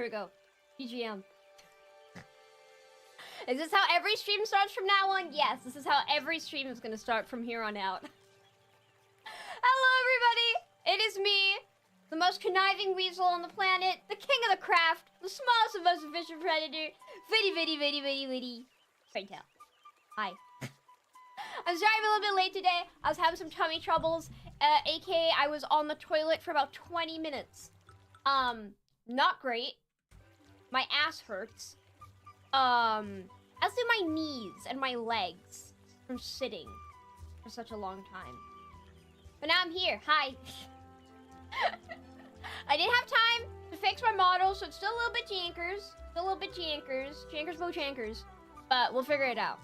There we go. BGM. Is this how every stream starts from now on? Yes, this is how every stream is gonna start from here on out. Hello, everybody! It is me, the most conniving weasel on the planet, the king of the craft, the smallest and most efficient predator, Fitty Ferntile. Hi. I'm sorry I'm a little bit late today. I was having some tummy troubles, aka I was on the toilet for about 20 minutes. Not great. My ass hurts. As do my knees and my legs from sitting for such a long time. But now I'm here. Hi. I didn't have time to fix my model, so it's still a little bit jankers. Still a little bit jankers. Jankers bojankers. But we'll figure it out.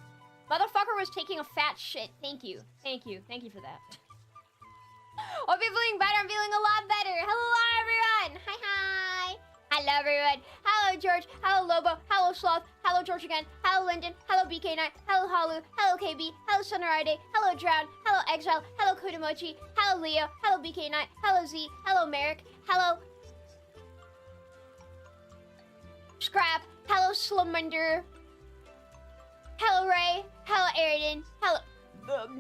Motherfucker was taking a fat shit. Thank you. Thank you. Thank you for that. Hope you're feeling better. I'm feeling a lot better. Hello, everyone. Hi, hi. Hello, everyone. Hello, George. Hello, Lobo. Hello, Sloth. Hello, George again. Hello, Lyndon. Hello, BK9. Hello, Halu. Hello, KB. Hello, Sunrise. Hello, Drown. Hello, Exile. Hello, Kodamochi. Hello, Leo. Hello, BK9. Hello, Z. Hello, Merrick. Hello, Scrap. Hello, Slumunder. Hello, Ray. Hello, Aridin. Hello,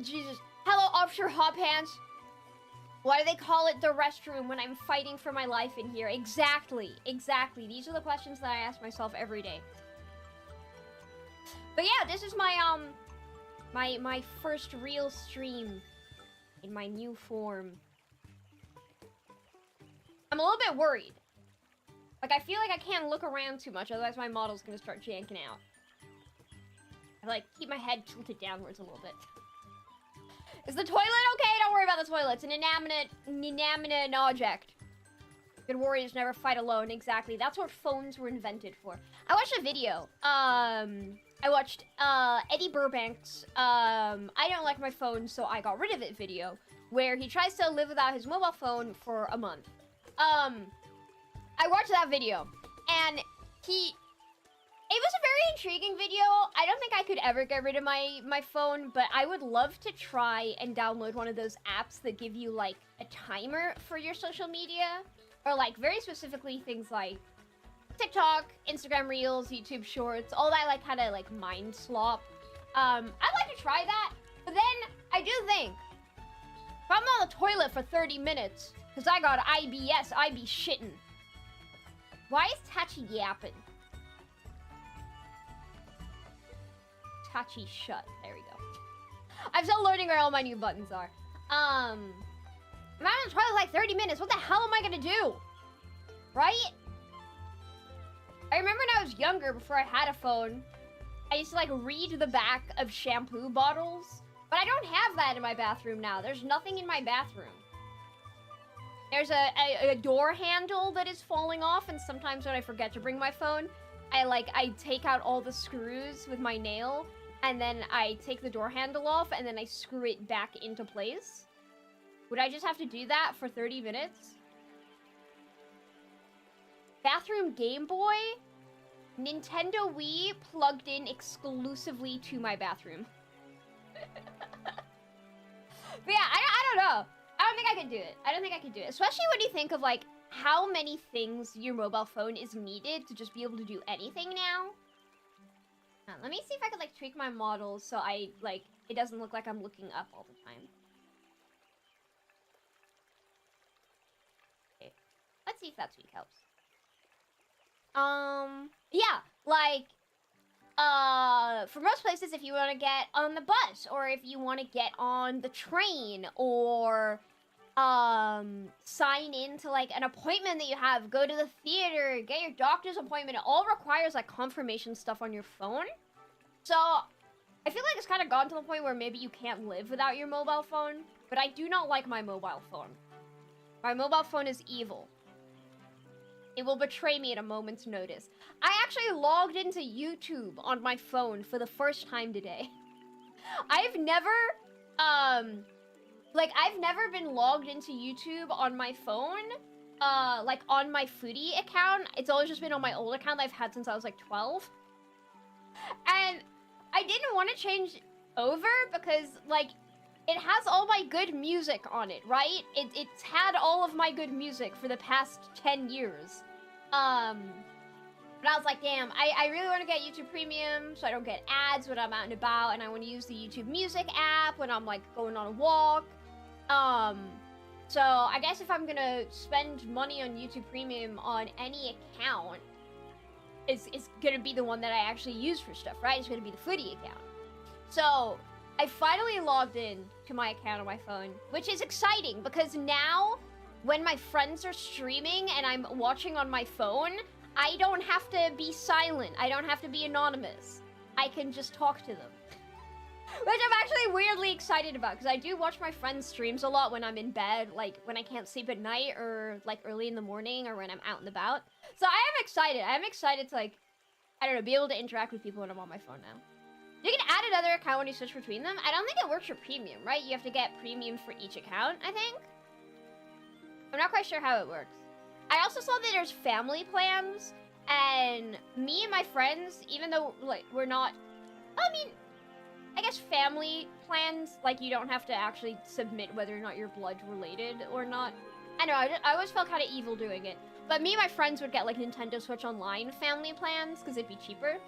Jesus. Hello, Offshore Hot Pants. Why do they call it the restroom when I'm fighting for my life in here? Exactly. Exactly. These are the questions that I ask myself every day. But yeah, this is my, my first real stream in my new form. I'm a little bit worried. Like, I feel like I can't look around too much, otherwise my model's gonna start janking out. I, like, keep my head tilted downwards a little bit. Is the toilet okay? Don't worry about the toilet. It's an inanimate object. Good warriors never fight alone. Exactly. That's what phones were invented for. I watched a video. I watched Eddie Burbank's I don't like my phone, so I got rid of it video, where he tries to live without his mobile phone for a month. I watched that video, and it was a very intriguing video. I don't think I could ever get rid of my phone, but I would love to try and download one of those apps that give you, like, a timer for your social media. Or, like, very specifically things like TikTok, Instagram Reels, YouTube Shorts, all that, like, kind of, like, mind slop. I'd like to try that, but then I do think, if I'm on the toilet for 30 minutes, because I got IBS, I be shitting. Why is Tachi yapping? Tachi shut. There we go. I'm still learning where all my new buttons are. I'm on the toilet like 30 minutes. What the hell am I gonna do? Right? I remember when I was younger, before I had a phone, I used to, like, read the back of shampoo bottles. But I don't have that in my bathroom now. There's nothing in my bathroom. There's a door handle that is falling off, and sometimes when I forget to bring my phone, I take out all the screws with my nail, and then I take the door handle off, and then I screw it back into place. Would I just have to do that for 30 minutes? Bathroom Game Boy? Nintendo Wii plugged in exclusively to my bathroom. But yeah, I don't know. I don't think I could do it. I don't think I could do it. Especially when you think of, like, how many things your mobile phone is needed to just be able to do anything now. Let me see if I could, like, tweak my model so it doesn't look like I'm looking up all the time. Okay. Let's see if that tweak helps. Yeah, like, for most places, if you want to get on the bus, or if you want to get on the train, or sign in to, like, an appointment that you have, go to the theater, get your doctor's appointment, it all requires, like, confirmation stuff on your phone. So I feel like it's kind of gone to the point where maybe you can't live without your mobile phone, but I do not like my mobile phone. My mobile phone is evil. It will betray me at a moment's notice. I actually logged into YouTube on my phone for the first time today. I've never been logged into YouTube on my phone, like, on my Foodie account. It's always just been on my old account that I've had since I was, like, 12. And I didn't want to change over because, like, it has all my good music on it, right? It's had all of my good music for the past 10 years. But I was like, damn, I really want to get YouTube Premium so I don't get ads when I'm out and about, and I want to use the YouTube Music app when I'm, like, going on a walk. So I guess if I'm gonna spend money on YouTube Premium on any account, it's gonna be the one that I actually use for stuff, right? It's gonna be the Footy account. So I finally logged in to my account on my phone, which is exciting because now when my friends are streaming and I'm watching on my phone, I don't have to be silent. I don't have to be anonymous. I can just talk to them. Which I'm actually weirdly excited about, because I do watch my friends' streams a lot when I'm in bed, like when I can't sleep at night, or like early in the morning, or when I'm out and about. So I am excited. I'm excited to, like, I don't know, be able to interact with people when I'm on my phone now. You can add another account when you switch between them. I don't think it works for premium, right? You have to get premium for each account, I think. I'm not quite sure how it works. I also saw that there's family plans, and me and my friends, even though, like, we're not, I mean, I guess family plans, like, you don't have to actually submit whether or not you're blood related or not. I know, I always felt kind of evil doing it. But me and my friends would get, like, Nintendo Switch Online family plans, because it'd be cheaper.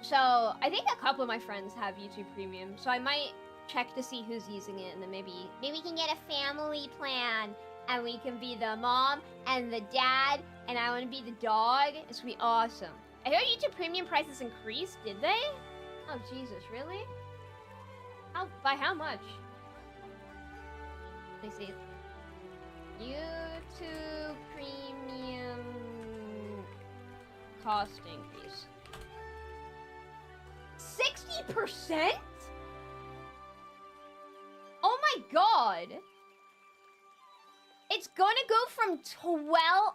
So, I think a couple of my friends have YouTube Premium, so I might check to see who's using it, and then maybe we can get a family plan, and we can be the mom and the dad, and I want to be the dog. It's gonna be awesome. I heard YouTube Premium prices increased, did they? Oh, Jesus, really? By how much? Let me see. YouTube Premium cost increase. 60%? Oh my god! It's gonna go from 12...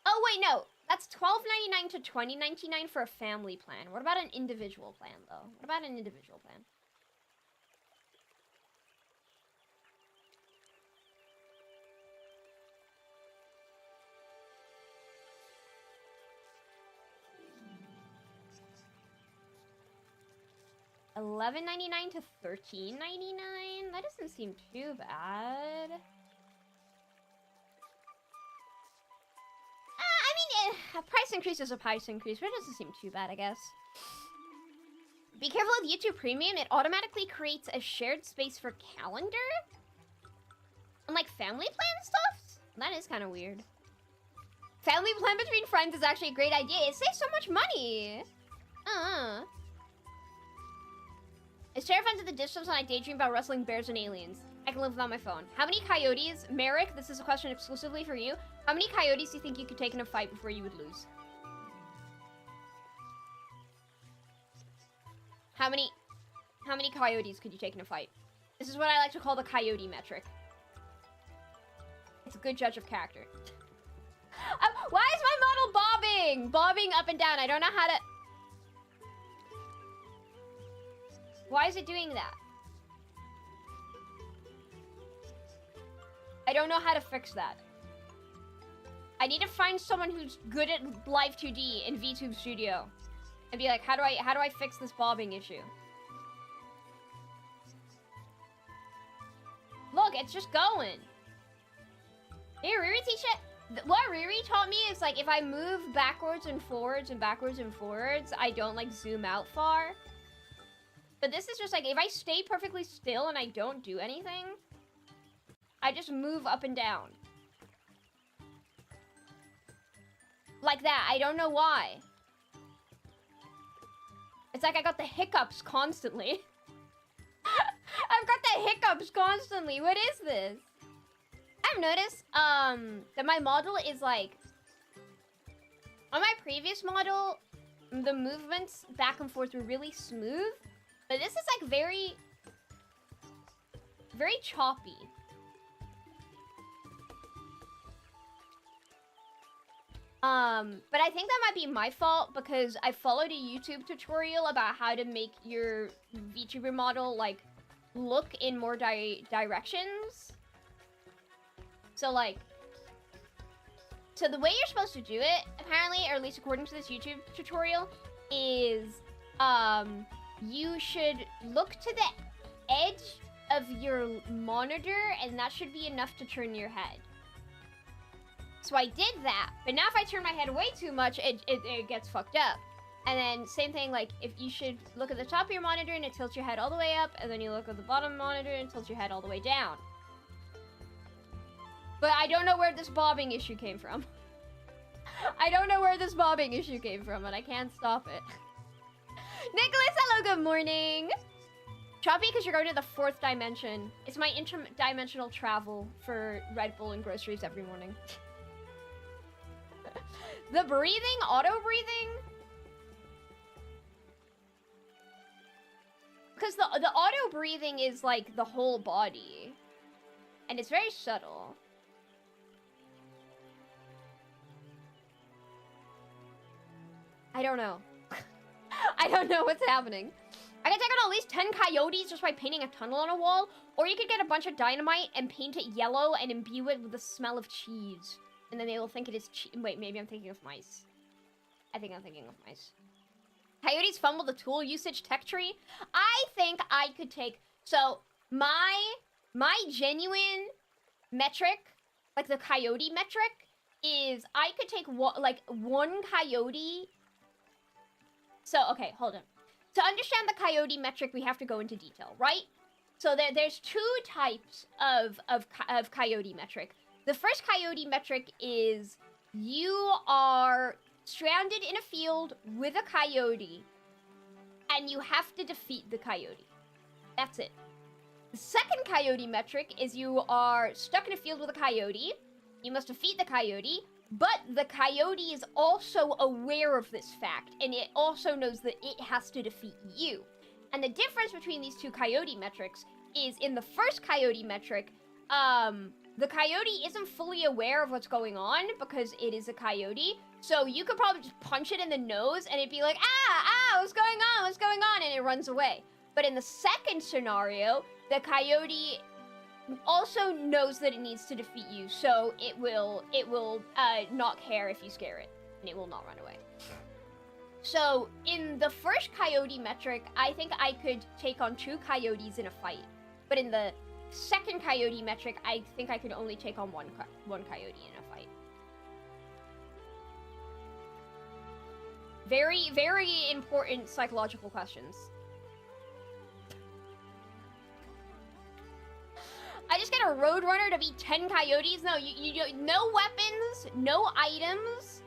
Oh wait, no. That's $12.99 to $20.99 for a family plan. What about an individual plan, though? What about an individual plan? $11.99 to $13.99? That doesn't seem too bad. A price increase is a price increase, but it doesn't seem too bad, I guess. Be careful with YouTube Premium. It automatically creates a shared space for calendar? And, like, family plan stuff? That is kind of weird. Family plan between friends is actually a great idea. It saves so much money. I stare off into the distance when I daydream about wrestling bears and aliens. I can live without my phone. How many coyotes? Merrick, this is a question exclusively for you. How many coyotes do you think you could take in a fight before you would lose? How many coyotes could you take in a fight? This is what I like to call the coyote metric. It's a good judge of character. Why is my model bobbing? Bobbing up and down. I don't know how to... Why is it doing that? I don't know how to fix that. I need to find someone who's good at Live 2D in VTube Studio. And be like, how do I fix this bobbing issue? Look, it's just going. Hey, Riri teach it. What Riri taught me is, like, if I move backwards and forwards and backwards and forwards, I don't, like, zoom out far. But this is just, like, if I stay perfectly still and I don't do anything, I just move up and down. Like that. I don't know why. It's like I got the hiccups constantly. I've got the hiccups constantly. What is this? I've noticed that my model is like... On my previous model, the movements back and forth were really smooth. But this is like very choppy. But I think that might be my fault because I followed a YouTube tutorial about how to make your VTuber model, like, look in more directions. So, like... So the way you're supposed to do it, apparently, or at least according to this YouTube tutorial, is, you should look to the edge of your monitor, and that should be enough to turn your head. So I did that, but now if I turn my head away too much, it gets fucked up. And then same thing, like, if you should look at the top of your monitor and it tilts your head all the way up, and then you look at the bottom monitor and it tilts your head all the way down. But I don't know where this bobbing issue came from. I don't know where this bobbing issue came from, and I can't stop it. Nicholas, hello, good morning. Choppy, because you're going to the 4th dimension. It's my interdimensional travel for Red Bull and groceries every morning. The breathing, auto-breathing? Because the auto-breathing is, like, the whole body. And it's very subtle. I don't know. I don't know what's happening. I can take out at least 10 coyotes just by painting a tunnel on a wall. Or you could get a bunch of dynamite and paint it yellow and imbue it with the smell of cheese. And then they will think it is cheese. Wait, maybe I'm thinking of mice. I think I'm thinking of mice. Coyotes fumble the tool usage tech tree. I think I could take... So, my genuine metric, like the coyote metric, is I could take one coyote... So, okay, hold on. To understand the coyote metric, we have to go into detail, right? So there's 2 types of coyote metric. The first coyote metric is you are stranded in a field with a coyote, and you have to defeat the coyote. That's it. The second coyote metric is you are stuck in a field with a coyote. You must defeat the coyote, but the coyote is also aware of this fact, and it also knows that it has to defeat you. And the difference between these 2 coyote metrics is in the first coyote metric, the coyote isn't fully aware of what's going on because it is a coyote. So you could probably just punch it in the nose and it'd be like, what's going on? What's going on? And it runs away. But in the second scenario, the coyote also knows that it needs to defeat you. So it will not care if you scare it, and it will not run away. So in the first coyote metric, I think I could take on 2 coyotes in a fight. But in the second coyote metric, I think I could only take on one coyote in a fight. Very, very important psychological questions. I just get a roadrunner to beat 10 coyotes? No, you no weapons, no items,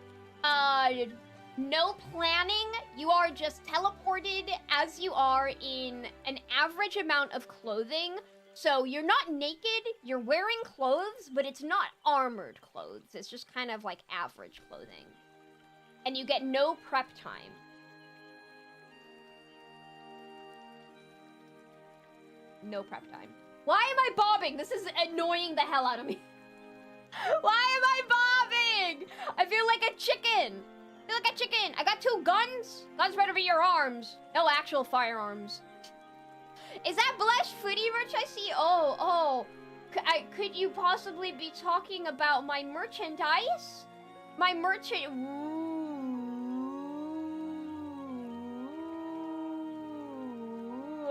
no planning. You are just teleported as you are in an average amount of clothing. So you're not naked, you're wearing clothes, but it's not armored clothes. It's just kind of like average clothing. And you get no prep time. No prep time. Why am I bobbing? This is annoying the hell out of me. Why am I bobbing? I feel like a chicken. I got 2 guns. Guns right over your arms. No actual firearms. Is that Blush Footy merch I see? Oh. Could you possibly be talking about my merchandise? My merchant...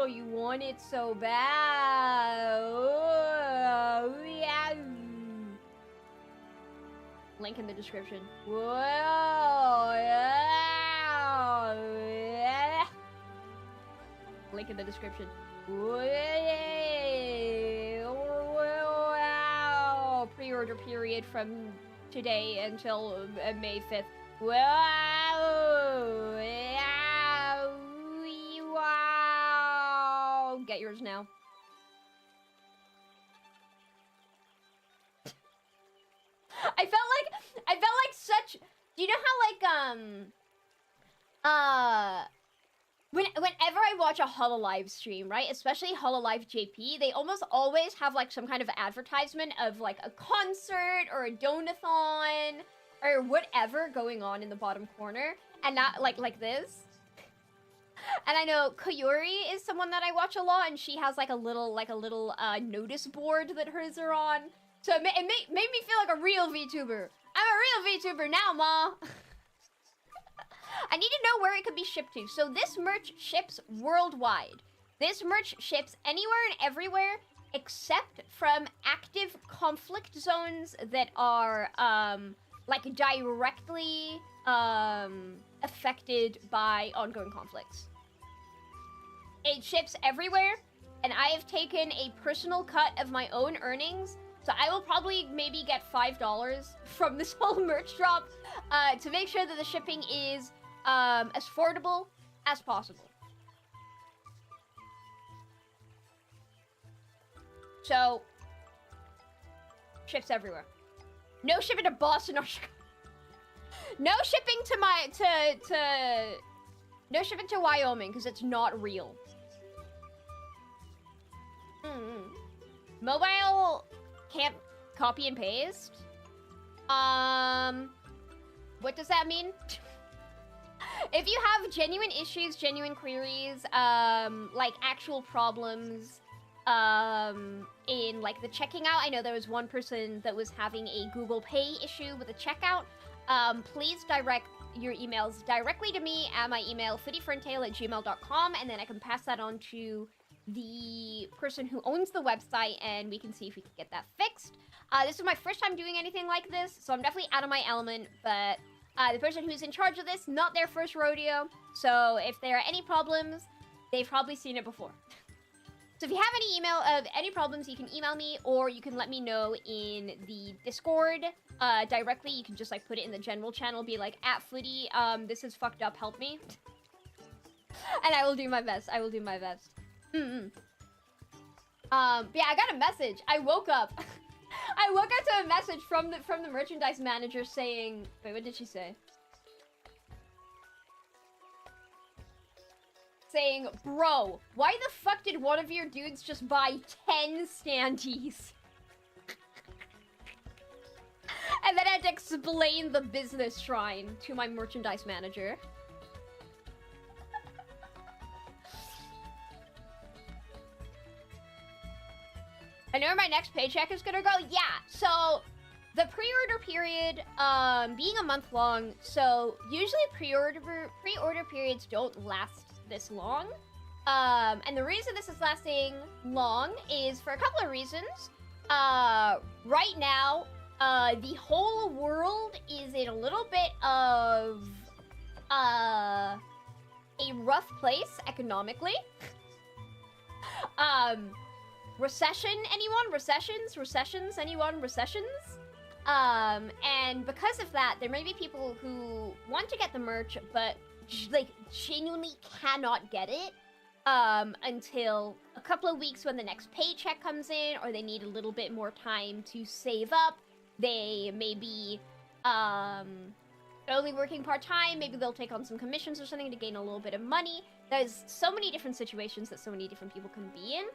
Ooh, you want it so bad. Ooh, yeah. Link in the description. Whoa, yeah. Link in the description. Wow. Pre-order period from today until May 5th. Wow. Wow. Get yours now. I felt like such... Do you know how, like, whenever I watch a HoloLive stream, right? Especially HoloLive JP, they almost always have, like, some kind of advertisement of, like, a concert or a donathon or whatever going on in the bottom corner. And not, like this. And I know Koyuri is someone that I watch a lot, and she has, like a little notice board that hers are on. So it made me feel like a real VTuber. I'm a real VTuber now, ma. I need to know where it could be shipped to. So this merch ships worldwide. This merch ships anywhere and everywhere except from active conflict zones that are, like, directly, affected by ongoing conflicts. It ships everywhere, and I have taken a personal cut of my own earnings, so I will probably maybe get $5 from this whole merch drop, to make sure that the shipping is, as affordable as possible. So, ships everywhere. No shipping to Boston or Chicago. No shipping to no shipping to Wyoming, because it's not real. Mobile can't copy and paste? What does that mean? If you have genuine issues, genuine queries, like actual problems, in like the checking out, I know there was one person that was having a Google Pay issue with a checkout. Please direct your emails directly to me at my email, FURIFURIFURIFURI@gmail.com, and then I can pass that on to the person who owns the website, and we can see if we can get that fixed. This is my first time doing anything like this, so I'm definitely out of my element, but the person who's in charge of this, not their first rodeo, so if there are any problems, they've probably seen it before. So if you have any email of any problems, you can email me, or you can let me know in the Discord directly. You can just like put it in the general channel, be like, @Footy, this is fucked up, help me. And I will do my best. I will do my best. But yeah, I got a message. I woke up. I woke up to a message from the merchandise manager saying, wait, what did she say? Saying, bro, why the fuck did one of your dudes just buy 10 standees? And then I had to explain the business shrine to my merchandise manager. I know where my next paycheck is gonna go. Yeah, so the pre-order period, being a month long, so usually pre-order periods don't last this long. And the reason this is lasting long is for a couple of reasons. Right now, the whole world is in a little bit of a rough place economically. Recession, anyone? Recessions, anyone? Recessions? And because of that, there may be people who want to get the merch, but like genuinely cannot get it until a couple of weeks when the next paycheck comes in, or they need a little bit more time to save up. They may be only working part-time, maybe they'll take on some commissions or something to gain a little bit of money. There's so many different situations that so many different people can be in.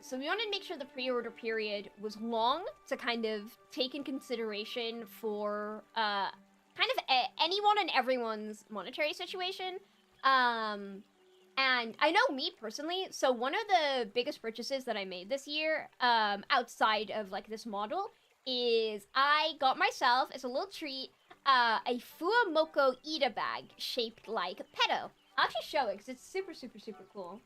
So we wanted to make sure the pre-order period was long to kind of take in consideration for kind of anyone and everyone's monetary situation. And I know me personally, so one of the biggest purchases that I made this year, outside of like this model, is I got myself, as a little treat, a Fuamoko Ida bag shaped like Pedo. I'll actually show it because it's super, super, super cool.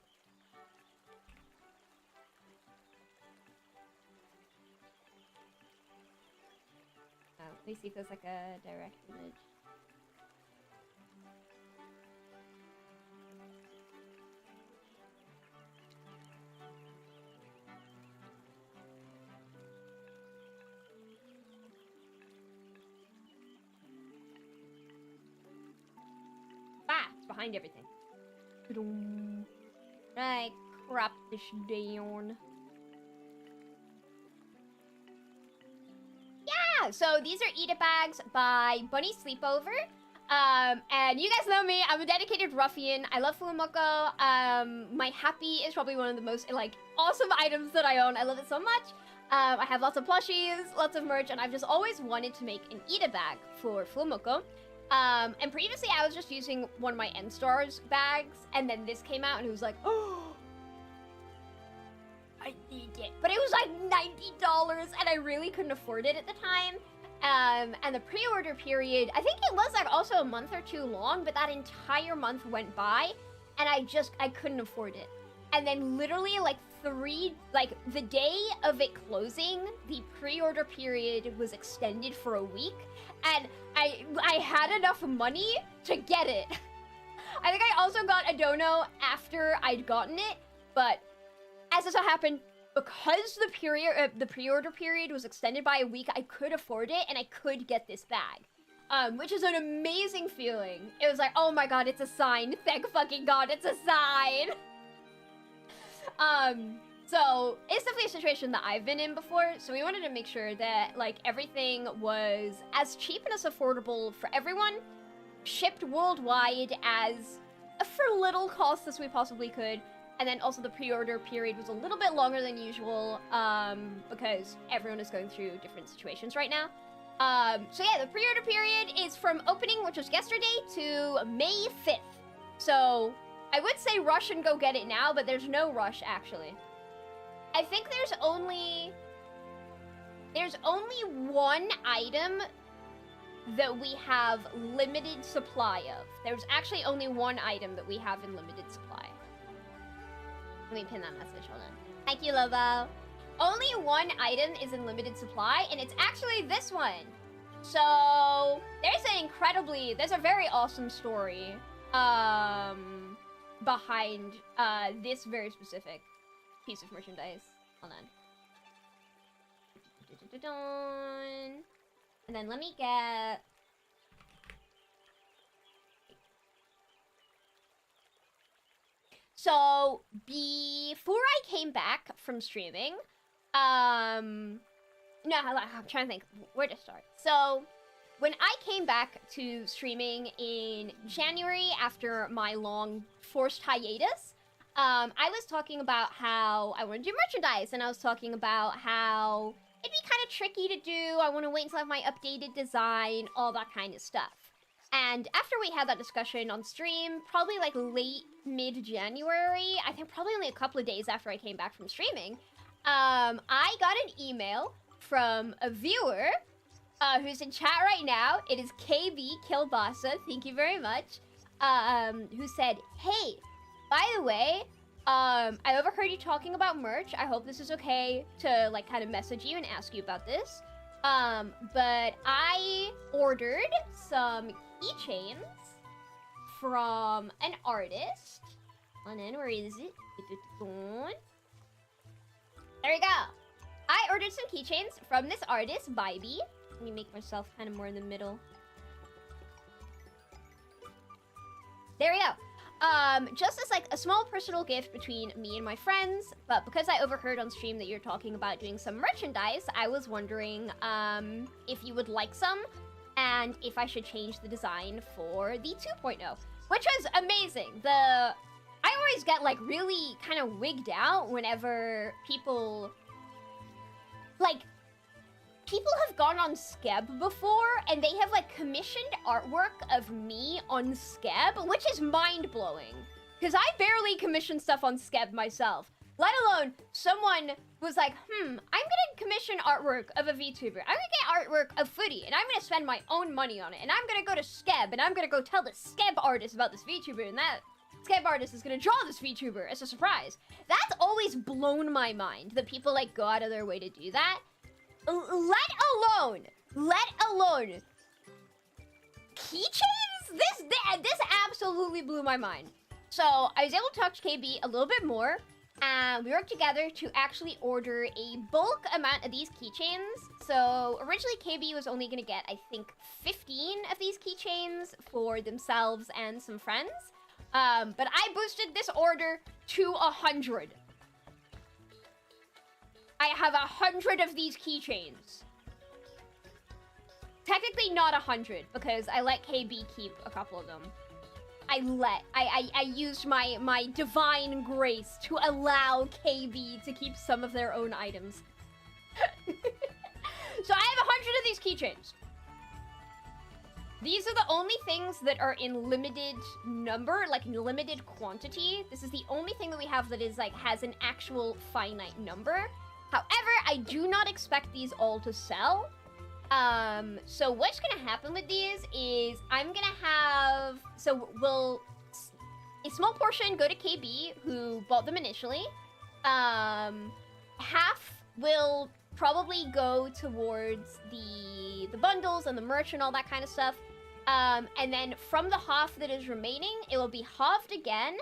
Let me see if there's like a direct image. Ah, it's behind everything. I cropped this down. Yeah, so these are Ida bags by Bunny Sleepover. And you guys know me, I'm a dedicated ruffian. I love Fuamoko. My Happy is probably one of the most, like, awesome items that I own. I love it so much. I have lots of plushies, lots of merch, and I've just always wanted to make an Ida bag for Fuamoko. And previously I was just using one of my N-Stars bags, and then this came out and it was like, oh, I need it. But it was like $90 and I really couldn't afford it at the time. And the pre-order period, I think it was like also a month or two long, but that entire month went by and I couldn't afford it. And then literally like the day of it closing, the pre-order period was extended for a week, and I had enough money to get it. I think I also got a dono after I'd gotten it, but as this all happened, because the pre-order period was extended by a week, I could afford it and I could get this bag. Which is an amazing feeling. It was like, oh my god, it's a sign. Thank fucking god, it's a sign. So it's definitely a situation that I've been in before, so we wanted to make sure that, like, everything was as cheap and as affordable for everyone, shipped worldwide as for little cost as we possibly could, and then also the pre-order period was a little bit longer than usual, because everyone is going through different situations right now. So yeah, the pre-order period is from opening, which was yesterday, to May 5th. So I would say rush and go get it now, but there's no rush, actually. I think there's only one item that we have limited supply of. There's actually only one item that we have in limited supply. Let me pin that message, hold on. Thank you, Lobo. Only one item is in limited supply, and it's actually this one. So there's a very awesome story behind this very specific piece of merchandise. Hold on. And then let me get... So, before I came back from streaming, no, I'm trying to think where to start. So, when I came back to streaming in January after my long forced hiatus, I was talking about how I want to do merchandise, and I was talking about how it'd be kind of tricky to do. I want to wait until I have my updated design, all that kind of stuff. And after we had that discussion on stream, probably like late mid-January, I think probably only a couple of days after I came back from streaming, I got an email from a viewer who's in chat right now. It is KB Kilbasa, thank you very much, who said, hey, by the way, I overheard you talking about merch. I hope this is okay to, like, kind of message you and ask you about this. But I ordered some keychains from an artist. And then, where is it? There we go. I ordered some keychains from this artist, Bybee. Let me make myself kind of more in the middle. There we go. Just as like a small personal gift between me and my friends, but because I overheard on stream that you're talking about doing some merchandise, I was wondering if you would like some, and if I should change the design for the 2.0, which was amazing. I always get like really kind of wigged out whenever people have gone on Skeb before, and they have, like, commissioned artwork of me on Skeb, which is mind-blowing. Because I barely commission stuff on Skeb myself. Let alone, someone was like, I'm gonna commission artwork of a VTuber. I'm gonna get artwork of Footy, and I'm gonna spend my own money on it. And I'm gonna go to Skeb, and I'm gonna go tell the Skeb artist about this VTuber, and that Skeb artist is gonna draw this VTuber as a surprise. That's always blown my mind, that people, like, go out of their way to do that. Let alone keychains? This absolutely blew my mind. So I was able to talk to KB a little bit more, and we worked together to actually order a bulk amount of these keychains. So originally KB was only gonna get, I think, 15 of these keychains for themselves and some friends. But I boosted this order to 100. I have 100 of these keychains. Technically not 100, because I let KB keep a couple of them. I used my divine grace to allow KB to keep some of their own items. So I have 100 of these keychains. These are the only things that are in limited number, like in limited quantity. This is the only thing that we have that is, like, has an actual finite number. However, I do not expect these all to sell. So what's gonna happen with these is I'm gonna have... So a small portion go to KB, who bought them initially. Half will probably go towards the bundles and the merch and all that kind of stuff. And then from the half that is remaining, it will be halved again.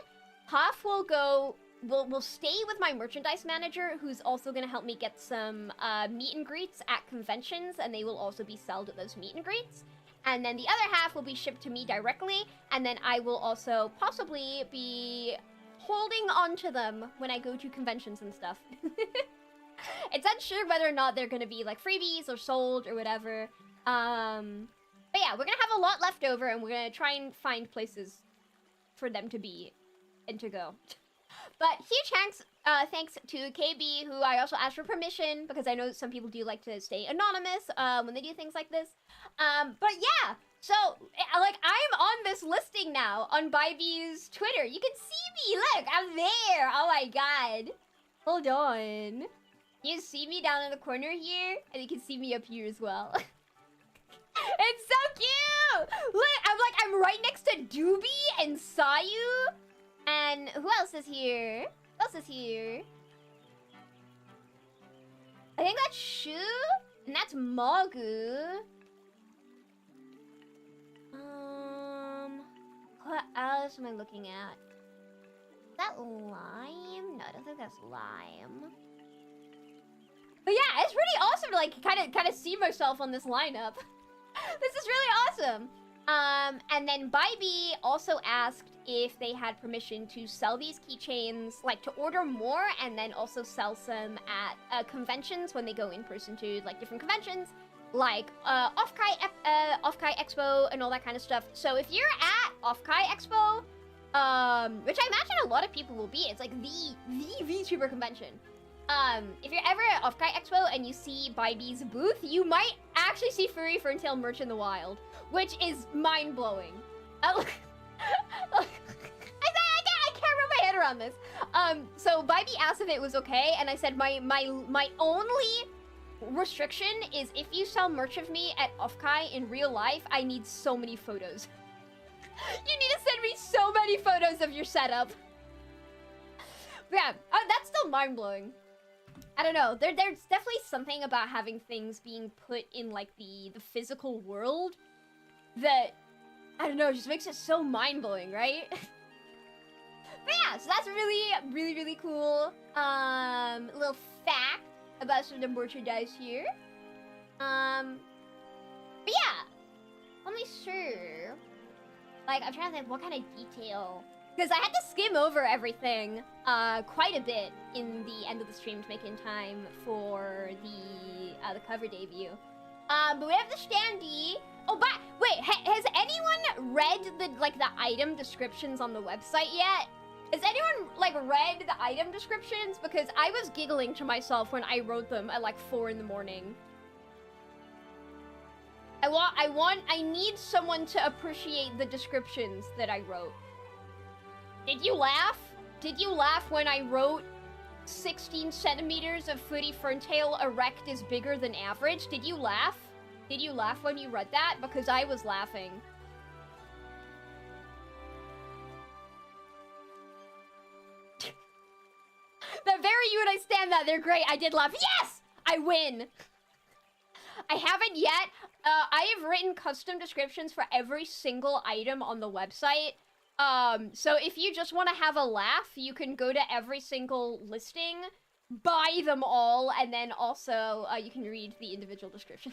Half will go... will stay with my merchandise manager, who's also going to help me get some meet and greets at conventions, and they will also be sold at those meet and greets. And then the other half will be shipped to me directly, and then I will also possibly be holding on to them when I go to conventions and stuff. It's unsure whether or not they're going to be like freebies or sold or whatever. But yeah, we're going to have a lot left over, and we're going to try and find places for them to be and to go. But huge thanks to KB, who I also asked for permission, because I know some people do like to stay anonymous when they do things like this. But yeah, so, like, I'm on this listing now on Bybee's Twitter. You can see me, look, I'm there. Oh my god. Hold on. You see me down in the corner here, and you can see me up here as well. It's so cute! Look, I'm right next to Doobie and Sayu. And who else is here? Who else is here? I think that's Shu, and that's Magu. What else am I looking at? Is that Lime? No, I don't think that's Lime. But yeah, it's pretty awesome to like kind of see myself on this lineup. This is really awesome. And then Bybee also asked if they had permission to sell these keychains, like to order more and then also sell some at conventions when they go in person to like different conventions, like Off-Kai Expo and all that kind of stuff. So if you're at Off-Kai Expo, which I imagine a lot of people will be, it's like the VTuber convention. If you're ever at Off-Kai Expo and you see Bybee's booth, you might actually see Furry Ferntile merch in the wild, which is mind-blowing. I can't wrap my head around this. So Bybee asked if it was okay, and I said my only restriction is if you sell merch of me at Off-Kai in real life, I need so many photos. You need to send me so many photos of your setup. But yeah, that's still mind-blowing. I don't know. There's definitely something about having things being put in like the physical world that, I don't know, just makes it so mind-blowing, right? But yeah, so that's really cool. Little fact about some of the merchandise here. But yeah, let me see. Like, I'm trying to think what kind of detail. Because I had to skim over everything quite a bit in the end of the stream to make it in time for the cover debut. But we have the standee. Oh, but wait, has anyone read the item descriptions on the website yet? Has anyone like read the item descriptions? Because I was giggling to myself when I wrote them at like 4 in the morning. I need someone to appreciate the descriptions that I wrote. Did you laugh? Did you laugh when I wrote 16 centimeters of Furi Ferntile erect is bigger than average? Did you laugh? Did you laugh when you read that? Because I was laughing. The very you and I stand that. They're great. I did laugh. Yes! I win! I haven't yet. I have written custom descriptions for every single item on the website. So if you just want to have a laugh, you can go to every single listing, buy them all, and then also you can read the individual description.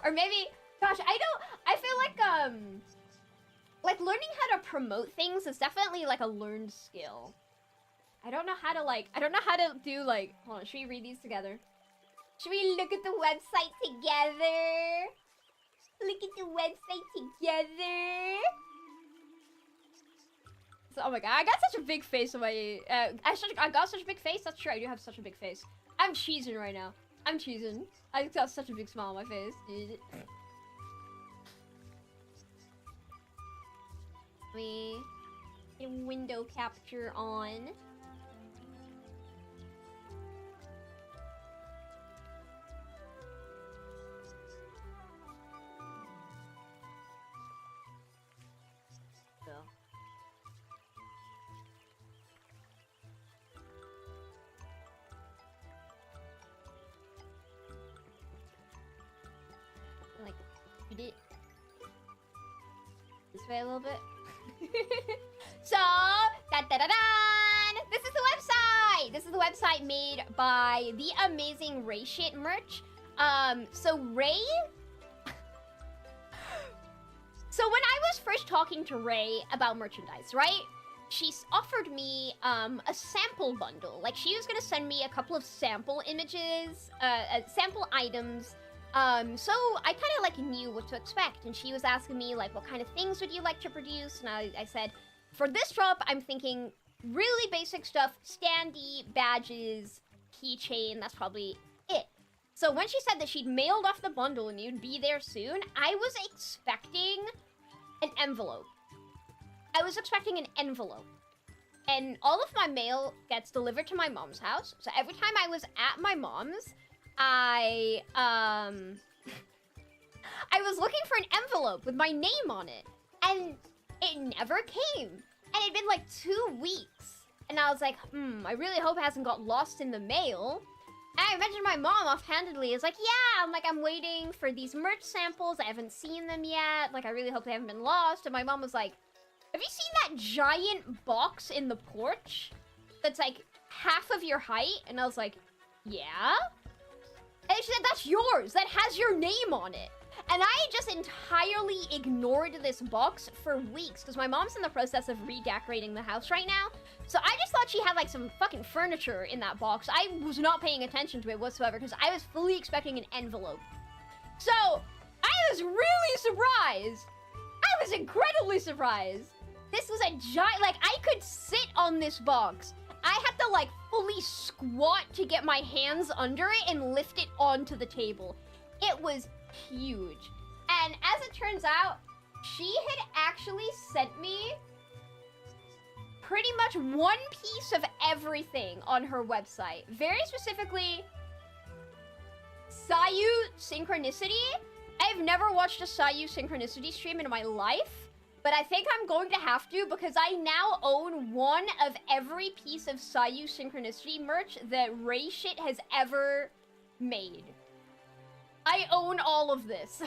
Or maybe, gosh, I feel like learning how to promote things is definitely like a learned skill. I don't know how to do like, hold on, should we read these together? Should we look at the website together? Look at the website together. So, oh my god, I got such a big face on my... I got such a big face? That's true, I do have such a big face. I'm cheesing right now. I'm cheesing. I got such a big smile on my face, dude. Let me get window capture on. way a little bit. So, da-da-da-dan! This is the website! This is the website made by the amazing Ray Shit merch. So Ray... So when I was first talking to Ray about merchandise, right? She offered me a sample bundle. Like, she was gonna send me a couple of sample images, sample items. So I kind of like knew what to expect, and she was asking me like, what kind of things would you like to produce? And I said, for this drop, I'm thinking really basic stuff, standee, badges, keychain. That's probably it. So when she said that she'd mailed off the bundle and you'd be there soon, I was expecting an envelope. I was expecting an envelope. And all of my mail gets delivered to my mom's house. So every time I was at my mom's, I was looking for an envelope with my name on it. And it never came. And it'd been like 2 weeks. And I was like, I really hope it hasn't got lost in the mail. And I mentioned my mom offhandedly. It's like, yeah, I'm waiting for these merch samples. I haven't seen them yet. Like, I really hope they haven't been lost. And my mom was like, have you seen that giant box in the porch? That's like half of your height? And I was like, yeah? And she said, that's yours. That has your name on it. And I just entirely ignored this box for weeks because my mom's in the process of redecorating the house right now. So I just thought she had like some fucking furniture in that box. I was not paying attention to it whatsoever because I was fully expecting an envelope. So I was really surprised. I was incredibly surprised. This was a giant, like, I could sit on this box. I had to like fully squat to get my hands under it and lift it onto the table. It was huge. And as it turns out, she had actually sent me pretty much one piece of everything on her website. Very specifically, Sayu Synchronicity. I've never watched a Sayu Synchronicity stream in my life, but I think I'm going to have to because I now own one of every piece of Sayu Synchronicity merch that Ray Shit has ever made. I own all of this.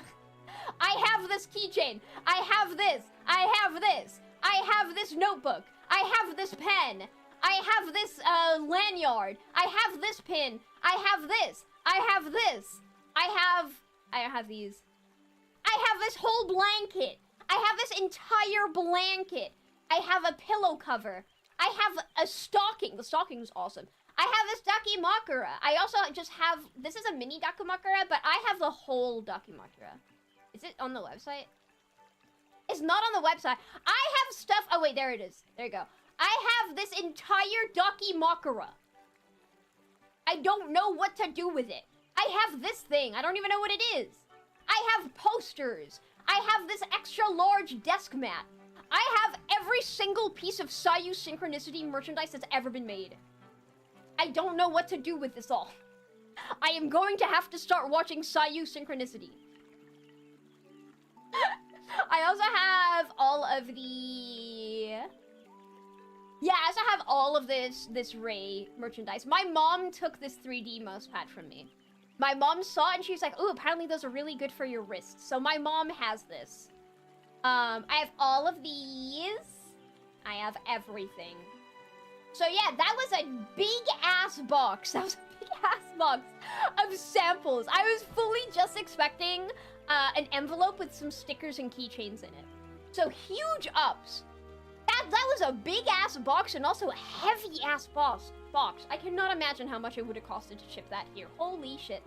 I have this keychain. I have this. I have this. I have this notebook. I have this pen. I have this lanyard. I have this pin. I have this. I have this. I have these. I have this whole blanket. I have this entire blanket. I have a pillow cover. I have a stocking. The stocking is awesome. I have this Dakimakura. I also just have... This is a mini Dakimakura, but I have the whole Dakimakura. Is it on the website? It's not on the website. I have stuff... Oh, wait, there it is. There you go. I have this entire Dakimakura. I don't know what to do with it. I have this thing. I don't even know what it is. I have posters. I have this extra large desk mat. I have every single piece of Sayu Synchronicity merchandise that's ever been made. I don't know what to do with this all. I am going to have to start watching Sayu Synchronicity. I also have all of the... Yeah, I also have all of this Ray merchandise. My mom took this 3D mouse pad from me. My mom saw it and she was like, ooh, apparently those are really good for your wrists. So my mom has this. I have all of these. I have everything. So yeah, that was a big-ass box. That was a big-ass box of samples. I was fully just expecting an envelope with some stickers and keychains in it. So huge ups. That was a big-ass box and also a heavy-ass box. I cannot imagine how much it would have costed to ship that here. Holy shit.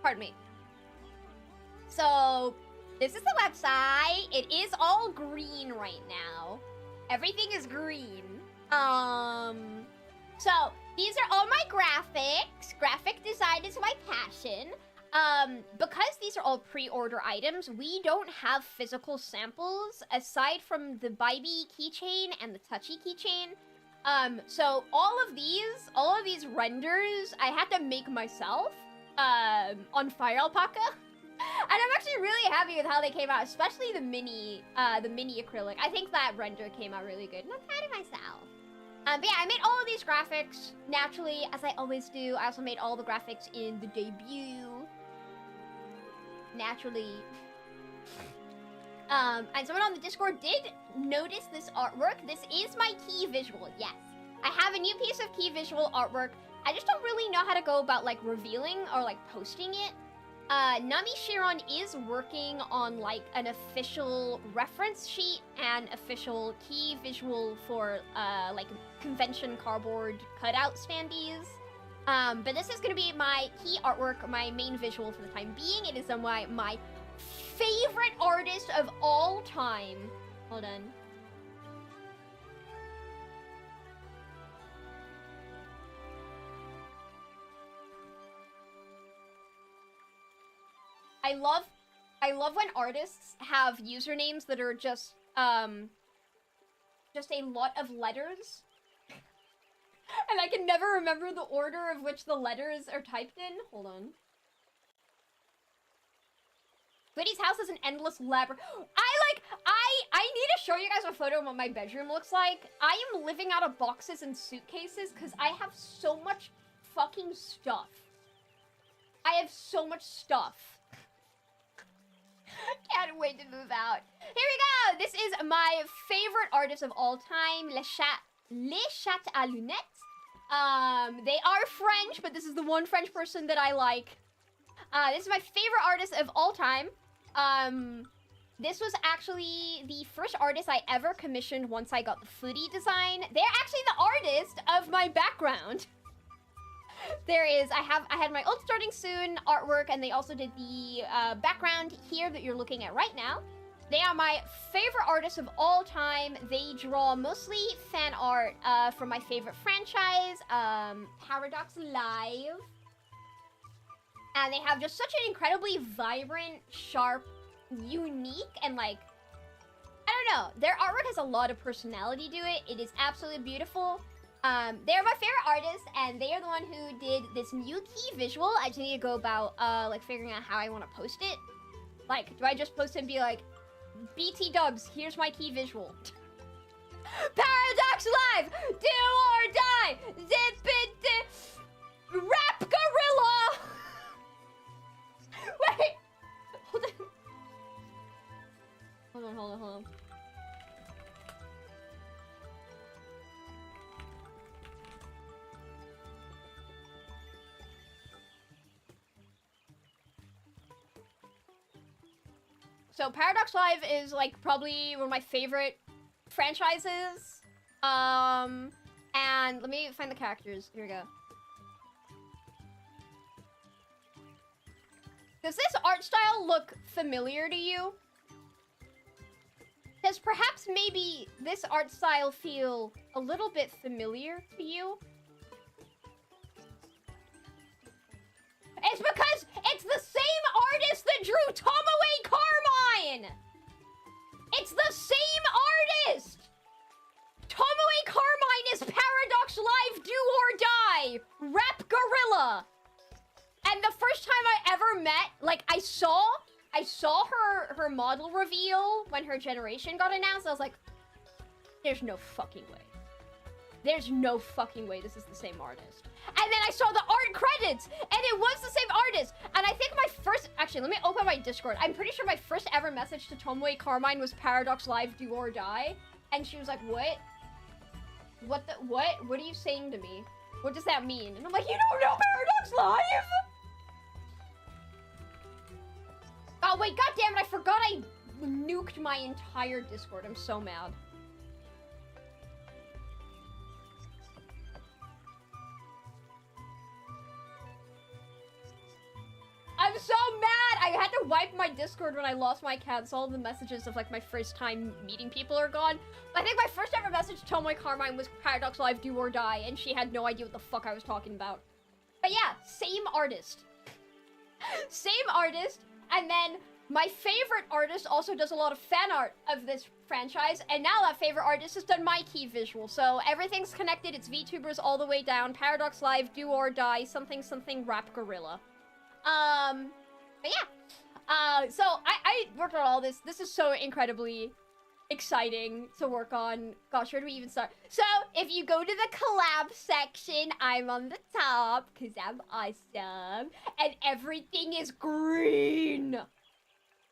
Pardon me. So, this is the website. It is all green right now. Everything is green. So, these are all my graphics. Graphic design is my passion. Because these are all pre-order items, we don't have physical samples aside from the Bybee keychain and the Touchy keychain. So all of these renders, I had to make myself, on Fire Alpaca. And I'm actually really happy with how they came out, especially the mini acrylic. I think that render came out really good. And I'm proud of myself. But yeah, I made all of these graphics naturally, as I always do. I also made all the graphics in the debut. Naturally. And someone on the Discord did notice this artwork. This is my key visual, yes. I have a new piece of key visual artwork. I just don't really know how to go about, like, revealing or, like, posting it. Nami Shiron is working on, like, an official reference sheet and official key visual for, like, convention cardboard cutout standees. But this is gonna be my key artwork, my main visual for the time being. It is my favorite artist of all time. Hold on. I love when artists have usernames that are just a lot of letters. And I can never remember the order of which the letters are typed in. Hold on. Liddy's house is an endless labyrinth. I need to show you guys a photo of what my bedroom looks like. I am living out of boxes and suitcases because I have so much fucking stuff. I have so much stuff. Can't wait to move out. Here we go! This is my favorite artist of all time, Les Chats à Lunettes. They are French, but this is the one French person that I like. This is my favorite artist of all time. This was actually the first artist I ever commissioned once I got the Furi design. They're actually the artist of my background. I had my old starting soon artwork, and they also did the background here that you're looking at right now. They are my favorite artists of all time. They draw mostly fan art from my favorite franchise, Paradox Live. And they have just such an incredibly vibrant, sharp, unique, and like, I don't know. Their artwork has a lot of personality to it. It is absolutely beautiful. They're my favorite artists, and they are the one who did this new key visual. I just need to go about, like, figuring out how I want to post it. Like, do I just post it and be like, BT dubs, here's my key visual. Paradox Live! Do or die! Zip it! Rap Gorilla! Wait! Hold on. So Paradox Live is like probably one of my favorite franchises. And let me find the characters. Here we go. Does this art style look familiar to you? Does perhaps maybe this art style feel a little bit familiar to you? It's because it's the same artist that drew Tomoe Carmine! It's the same artist! Tomoe Carmine is Paradox Live Do or Die! Rap Gorilla! And the first time I ever met, like, I saw her model reveal when her generation got announced. I was like, there's no fucking way. There's no fucking way this is the same artist. And then I saw the art credits, and it was the same artist. And I think my first... Actually, let me open my Discord. I'm pretty sure my first ever message to Tomoe Carmine was Paradox Live Do or Die. And she was like, what? What the... What? What are you saying to me? What does that mean? And I'm like, you don't know Paradox Live? Oh, wait, goddammit, I forgot I nuked my entire Discord. I'm so mad. I'm so mad! I had to wipe my Discord when I lost my cat, so all the messages of, like, my first time meeting people are gone. I think my first ever message to Tomoe Carmine was Paradox Live Do or Die, and she had no idea what the fuck I was talking about. But yeah, same artist. Same artist, and then my favorite artist also does a lot of fan art of this franchise, and now that favorite artist has done my key visual, so everything's connected. It's VTubers all the way down. Paradox Live Do or Die, something something Rap Gorilla. But yeah. So I worked on all this. This is so incredibly exciting to work on. Gosh, where do we even start? So, if you go to the collab section, I'm on the top, because I'm awesome. And everything is green.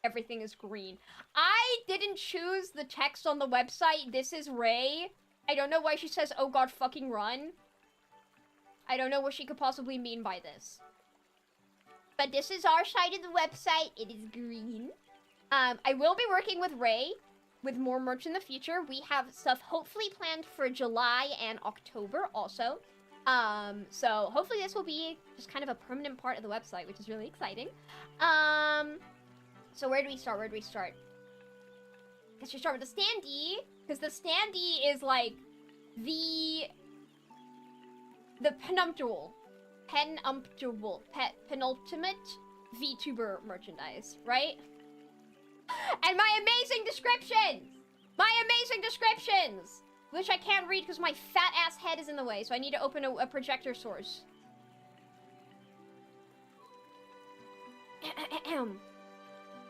Everything is green. I didn't choose the text on the website. This is Ray. I don't know why she says, oh god, fucking run. I don't know what she could possibly mean by this. But this is our side of the website. It is green. I will be working with Ray with more merch in the future. We have stuff hopefully planned for July and October also. So hopefully this will be just kind of a permanent part of the website, which is really exciting. So where do we start? I guess we start with the standee, because the standee is like the penultimate VTuber merchandise, right? And my amazing descriptions! Which I can't read because my fat ass head is in the way, so I need to open a projector source.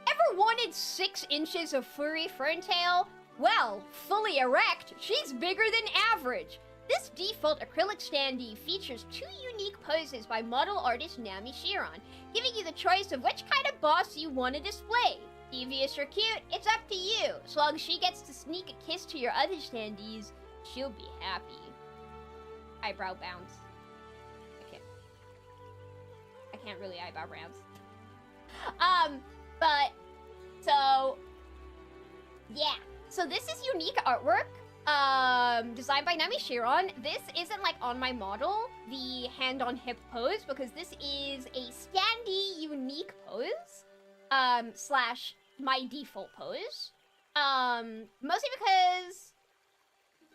Ever wanted 6 inches of furry ferntail? Well, fully erect, she's bigger than average. This default acrylic standee features 2 unique poses by model artist Nami Shiron, giving you the choice of which kind of boss you want to display. Devious or cute, it's up to you. As long as she gets to sneak a kiss to your other standees, she'll be happy. Eyebrow bounce. I can't really eyebrow bounce. But, so, yeah. So this is unique artwork, designed by Nami Shiron. This isn't like on my model, the hand on hip pose, because this is a standee unique pose, slash my default pose. Mostly because,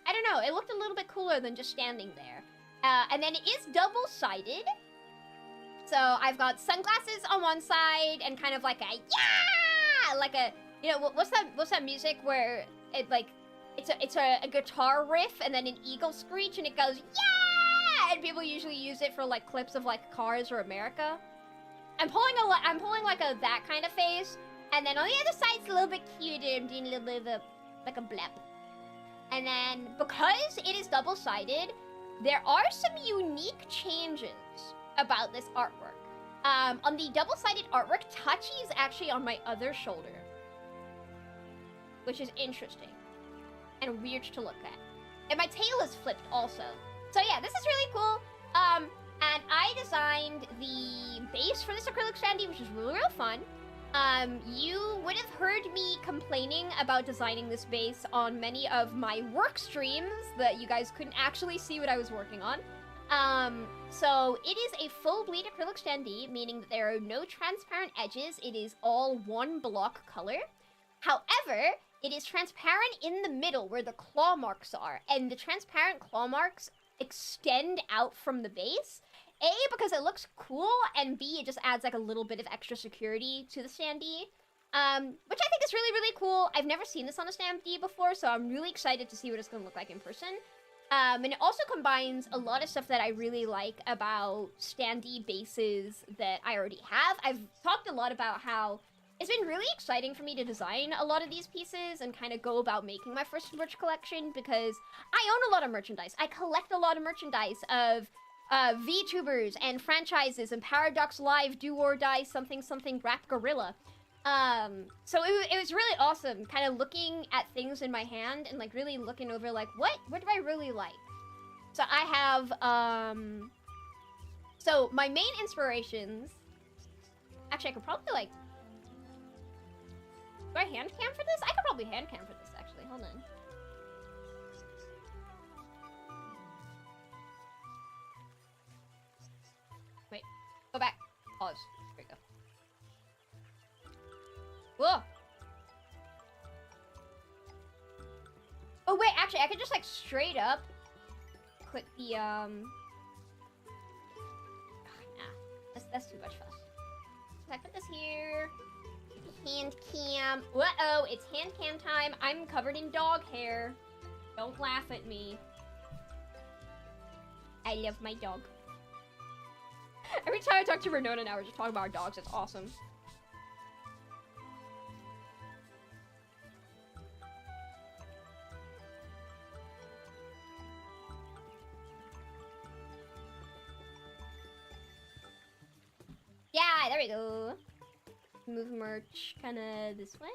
I don't know, it looked a little bit cooler than just standing there. And then it is double-sided. So I've got sunglasses on one side and kind of like a, yeah! Like a, you know, what's that music where it like, it's a guitar riff and then an eagle screech and it goes, yeah! And people usually use it for like clips of like Cars or America. I'm pulling like a that kind of face, and then on the other side it's a little bit cuter. I'm doing a little bit of a, like a blep. And then because it is double-sided, there are some unique changes about this artwork. On the double-sided artwork, Tachi is actually on my other shoulder, which is interesting and weird to look at. And my tail is flipped also. So yeah, this is really cool. And I designed the base for this acrylic standee, which is really, real fun. You would have heard me complaining about designing this base on many of my work streams that you guys couldn't actually see what I was working on. So it is a full bleed acrylic standee, meaning that there are no transparent edges. It is all one block color. However, it is transparent in the middle where the claw marks are, and the transparent claw marks extend out from the base. A, because it looks cool, and B, it just adds like a little bit of extra security to the standee. Which I think is really, really cool. I've never seen this on a standee before, so I'm really excited to see what it's going to look like in person. And it also combines a lot of stuff that I really like about standee bases that I already have. I've talked a lot about how it's been really exciting for me to design a lot of these pieces and kind of go about making my first merch collection, because I own a lot of merchandise. I collect a lot of merchandise of VTubers and franchises and Paradox Live, Do or Die, something something Rap Gorilla. So it was really awesome kind of looking at things in my hand and like really looking over like what do I really like. So I have so my main inspirations, actually I could probably like, do I hand cam for this? I could probably hand cam for this actually, hold on. Wait, go back, pause, there we go. Whoa! Oh wait, actually I could just like straight up click the nah, that's too much fuss. So I put this here. Hand cam. Uh-oh, it's hand cam time. I'm covered in dog hair. Don't laugh at me. I love my dog. Every time I talk to Renona now, we're just talking about our dogs. It's awesome. there we go. Move merch kind of this way.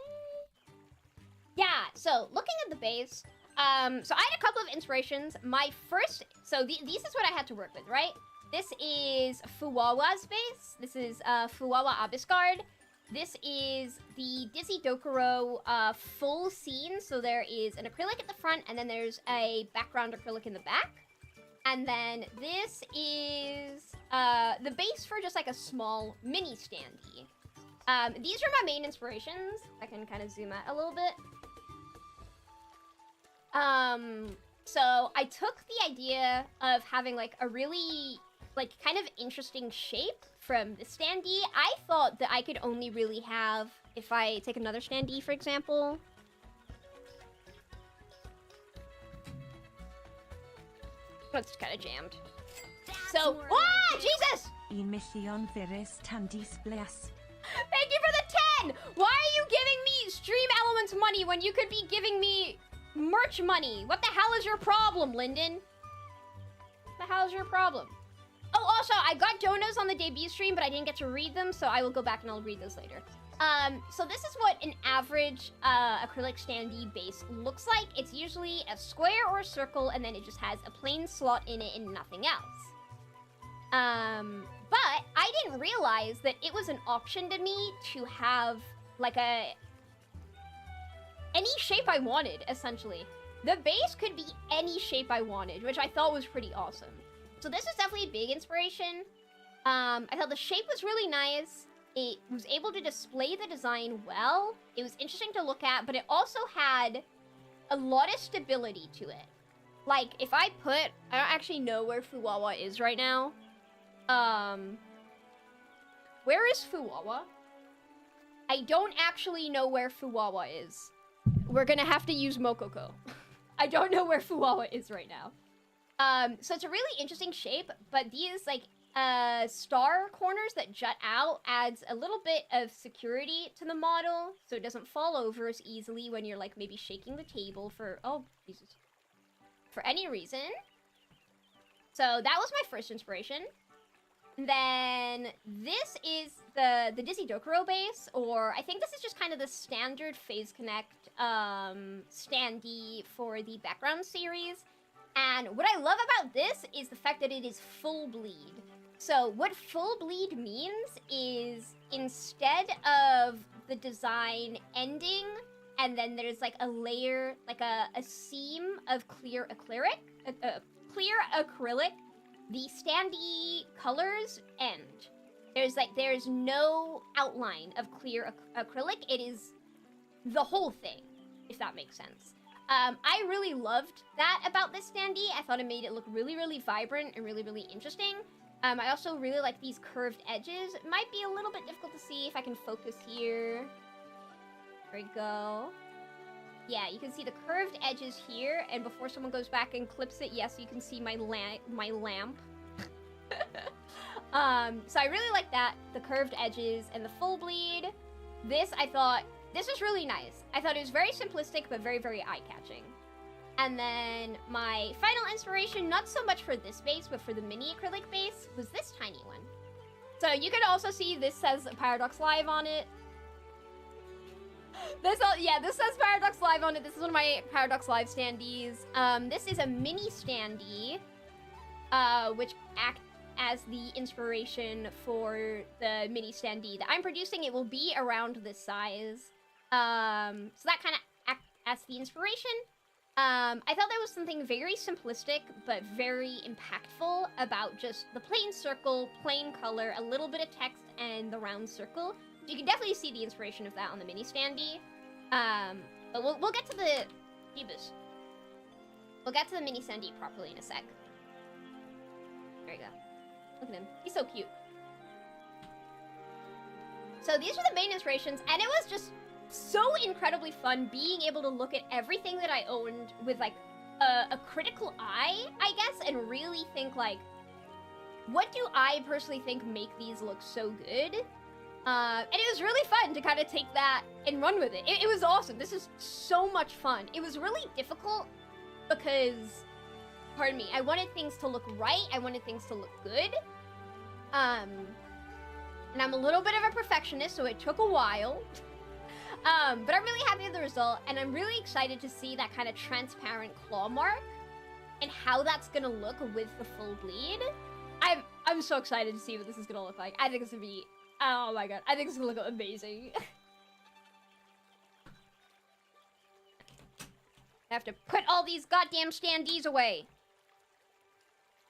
Yeah, so looking at the base, so I had a couple of inspirations. My first, so this is what I had to work with, right? This is Fuwawa's base. This is Fuwawa Abyssguard. This is the Dizzy Dokuro full scene. So there is an acrylic at the front, and then there's a background acrylic in the back. And then this is the base for just like a small mini standee. These are my main inspirations. I can kind of zoom out a little bit. So I took the idea of having like a really like kind of interesting shape from the standee. I thought that I could only really have, if I take another standee, for example. It's kind of jammed. So, ah, Jesus! Emission Virus Tandis Bless. Thank you for the 10! Why are you giving me Stream Elements money when you could be giving me merch money? What the hell is your problem, Lyndon? What the hell is your problem? Oh, also, I got donos on the debut stream, but I didn't get to read them, so I will go back and I'll read those later. So this is what an average acrylic standee base looks like. It's usually a square or a circle, and then it just has a plain slot in it and nothing else. But I didn't realize that it was an option to me to have like any shape I wanted, essentially. The base could be any shape I wanted, which I thought was pretty awesome. So this is definitely a big inspiration. I thought the shape was really nice. It was able to display the design well. It was interesting to look at, but it also had a lot of stability to it. Like, if I don't actually know where Fuwawa is right now. Where is Fuwawa? I don't actually know where Fuwawa is. We're gonna have to use Mokoko. I don't know where Fuwawa is right now. So it's a really interesting shape, but these, like, star corners that jut out adds a little bit of security to the model, so it doesn't fall over as easily when you're, like, maybe shaking the table for, oh, Jesus, for any reason. So that was my first inspiration. And then this is the Dizzy Dokuro base, or I think this is just kind of the standard Phase Connect standee for the background series. And what I love about this is the fact that it is full bleed. So what full bleed means is instead of the design ending and then there's like a layer, like a seam of clear acrylic, the standee colors end. There's no outline of clear acrylic. It is the whole thing, if that makes sense. I really loved that about this standee. I thought it made it look really, really vibrant and really, really interesting. I also really like these curved edges. It might be a little bit difficult to see if I can focus here. There we go. Yeah, you can see the curved edges here, and before someone goes back and clips it, yes, you can see my lamp. So I really like that, the curved edges and the full bleed. This, I thought, this was really nice. I thought it was very simplistic, but very, very eye-catching. And then my final inspiration, not so much for this base, but for the mini acrylic base, was this tiny one. So you can also see this says Paradox Live on it. This says Paradox Live on it. This is one of my Paradox Live standees. This is a mini standee, which acts as the inspiration for the mini standee that I'm producing. It will be around this size. So that kind of acts as the inspiration. I thought there was something very simplistic, but very impactful about just the plain circle, plain color, a little bit of text, and the round circle. So you can definitely see the inspiration of that on the mini standee. But we'll get to the We'll get to the mini standee properly in a sec. There you go. Look at him. He's so cute. So these are the main inspirations, and it was just so incredibly fun being able to look at everything that I owned with, like, a critical eye, I guess, and really think, like, what do I personally think make these look so good? And it was really fun to kind of take that and run with it. It was awesome. This is so much fun. It was really difficult because, pardon me, I wanted things to look right. I wanted things to look good. And I'm a little bit of a perfectionist, so it took a while. But I'm really happy with the result, and I'm really excited to see that kind of transparent claw mark and how that's gonna look with the full bleed. I'm so excited to see what this is gonna look like. I think it's gonna be, oh my god, I think it's gonna look amazing. I have to put all these goddamn standees away.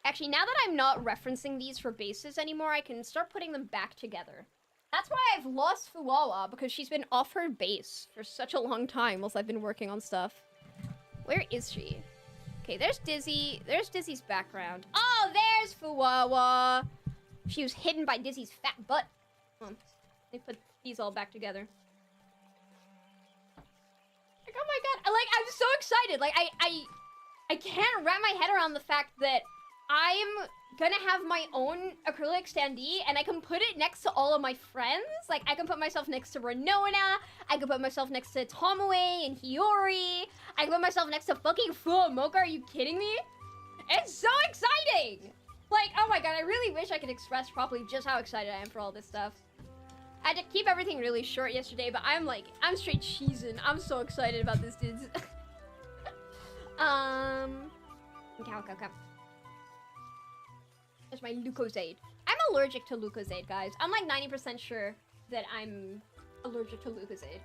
Actually, now that I'm not referencing these for bases anymore, I can start putting them back together. That's why I've lost Fuwawa, because she's been off her base for such a long time whilst I've been working on stuff. Where is she? Okay, there's Dizzy. There's Dizzy's background. Oh, there's Fuwawa. She was hidden by Dizzy's fat butt. Let me put these all back together. Like, oh my god, like, I'm so excited. Like, I can't wrap my head around the fact that I'm gonna have my own acrylic standee, and I can put it next to all of my friends. Like, I can put myself next to Renona, I can put myself next to Tomoe and Hiyori, I can put myself next to fucking Fuwamoka, are you kidding me? It's so exciting! Like, oh my god, I really wish I could express properly just how excited I am for all this stuff. I had to keep everything really short yesterday, but I'm straight cheesing. I'm so excited about this, dudes. Okay. There's my Lucozade. I'm allergic to Lucozade, guys. I'm like 90% sure that I'm allergic to Lucozade.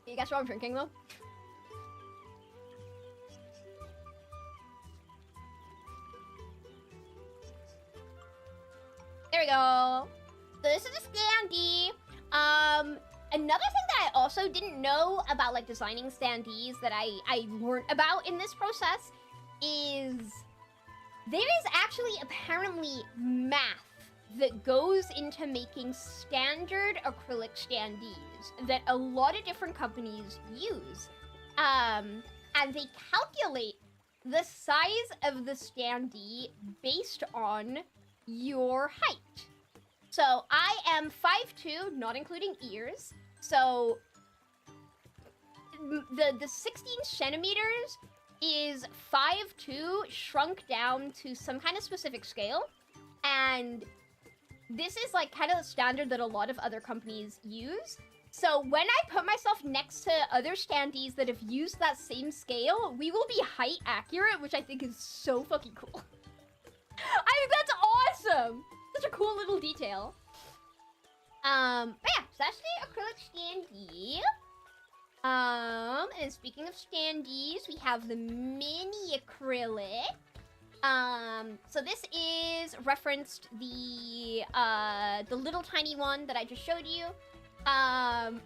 You guess what I'm drinking, though? There we go. So this is a standee. Another thing that I also didn't know about, like, designing standees that I learned about in this process is there is actually apparently math that goes into making standard acrylic standees that a lot of different companies use. And they calculate the size of the standee based on your height. So I am 5'2", not including ears. So the 16 centimeters is 5'2", shrunk down to some kind of specific scale. And this is like kind of the standard that a lot of other companies use. So when I put myself next to other standees that have used that same scale, we will be height accurate, which I think is so fucking cool. I think that's awesome! Such a cool little detail. But yeah, so that's the acrylic standee. And speaking of standees, we have the mini acrylic. So this is referenced the little tiny one that I just showed you.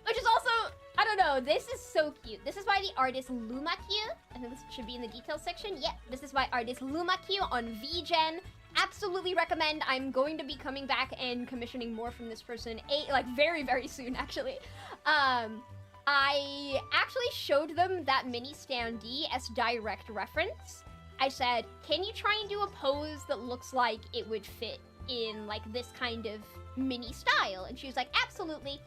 Which is also, I don't know, this is so cute. This is by the artist Lumakyu. I think this should be in the details section. Yep, this is by artist Lumakyu on VGen. Absolutely recommend. I'm going to be coming back and commissioning more from this person, like very, very soon, actually. I actually showed them that mini standee as direct reference. I said, can you try and do a pose that looks like it would fit in like this kind of mini style? And she was like, absolutely.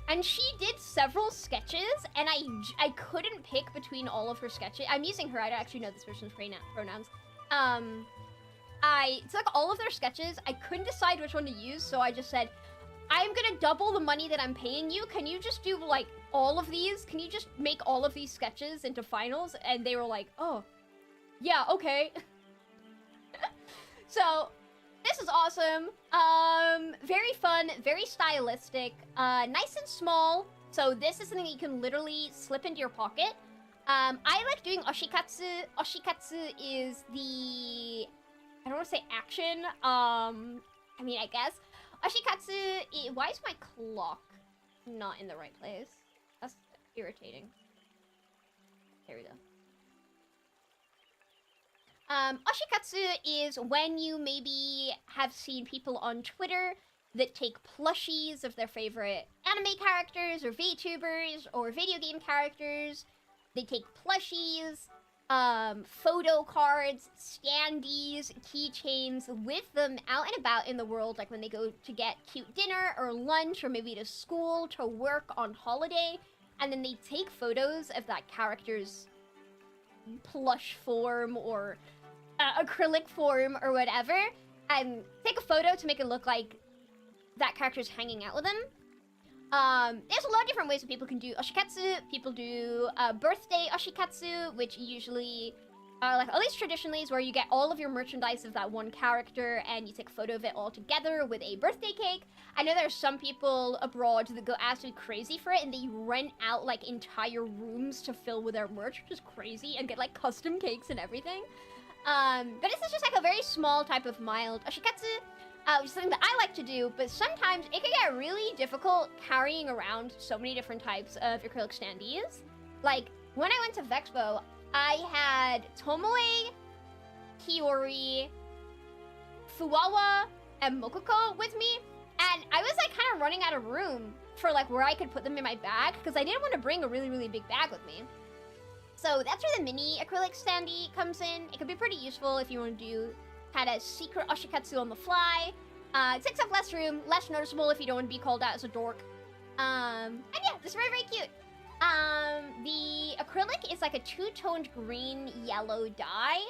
And she did several sketches, and I couldn't pick between all of her sketches. I'm using her, I don't actually know this person's pronouns. I took all of their sketches, I couldn't decide which one to use, so I just said, I'm gonna double the money that I'm paying you, can you just do, like, all of these? Can you just make all of these sketches into finals? And they were like, oh, yeah, okay. So, this is awesome. Very fun, very stylistic, nice and small. So this is something you can literally slip into your pocket. I like doing oshikatsu. Oshikatsu is the, I don't want to say action. I mean, I guess. Oshikatsu, why is my clock not in the right place? That's irritating. There we go. Oshikatsu is when you maybe have seen people on Twitter that take plushies of their favorite anime characters or VTubers or video game characters. They take plushies, photo cards, standees, keychains with them out and about in the world, like when they go to get cute dinner or lunch or maybe to school, to work, on holiday, and then they take photos of that character's plush form or acrylic form or whatever, and take a photo to make it look like that character's hanging out with them. There's a lot of different ways that people can do oshikatsu. People do birthday oshikatsu, which usually, like at least traditionally, is where you get all of your merchandise of that one character and you take a photo of it all together with a birthday cake. I know there are some people abroad that go absolutely crazy for it and they rent out like entire rooms to fill with their merch, which is crazy, and get like custom cakes and everything. But this is just like a very small type of mild oshikatsu. Which is something that I like to do, but sometimes it can get really difficult carrying around so many different types of acrylic standees. Like, when I went to Vexpo, I had Tomoe, Hiyori, Fuwawa, and Mokoko with me, and I was like kind of running out of room for like where I could put them in my bag, because I didn't want to bring a really, really big bag with me. So that's where the mini acrylic standee comes in. It could be pretty useful if you want to do kind of secret oshikatsu on the fly. It takes up less room, less noticeable if you don't want to be called out as a dork. And yeah, this is very, very cute. The acrylic is like a two-toned green-yellow dye.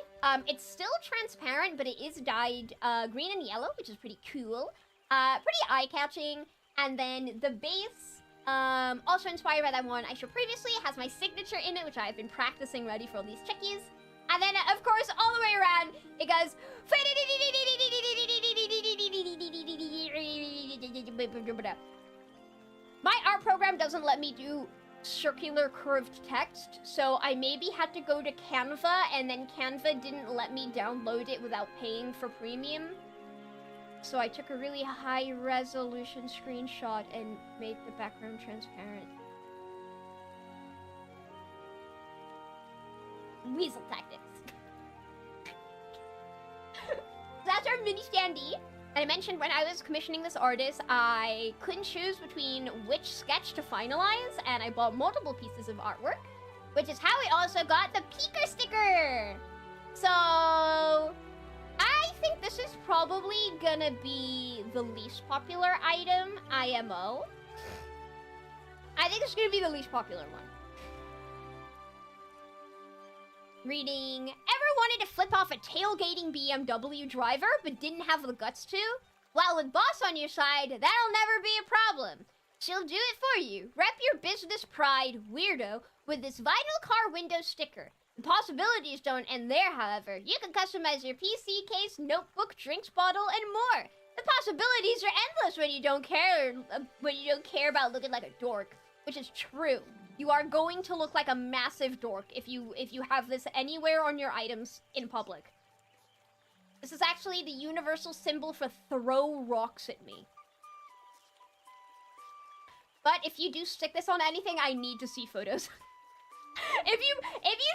It's still transparent, but it is dyed green and yellow, which is pretty cool. Pretty eye-catching. And then the base, also inspired by that one I showed previously, has my signature in it, which I've been practicing ready for all these checkies. And then, of course, all the way around, it goes... My art program doesn't let me do circular curved text, so I maybe had to go to Canva, and then Canva didn't let me download it without paying for premium. So I took a really high-resolution screenshot and made the background transparent. Weasel tactics. That's our mini standee. And I mentioned when I was commissioning this artist, I couldn't choose between which sketch to finalize, and I bought multiple pieces of artwork, which is how we also got the Peeker sticker. So I think this is probably gonna be the least popular item, IMO. I think it's gonna be the least popular one. Reading, ever wanted to flip off a tailgating BMW driver but didn't have the guts to? Well, with Boss on your side, that'll never be a problem. She'll do it for you. Rep your business pride, weirdo, with this vinyl car window sticker. The possibilities don't end there, however. You can customize your PC case, notebook, drinks bottle, and more. The possibilities are endless when you don't care about looking like a dork, which is true. You are going to look like a massive dork if you have this anywhere on your items in public. This is actually the universal symbol for throw rocks at me. But if you do stick this on anything, I need to see photos. If you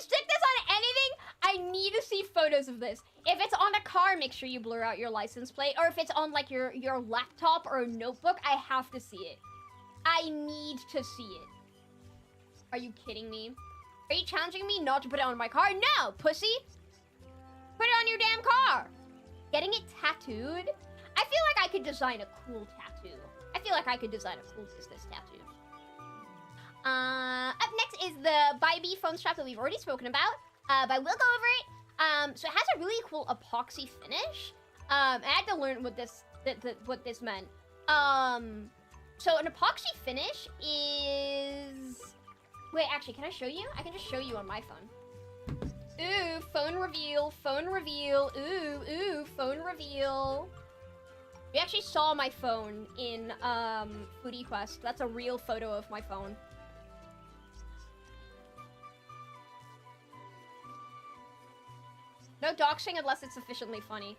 stick this on anything, I need to see photos of this. If it's on a car, make sure you blur out your license plate. Or if it's on like your laptop or a notebook, I have to see it. I need to see it. Are you kidding me? Are you challenging me not to put it on my car? No, pussy! Put it on your damn car! Getting it tattooed? I feel like I could design a cool tattoo. I feel like I could design a cool business tattoo. Up next is the Bybee phone strap that we've already spoken about. But we'll go over it. So it has a really cool epoxy finish. I had to learn what this meant. So an epoxy finish is... Wait, actually, can I show you? I can just show you on my phone. Ooh, phone reveal, phone reveal. Ooh, phone reveal. We actually saw my phone in Foodie Quest. That's a real photo of my phone. No doxing unless it's sufficiently funny.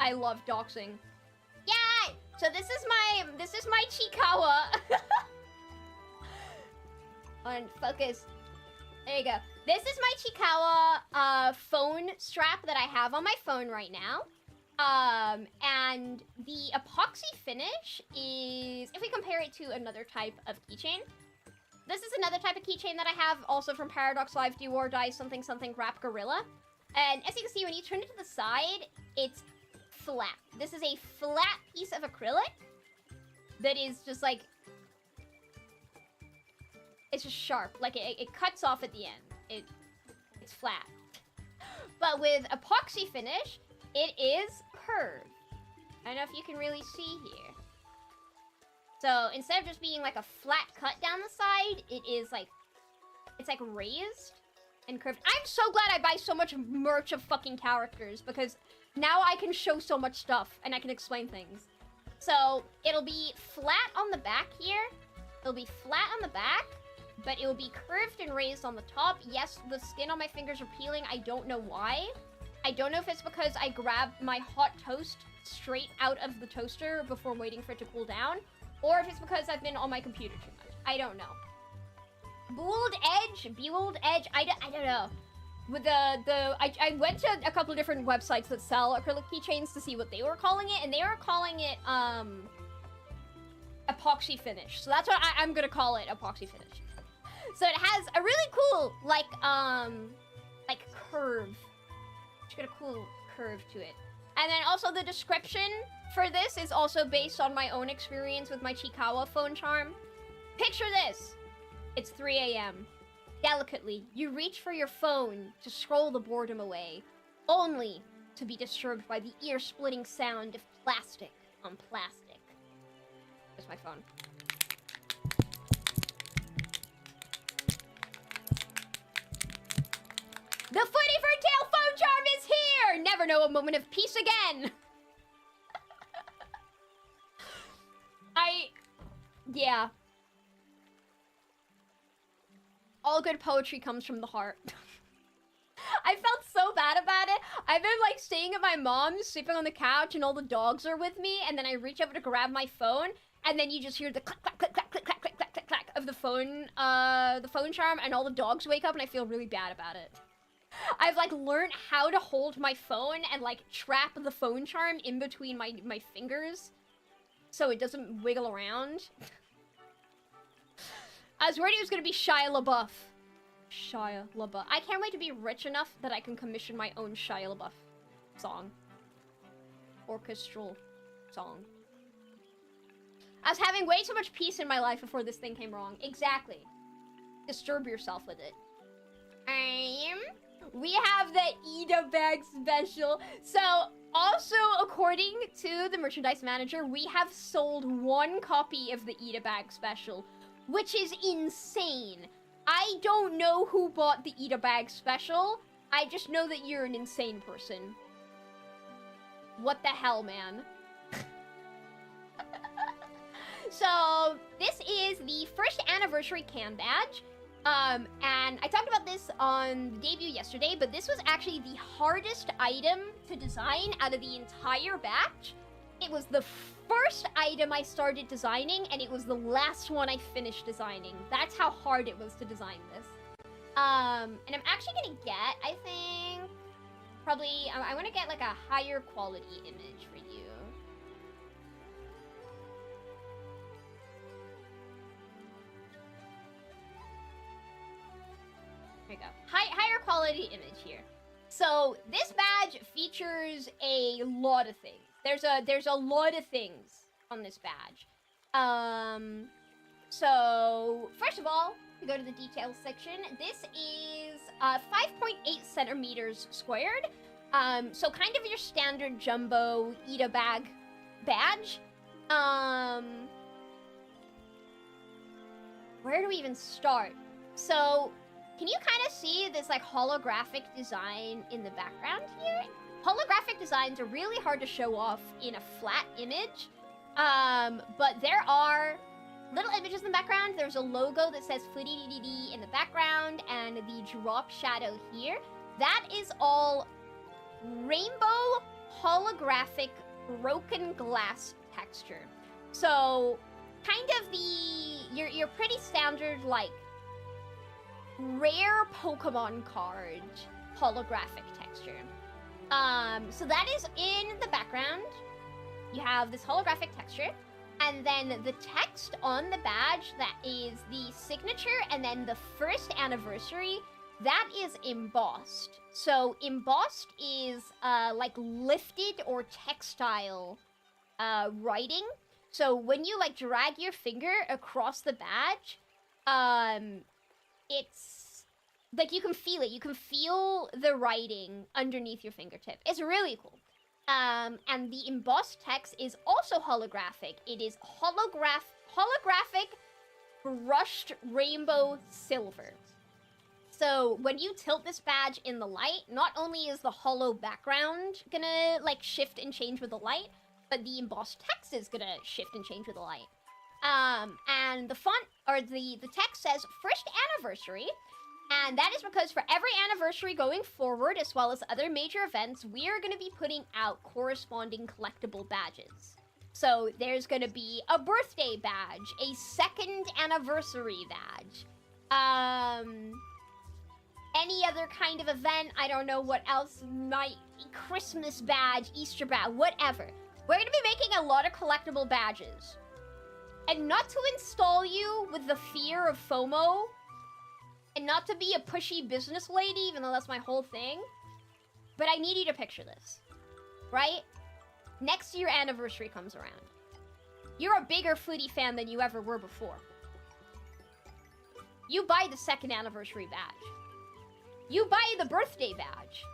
I love doxing. Yeah! So this is my Chikawa. On focus. There you go. This is my Chikawa phone strap that I have on my phone right now. And the epoxy finish is, if we compare it to another type of keychain, this is another type of keychain that I have also from Paradox Live Do or Die something something Rap Gorilla. And as you can see, when you turn it to the side, it's flat. This is a flat piece of acrylic that is just like, it's just sharp. Like it cuts off at the end. it's flat. But with epoxy finish, it is curved. I don't know if you can really see here. So instead of just being like a flat cut down the side, it is like, it's like raised and curved. I'm so glad I buy so much merch of fucking characters, because now I can show so much stuff and I can explain things. So it'll be flat on the back here. It'll be flat on the back, but it will be curved and raised on the top. Yes, the skin on my fingers are peeling. I don't know why. I don't know if it's because I grabbed my hot toast straight out of the toaster before waiting for it to cool down, or if it's because I've been on my computer too much. I don't know. Build edge, I don't know. With I went to a couple of different websites that sell acrylic keychains to see what they were calling it, and they were calling it, epoxy finish. So that's what I'm gonna call it, epoxy finish. So it has a really cool, like curve. It's got a cool curve to it. And then also the description for this is also based on my own experience with my Chikawa phone charm. Picture this. It's 3 a.m. Delicately, you reach for your phone to scroll the boredom away, only to be disturbed by the ear-splitting sound of plastic on plastic. There's my phone. The Footy Ferntile phone charm is here! Never know a moment of peace again! Yeah. All good poetry comes from the heart. I felt so bad about it. I've been, like, staying at my mom's, sleeping on the couch, and all the dogs are with me, and then I reach over to grab my phone, and then you just hear the clack, clack, clack, clack, clack, clack, clack, clack, clack, clack of the phone charm, and all the dogs wake up, and I feel really bad about it. I've, like, learned how to hold my phone and, like, trap the phone charm in between my fingers so it doesn't wiggle around. I was worried it was gonna be Shia LaBeouf. Shia LaBeouf. I can't wait to be rich enough that I can commission my own Shia LaBeouf song. Orchestral song. I was having way too much peace in my life before this thing came wrong. Exactly. Disturb yourself with it. We have the Ida bag special. So, also, according to the merchandise manager, we have sold 1 copy of the Ida bag special, which is insane. I don't know who bought the Ida bag special. I just know that you're an insane person. What the hell, man? So, this is the first anniversary can badge. And I talked about this on the debut yesterday, but this was actually the hardest item to design out of the entire batch. It was the first item I started designing, and it was the last one I finished designing. That's how hard it was to design this. And I'm actually gonna get, I think, probably, I want to get like a higher quality image for you. There you go. Higher quality image here. So this badge features a lot of things. There's a lot of things on this badge. So first of all, we go to the details section. This is 5.8 centimeters squared. So kind of your standard jumbo Ida bag badge. Where do we even start? So can you kind of see this like holographic design in the background here? Holographic designs are really hard to show off in a flat image, but there are little images in the background. There's a logo that says Fuririririririri in the background, and the drop shadow here. That is all rainbow holographic broken glass texture. So kind of your pretty standard like rare Pokemon card holographic texture. So that is in the background. You have this holographic texture, and then the text on the badge that is the signature, and then the first anniversary, that is embossed. So embossed is like lifted or textile writing. So when you like drag your finger across the badge, it's like, you can feel it. You can feel the writing underneath your fingertip. It's really cool. And the embossed text is also holographic. It is holographic brushed rainbow silver. So when you tilt this badge in the light, not only is the hollow background gonna, like, shift and change with the light, but the embossed text is gonna shift and change with the light. And the font, or the text says First Anniversary, and that is because for every anniversary going forward, as well as other major events, we are gonna be putting out corresponding collectible badges. So there's gonna be a birthday badge, a second anniversary badge, any other kind of event, I don't know what else might, Christmas badge, Easter badge, whatever. We're gonna be making a lot of collectible badges. And not to install you with the fear of FOMO, and not to be a pushy business lady, even though that's my whole thing, but I need you to picture this, right? Next year anniversary comes around. You're a bigger Footy fan than you ever were before. You buy the second anniversary badge. You buy the birthday badge.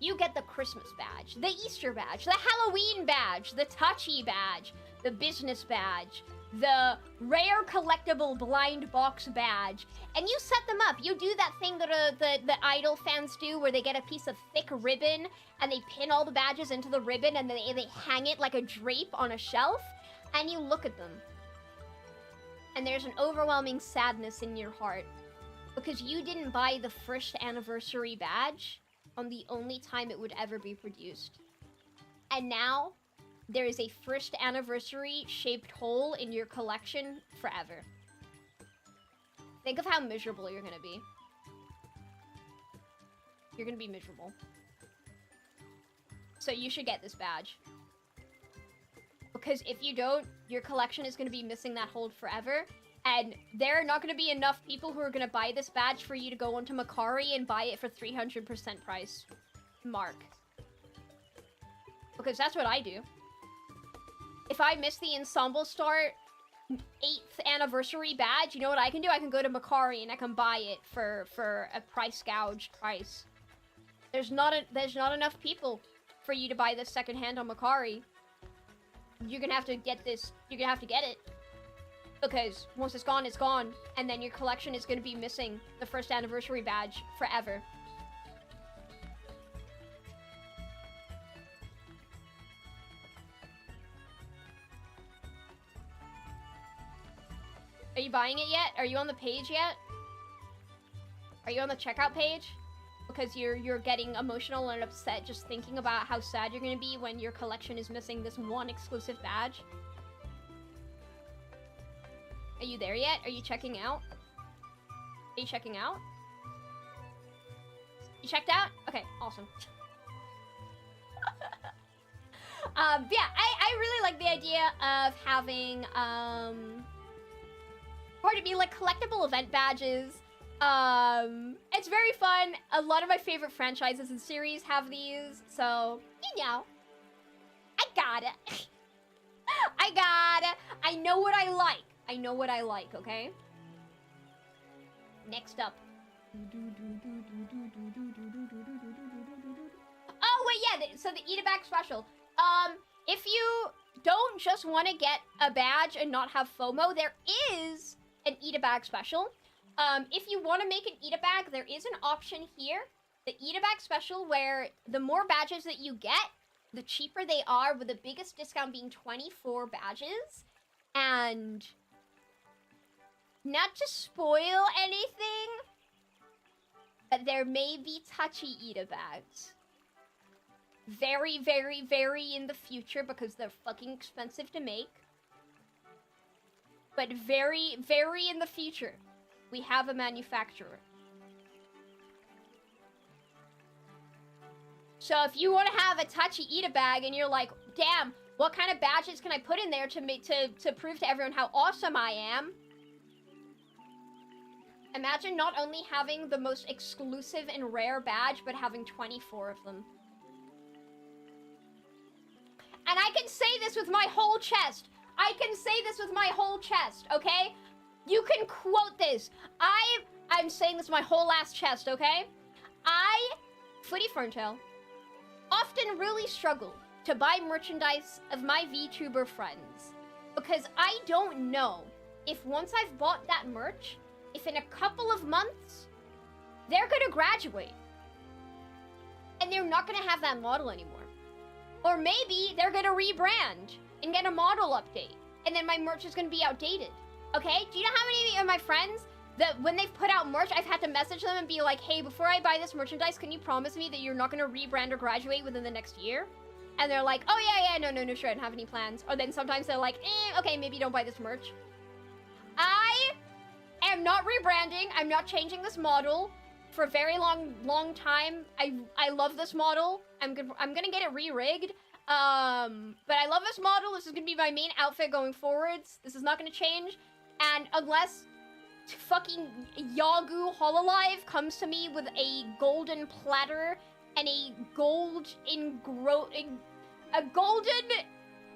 You get the Christmas badge, the Easter badge, the Halloween badge, the touchy badge, the business badge, the rare collectible blind box badge, and you set them up. You do that thing that Idol fans do where they get a piece of thick ribbon and they pin all the badges into the ribbon and then they hang it like a drape on a shelf, and you look at them. And there's an overwhelming sadness in your heart because you didn't buy the first anniversary badge on the only time it would ever be produced. And now, there is a first anniversary shaped hole in your collection forever. Think of how miserable you're gonna be. You're gonna be miserable. So you should get this badge. Because if you don't, your collection is gonna be missing that hold forever. And there are not gonna be enough people who are gonna buy this badge for you to go onto Macari and buy it for 300% price mark. Because that's what I do. If I miss the Ensemble Star 8th anniversary badge, you know what I can do? I can go to Macari and I can buy it for a price gouged price. There's not enough people for you to buy this secondhand on Macari. You're gonna have to get this. You're gonna have to get it. Because once it's gone, and then your collection is gonna be missing the first anniversary badge forever. Are you buying it yet? Are you on the page yet? Are you on the checkout page? Because you're getting emotional and upset just thinking about how sad you're gonna be when your collection is missing this one exclusive badge. Are you there yet? Are you checking out? Are you checking out? You checked out? Okay, awesome. Yeah, I really like the idea of having, pardon me, like collectible event badges. It's very fun. A lot of my favorite franchises and series have these, so, you know. I got it. I got it. I know what I like. I know what I like, okay? Next up. Oh, wait, yeah, so the Eat It Back special. If you don't just want to get a badge and not have FOMO, there is an Eat It Bag special. If you want to make an Eat It Bag, there is an option here. The Eat It Bag special, where the more badges that you get, the cheaper they are, with the biggest discount being 24 badges. And not to spoil anything, but there may be touchy Eat It Bags. Very, very, very in the future because they're fucking expensive to make. But very, very in the future, we have a manufacturer. So if you want to have a touchy Eat It Bag and you're like, damn, what kind of badges can I put in there to prove to everyone how awesome I am? Imagine not only having the most exclusive and rare badge, but having 24 of them. And I can say this with my whole chest. I can say this with my whole chest, okay? You can quote this. I'm saying this my whole last chest, okay? I, Footy Ferntail, often really struggle to buy merchandise of my VTuber friends. Because I don't know if once I've bought that merch, if in a couple of months, they're gonna graduate. And they're not gonna have that model anymore. Or maybe they're gonna rebrand and get a model update. And then my merch is gonna be outdated. Okay? Do you know how many of my friends that when they've put out merch, I've had to message them and be like, hey, before I buy this merchandise, can you promise me that you're not gonna rebrand or graduate within the next year? And they're like, oh yeah, no, sure, I don't have any plans. Or then sometimes they're like, okay, maybe don't buy this merch. I am not rebranding. I'm not changing this model for a very long time. I love this model. I'm gonna get it re-rigged. But I love this model. This is gonna be my main outfit going forwards. This is not gonna change. And unless fucking Yagu Hololive comes to me with a golden platter and a golden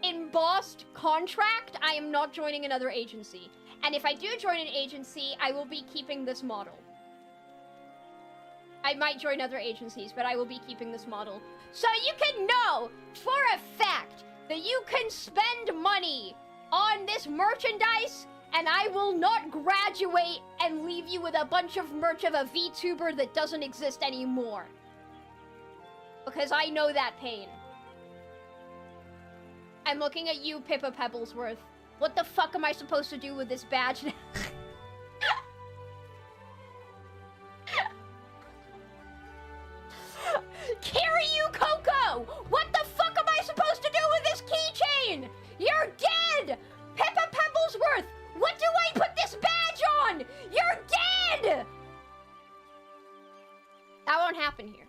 embossed contract, I am not joining another agency. And if I do join an agency, I will be keeping this model. I might join other agencies, but I will be keeping this model. So you can know for a fact that you can spend money on this merchandise and I will not graduate and leave you with a bunch of merch of a VTuber that doesn't exist anymore. Because I know that pain. I'm looking at you, Pippa Pebblesworth. What the fuck am I supposed to do with this badge now? Kiryu Coco! What the fuck am I supposed to do with this keychain? You're dead! Pippa Pebblesworth! What do I put this badge on? You're dead! That won't happen here.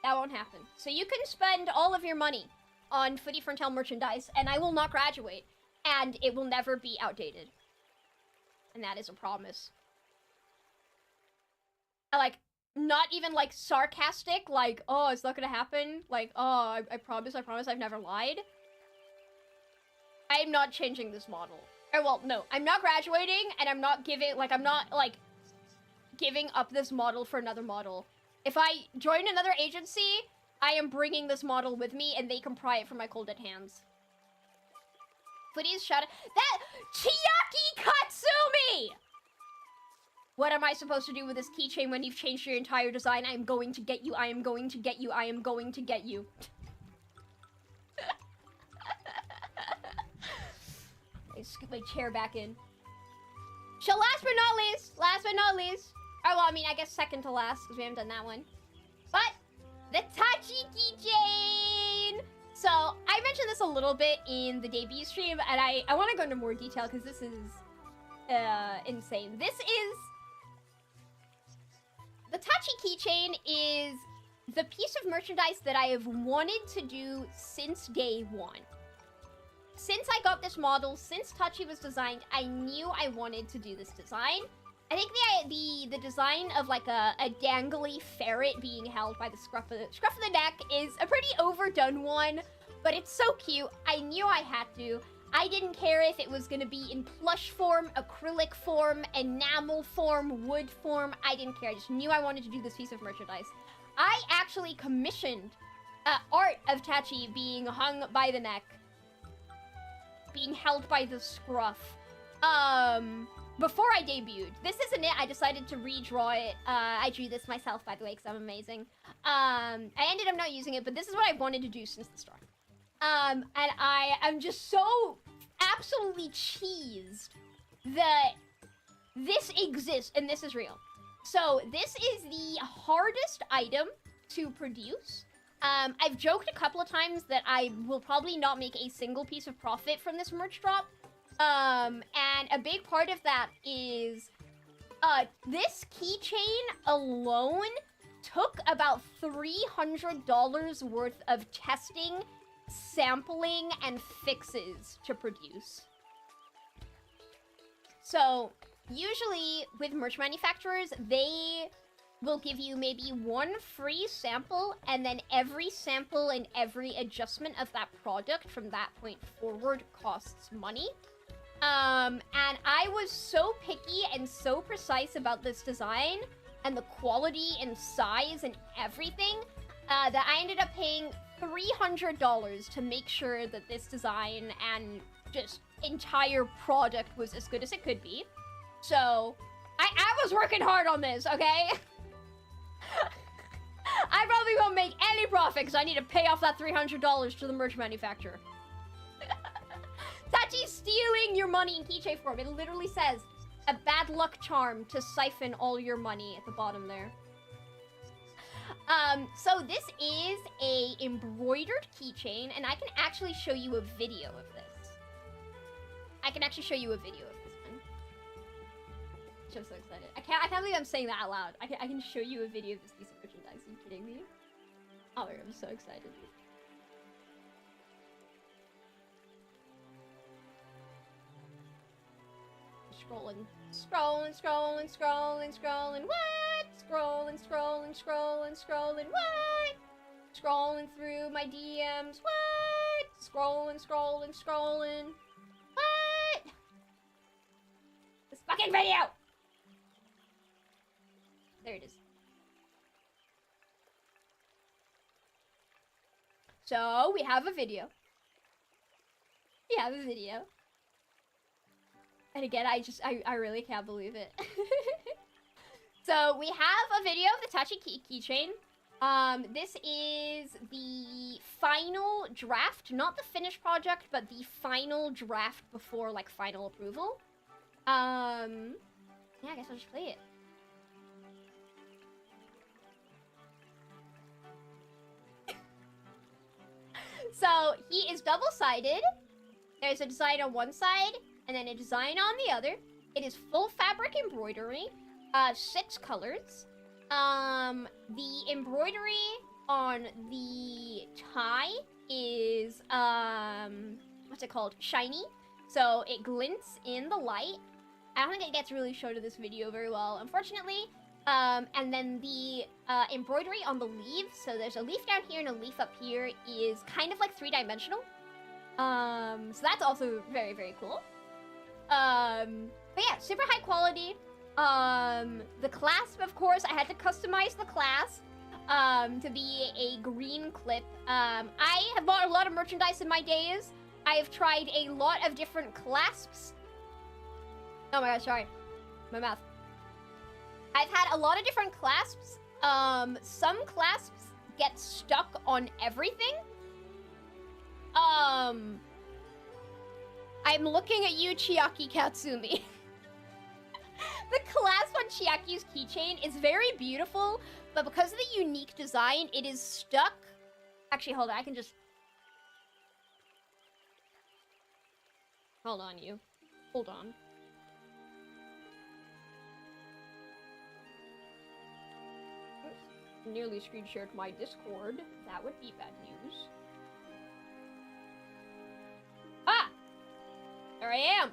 That won't happen. So you can spend all of your money on Footy Ferntail merchandise, and I will not graduate. And it will never be outdated. And that is a promise. Like, not even, like, sarcastic, like, oh, it's not gonna happen. Like, oh, I promise, I've never lied. I am not changing this model. Or, well, no, I'm not graduating, and I'm not giving up this model for another model. If I join another agency, I am bringing this model with me, and they can pry it from my cold dead hands. Please shut it. That Chiaki Katsumi! What am I supposed to do with this keychain when you've changed your entire design? I am going to get you. I am going to get you. I am going to get you. I scoop my chair back in. So last but not least. Oh, well, I mean, I guess second to last, because we haven't done that one. But, the Tachi keychain! So, I mentioned this a little bit in the debut stream, and I want to go into more detail, because this is, insane. The Tachi keychain is the piece of merchandise that I have wanted to do since day one. Since I got this model, since Tachi was designed, I knew I wanted to do this design. I think the design of like a dangly ferret being held by the scruff of the neck is a pretty overdone one, but it's so cute. I knew I had to. I didn't care if it was gonna be in plush form, acrylic form, enamel form, wood form. I didn't care. I just knew I wanted to do this piece of merchandise. I actually commissioned art of Tachi being hung by the neck, being held by the scruff. Before I debuted. This isn't it. I decided to redraw it. I drew this myself, by the way, because I'm amazing. I ended up not using it, but this is what I wanted to do since the start. And I am just so absolutely cheesed that this exists and this is real. So this is the hardest item to produce. I've joked a couple of times that I will probably not make a single piece of profit from this merch drop. And a big part of that is, this keychain alone took about $300 worth of testing, sampling, and fixes to produce. So, usually with merch manufacturers, they will give you maybe one free sample, and then every sample and every adjustment of that product from that point forward costs money. And I was so picky and so precise about this design and the quality and size and everything that I ended up paying $300 to make sure that this design and just entire product was as good as it could be. So, I was working hard on this, okay? I probably won't make any profit because I need to pay off that $300 to the merch manufacturer. Tachi's stealing your money in keychain form. It literally says, a bad luck charm to siphon all your money at the bottom there. So this is a embroidered keychain, and I can actually show you a video of this. I can actually show you a video of this one. I'm so excited. I can't believe I'm saying that out loud. I can show you a video of this piece of merchandise. Are you kidding me? Oh, I'm so excited. Scrolling, what? Scrolling, what? Scrolling through my DMs, what? Scrolling, what? This fucking video! There it is. So, we have a video. And again, I really can't believe it. So we have a video of the Tachi keychain. This is the final draft, not the finished project, but the final draft before like final approval. Yeah, I guess I'll just play it. So he is double-sided. There's a design on one side and then a design on the other. It is full fabric embroidery, 6 colors. The embroidery on the tie is, what's it called? Shiny. So it glints in the light. I don't think it gets really shown in this video very well, unfortunately. And then the embroidery on the leaves, so there's a leaf down here and a leaf up here, is kind of like 3-dimensional. So that's also very, very cool. But yeah, super high quality. The clasp, of course, I had to customize the clasp to be a green clip. I have bought a lot of merchandise in my days. I have tried a lot of different clasps. Oh my god, sorry. My mouth. I've had a lot of different clasps. Some clasps get stuck on everything. I'm looking at you, Chiaki Katsumi. The clasp on Chiaki's keychain is very beautiful, but because of the unique design, it is stuck. Actually, hold on, I can just... Hold on, you. Hold on. Oops. Nearly screen shared my Discord. That would be bad news. Ah! There I am!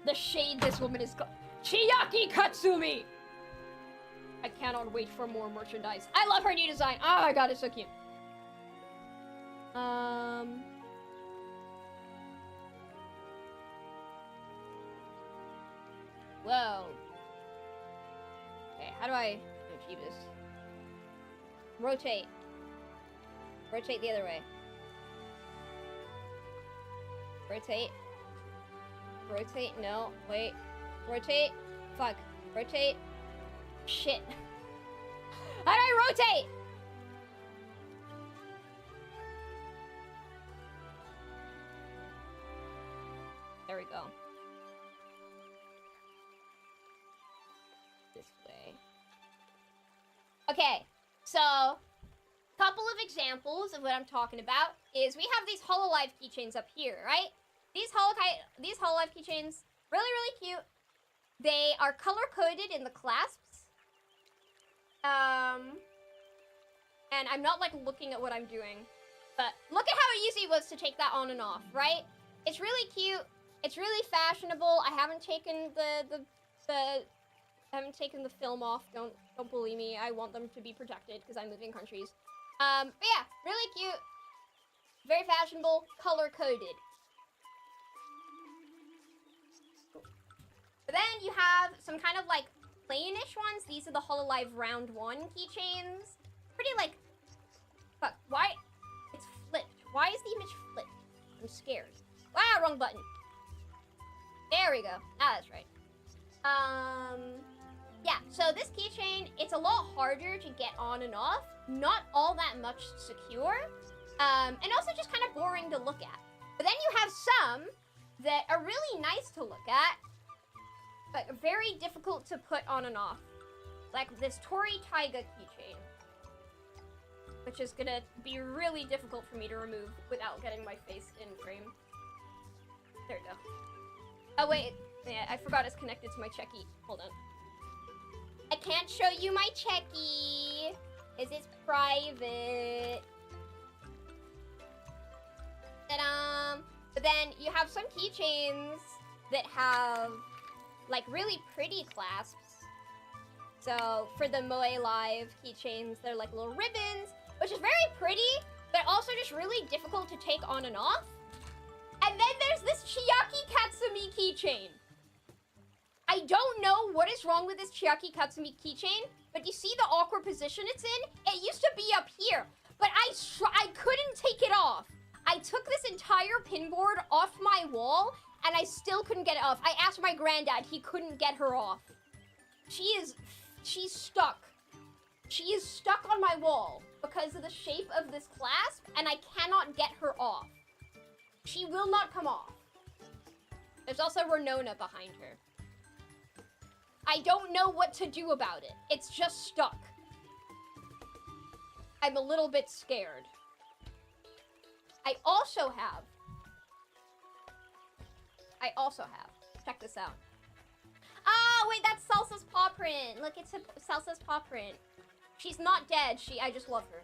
The shade this woman is Chiaki Katsumi! I cannot wait for more merchandise. I love her new design. Oh my god, it's so cute. Whoa. Okay, how do I achieve this? Rotate. Rotate the other way. Rotate. Rotate. No. Wait. Rotate. Fuck. Rotate. Shit. How do I rotate? There we go. This way. Okay. So, couple of examples of what I'm talking about is we have these HoloLive keychains up here, right? These HoloLive keychains, really, really cute. They are color-coded in the clasps. And I'm not, like, looking at what I'm doing. But look at how easy it was to take that on and off, right? It's really cute. It's really fashionable. I haven't taken I haven't taken the film off. Don't bully me. I want them to be protected because I live in countries. But yeah, really cute. Very fashionable, color-coded. But then you have some kind of like plainish ones. These are the Hololive Round 1 keychains. Pretty like, fuck, why? It's flipped. Why is the image flipped? I'm scared. Ah, wrong button. There we go. Ah, that's right. Yeah, so this keychain, it's a lot harder to get on and off. Not all that much secure. And also just kind of boring to look at. But then you have some that are really nice to look at, but very difficult to put on and off. Like this Tori Taiga keychain, which is gonna be really difficult for me to remove without getting my face in frame. There we go. Oh wait, yeah, I forgot it's connected to my checky. Hold on. I can't show you my checky, because it's private. Ta-da! But then you have some keychains that have like really pretty clasps. So for the Moe Live keychains, they're like little ribbons, which is very pretty, but also just really difficult to take on and off. And then there's this Chiaki Katsumi keychain. I don't know what is wrong with this Chiaki Katsumi keychain, but you see the awkward position it's in? It used to be up here, but I couldn't take it off. I took this entire pinboard off my wall, and I still couldn't get it off. I asked my granddad, he couldn't get her off. She's stuck. She is stuck on my wall because of the shape of this clasp, and I cannot get her off. She will not come off. There's also Renona behind her. I don't know what to do about it. It's just stuck. I'm a little bit scared. I also have, check this out. Oh, wait, that's Salsa's paw print. Look, it's Salsa's paw print. She's not dead. I just love her.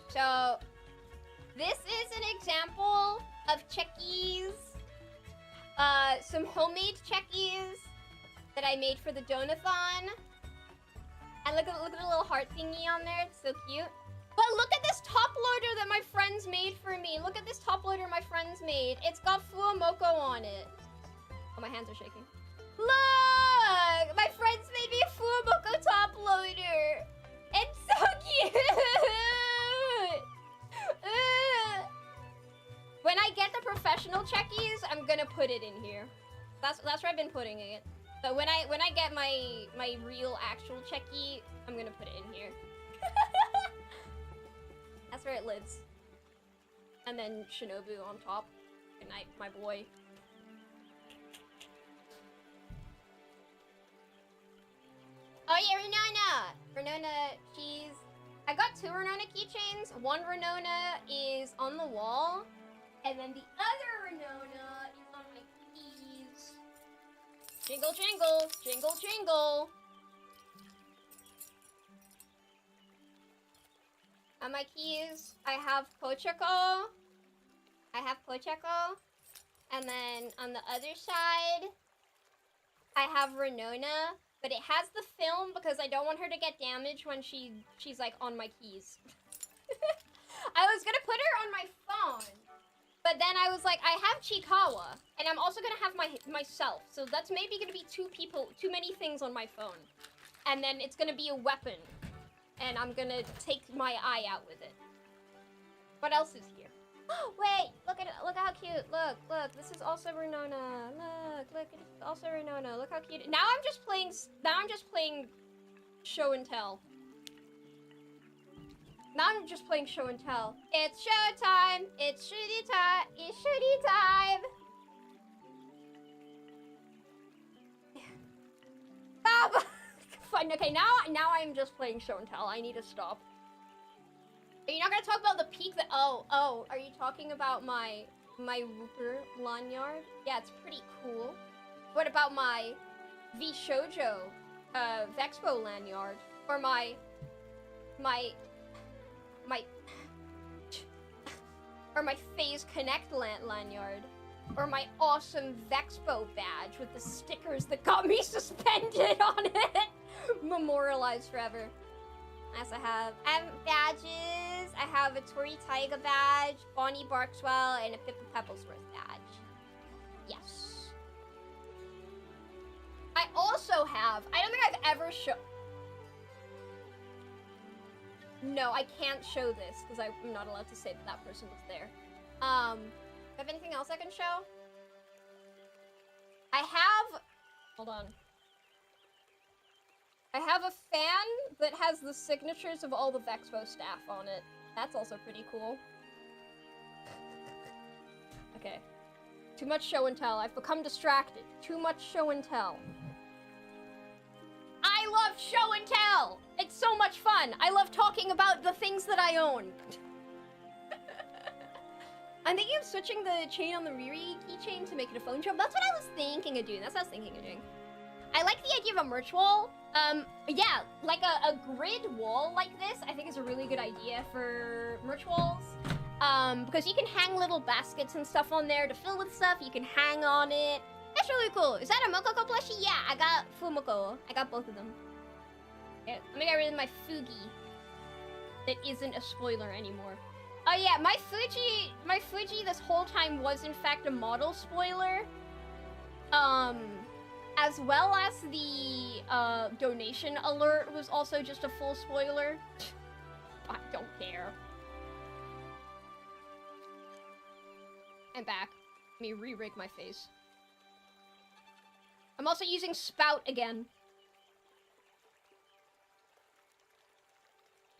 So, this is an example of checkies. Some homemade checkies that I made for the Donathon. And look at the little heart thingy on there. It's so cute. But look at this top loader that my friends made for me. Look at this top loader my friends made. It's got Fuamoko on it. Oh, my hands are shaking. Look! My friends made me a Fuamoko top loader. It's so cute! When I get the professional checkies, I'm gonna put it in here. That's where I've been putting it. But when I get my real actual checky, I'm gonna put it in here. That's where it lives. And then Shinobu on top. Good night, my boy. Oh yeah, Renona! Renona, I got 2 Renona keychains. One Renona is on the wall. And then the other Renona is on my keys. Jingle, jingle, jingle, jingle. On my keys, I have Pochako. And then on the other side, I have Renona. But it has the film because I don't want her to get damaged when she's like on my keys. I was gonna put her on my phone. But then I was like, I have Chikawa, and I'm also gonna have myself. So that's maybe gonna be too many things on my phone. And then it's gonna be a weapon. And I'm gonna take my eye out with it. What else is here? Wait, look how cute. Look, this is also Renona. Look, it is also Renona. Look how cute. Now I'm just playing show and tell. Now I'm just playing show and tell. It's show time. It's shooty time. It's shooty time. Stop. Fine. Okay, now I'm just playing show and tell. I need to stop. Are you not gonna talk about the peak that? Oh. Are you talking about my Wooper lanyard? Yeah, it's pretty cool. What about my V Shoujo Vexpo lanyard or my Phase Connect lanyard, or my awesome Vexpo badge with the stickers that got me suspended on it, memorialized forever. As I have badges. I have a Tori Taiga badge, Bonnie Barkswell, and a Pippa Pebblesworth badge. Yes. I also have, I don't think I've ever shown. No, I can't show this because I'm not allowed to say that that person was there. Do I have anything else I can show? I have, hold on. I have a fan that has the signatures of all the Vexpo staff on it. That's also pretty cool. Okay. Too much show and tell. I've become distracted. Too much show and tell. I love show and tell! It's so much fun! I love talking about the things that I own. I'm thinking of switching the chain on the Riri keychain to make it a phone shop. That's what I was thinking of doing. I like the idea of a merch wall. Yeah, like a grid wall like this, I think is a really good idea for merch walls. Because you can hang little baskets and stuff on there to fill with stuff. You can hang on it. That's really cool. Is that a Mokoko plushie? Yeah, I got Fumoko. I got both of them. Okay, let me get rid of my Fugi. That isn't a spoiler anymore. Oh yeah, my Fuji this whole time was in fact a model spoiler. As well as the donation alert was also just a full spoiler. I don't care. I'm back. Let me re-rig my face. I'm also using Spout again.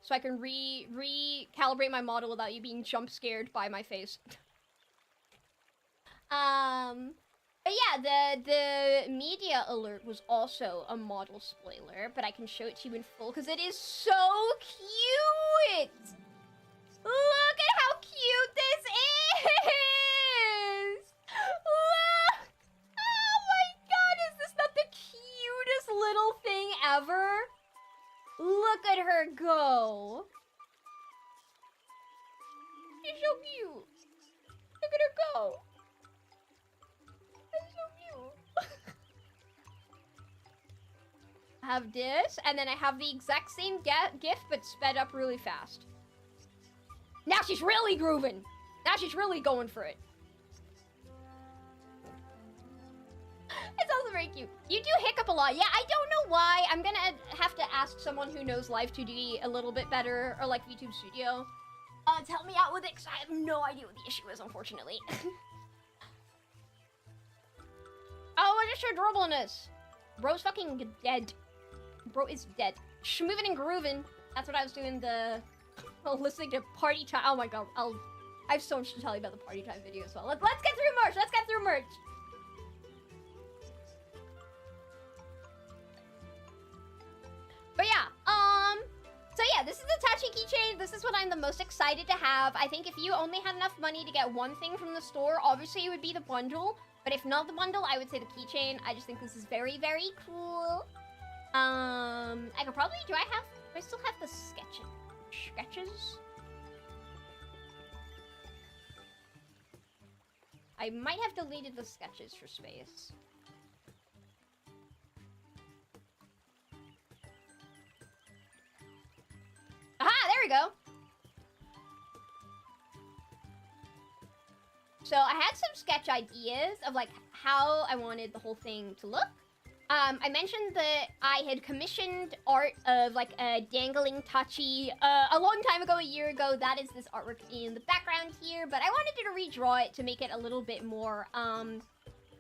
So I can recalibrate my model without you being jump scared by my face. But yeah, the media alert was also a model spoiler, but I can show it to you in full because it is so cute! Look at how cute this is! Look! Oh my god, is this not the cutest little thing ever? Look at her go! She's so cute! Look at her go! That's so cute! I have this, and then I have the exact same GIF, but sped up really fast. Now she's really grooving! Now she's really going for it. It's also very cute. You do hiccup a lot. Yeah, I don't know why. I'm gonna have to ask someone who knows Live 2D a little bit better, or like VTube Studio, to help me out with it, because I have no idea what the issue is, unfortunately. Oh, what is your adorableness? Bro's fucking dead. Bro is dead. Schmoovin' and groovin'. That's what I was doing listening to Party Time. Oh my god, I have so much to tell you about the Party Time video as well. Let's get through merch. Let's get through merch. But yeah, so yeah, this is the Tachi keychain. This is what I'm the most excited to have. I think if you only had enough money to get one thing from the store, obviously it would be the bundle. But if not the bundle, I would say the keychain. I just think this is very, very cool. I could probably, do I still have the sketches? I might have deleted the sketches for space. Aha, there we go. So I had some sketch ideas of like how I wanted the whole thing to look. I mentioned that I had commissioned art of like a dangling Tachi a long time ago, a year ago. That is this artwork in the background here, but I wanted to redraw it to make it a little bit more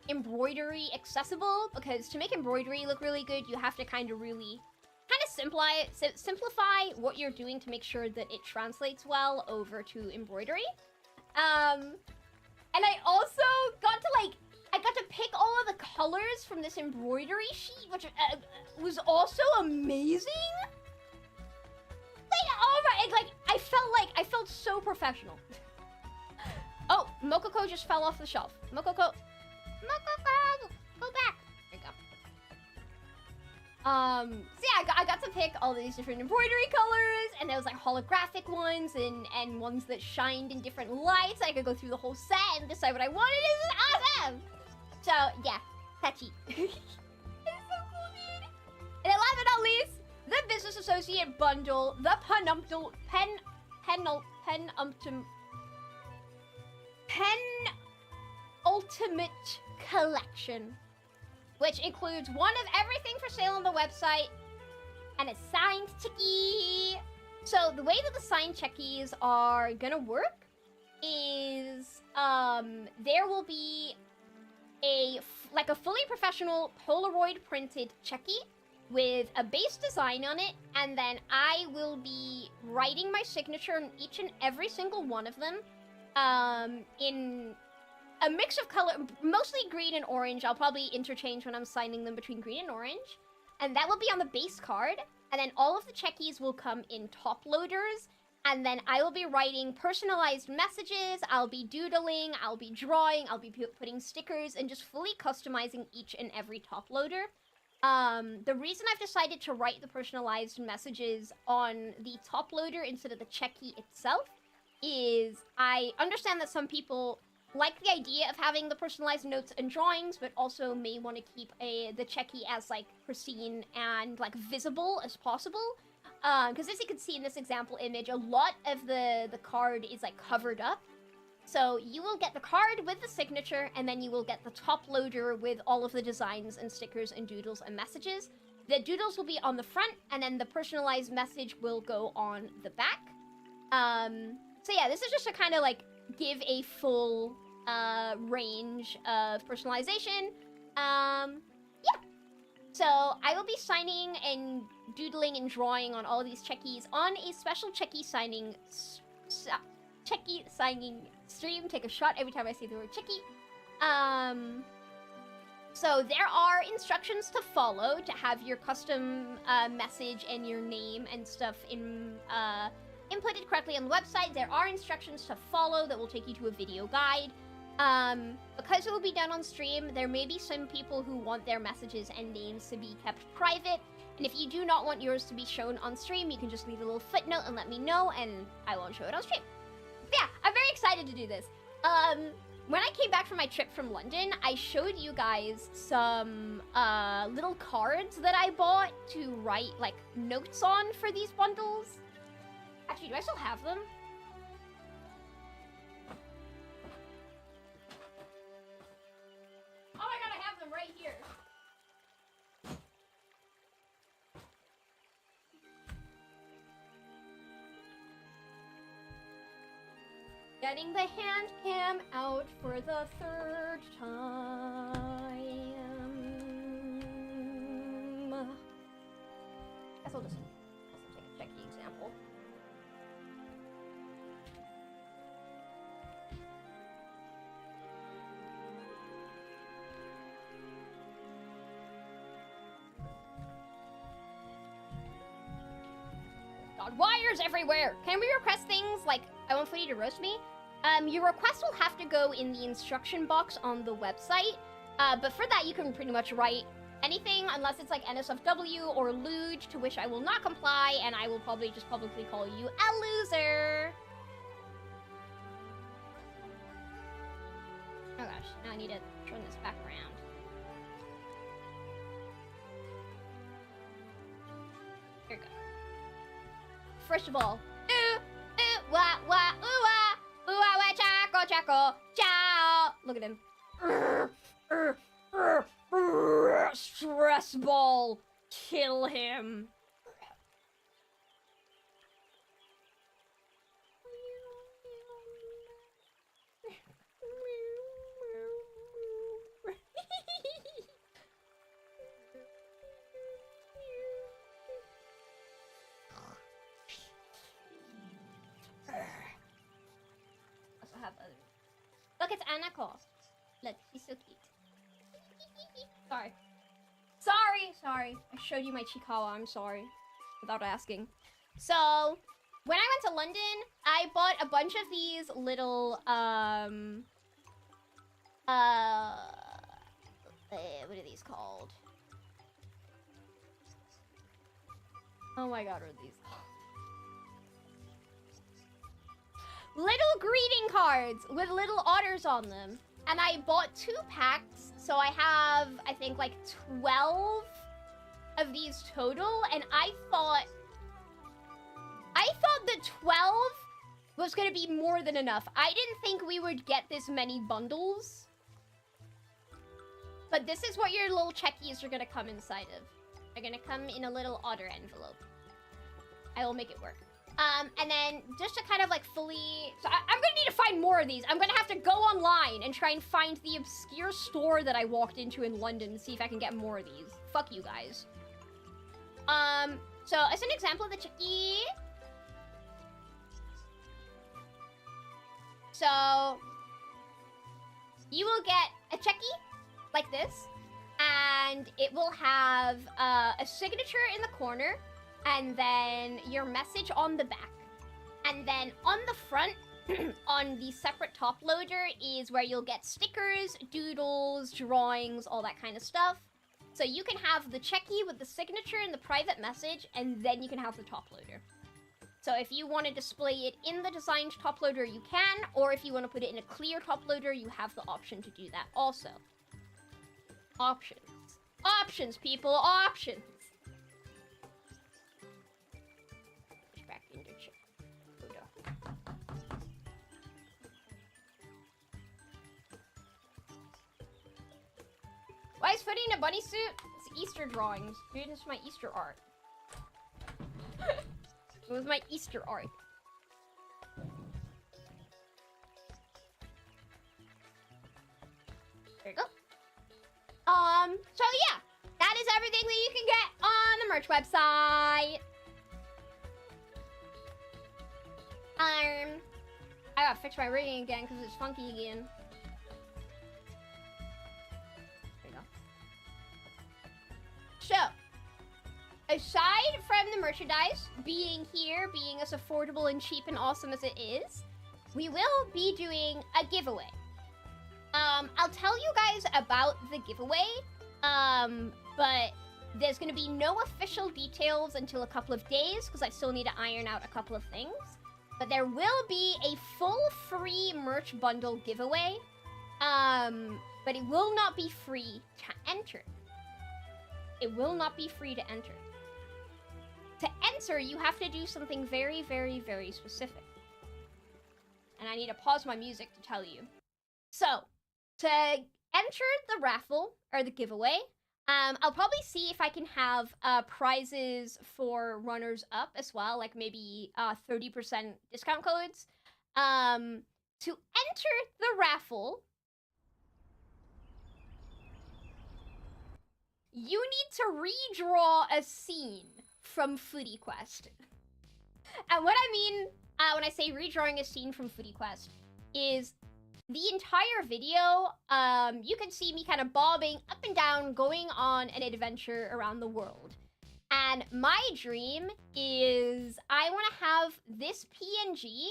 embroidery accessible, because to make embroidery look really good, you have to kind of simplify what you're doing to make sure that it translates well over to embroidery. And I also got to pick all of the colors from this embroidery sheet, which was also amazing. Like, oh my, I felt so professional. Oh, Mokoko just fell off the shelf. Mokoko, go back. There you go. So yeah, I got to pick all these different embroidery colors, and there was like holographic ones and ones that shined in different lights. I could go through the whole set and decide what I wanted. It was awesome. So yeah, Tachi. It's so cool, dude. And then last but not least, the a business associate bundle, the penultimate collection, which includes one of everything for sale on the website and a signed checkie. So the way that the signed checkies are gonna work is there will be a fully professional Polaroid printed checkie with a base design on it, and then I will be writing my signature on each and every single one of them in a mix of color, mostly green and orange. I'll probably interchange when I'm signing them between green and orange, and that will be on the base card. And then all of the checkies will come in top loaders, and then I will be writing personalized messages, I'll be doodling, I'll be drawing, I'll be putting stickers, and just fully customizing each and every top loader. The reason I've decided to write the personalized messages on the top loader instead of the checkie itself is I understand that some people like the idea of having the personalized notes and drawings, but also may want to keep the checkie as, like, pristine and, like, visible as possible. Because as you can see in this example image, a lot of the card is, like, covered up. So you will get the card with the signature, and then you will get the top loader with all of the designs and stickers and doodles and messages. The doodles will be on the front, and then the personalized message will go on the back. So yeah, this is just to kind of, like, give a full range of personalization. Yeah. So I will be signing and doodling and drawing on all of these checkies on a special checkie signing stream. Take a shot every time I say the word checkie. So there are instructions to follow to have your custom message and your name and stuff inputted correctly on the website. There are instructions to follow that will take you to a video guide. Because it will be done on stream, there may be some people who want their messages and names to be kept private. And if you do not want yours to be shown on stream, you can just leave a little footnote and let me know, and I won't show it on stream. But yeah, I'm very excited to do this. When I came back from my trip from London, I showed you guys some little cards that I bought to write, like, notes on for these bundles. Actually, do I still have them? Oh my god, I have them right here. Getting the hand cam out for the third time. Guess I'll just take a checky example. God, wires everywhere! Can we request things like, I want Footy to roast me? Your request will have to go in the instruction box on the website. But for that, you can pretty much write anything, unless it's like NSFW or Lewd, to which I will not comply, and I will probably just publicly call you a loser. Oh gosh, now I need to turn this back around. Here we go. First of all, ooh, ooh, wah, wah, ooh, wah, ooh, wah, wah, chaco, chaco, ciao. Look at him. Stress ball. Kill him. Look, it's Anako. Look, she's so cute. Sorry. I showed you my Chikawa, I'm sorry. Without asking. So, when I went to London, I bought a bunch of these little, what are these called? Oh my god, what are these called? Little greeting cards with little otters on them. And I bought 2 packs, so I have, I think, like 12 of these total, and I thought the 12 was gonna be more than enough. I didn't think we would get this many bundles. But this is what your little checkies are gonna come inside of. They're gonna come in a little otter envelope. I will make it work. And then just to kind of like fully... So I'm gonna need to find more of these. I'm gonna have to go online and try and find the obscure store that I walked into in London and see if I can get more of these. Fuck you guys. So as an example of the checkie... So... You will get a checkie like this. And it will have a signature in the corner. And then your message on the back. And then on the front, on the separate top loader, is where you'll get stickers, doodles, drawings, all that kind of stuff. So you can have the checkie with the signature and the private message, and then you can have the top loader. So if you want to display it in the designed top loader, you can. Or if you want to put it in a clear top loader, you have the option to do that also. Options. Options, people. Options. Why is Footy in a bunny suit? It's Easter drawings. Dude, it's my Easter art. It was my Easter art. There you go. So yeah. That is everything that you can get on the merch website. I gotta fix my rigging again because it's funky again. There you go. So, aside from the merchandise being here, being as affordable and cheap and awesome as it is, we will be doing a giveaway. I'll tell you guys about the giveaway, but there's gonna be no official details until a couple of days because I still need to iron out a couple of things. But there will be a full free merch bundle giveaway, but it will not be free to enter. It will not be free to enter. To enter, you have to do something very, very, very specific. And I need to pause my music to tell you. So, to enter the raffle, or the giveaway, I'll probably see if I can have prizes for runners-up as well, like maybe 30% discount codes. To enter the raffle, you need to redraw a scene from FuriQuest. And what I mean when I say redrawing a scene from FuriQuest is the entire video, you can see me kind of bobbing up and down, going on an adventure around the world. And my dream is I want to have this PNG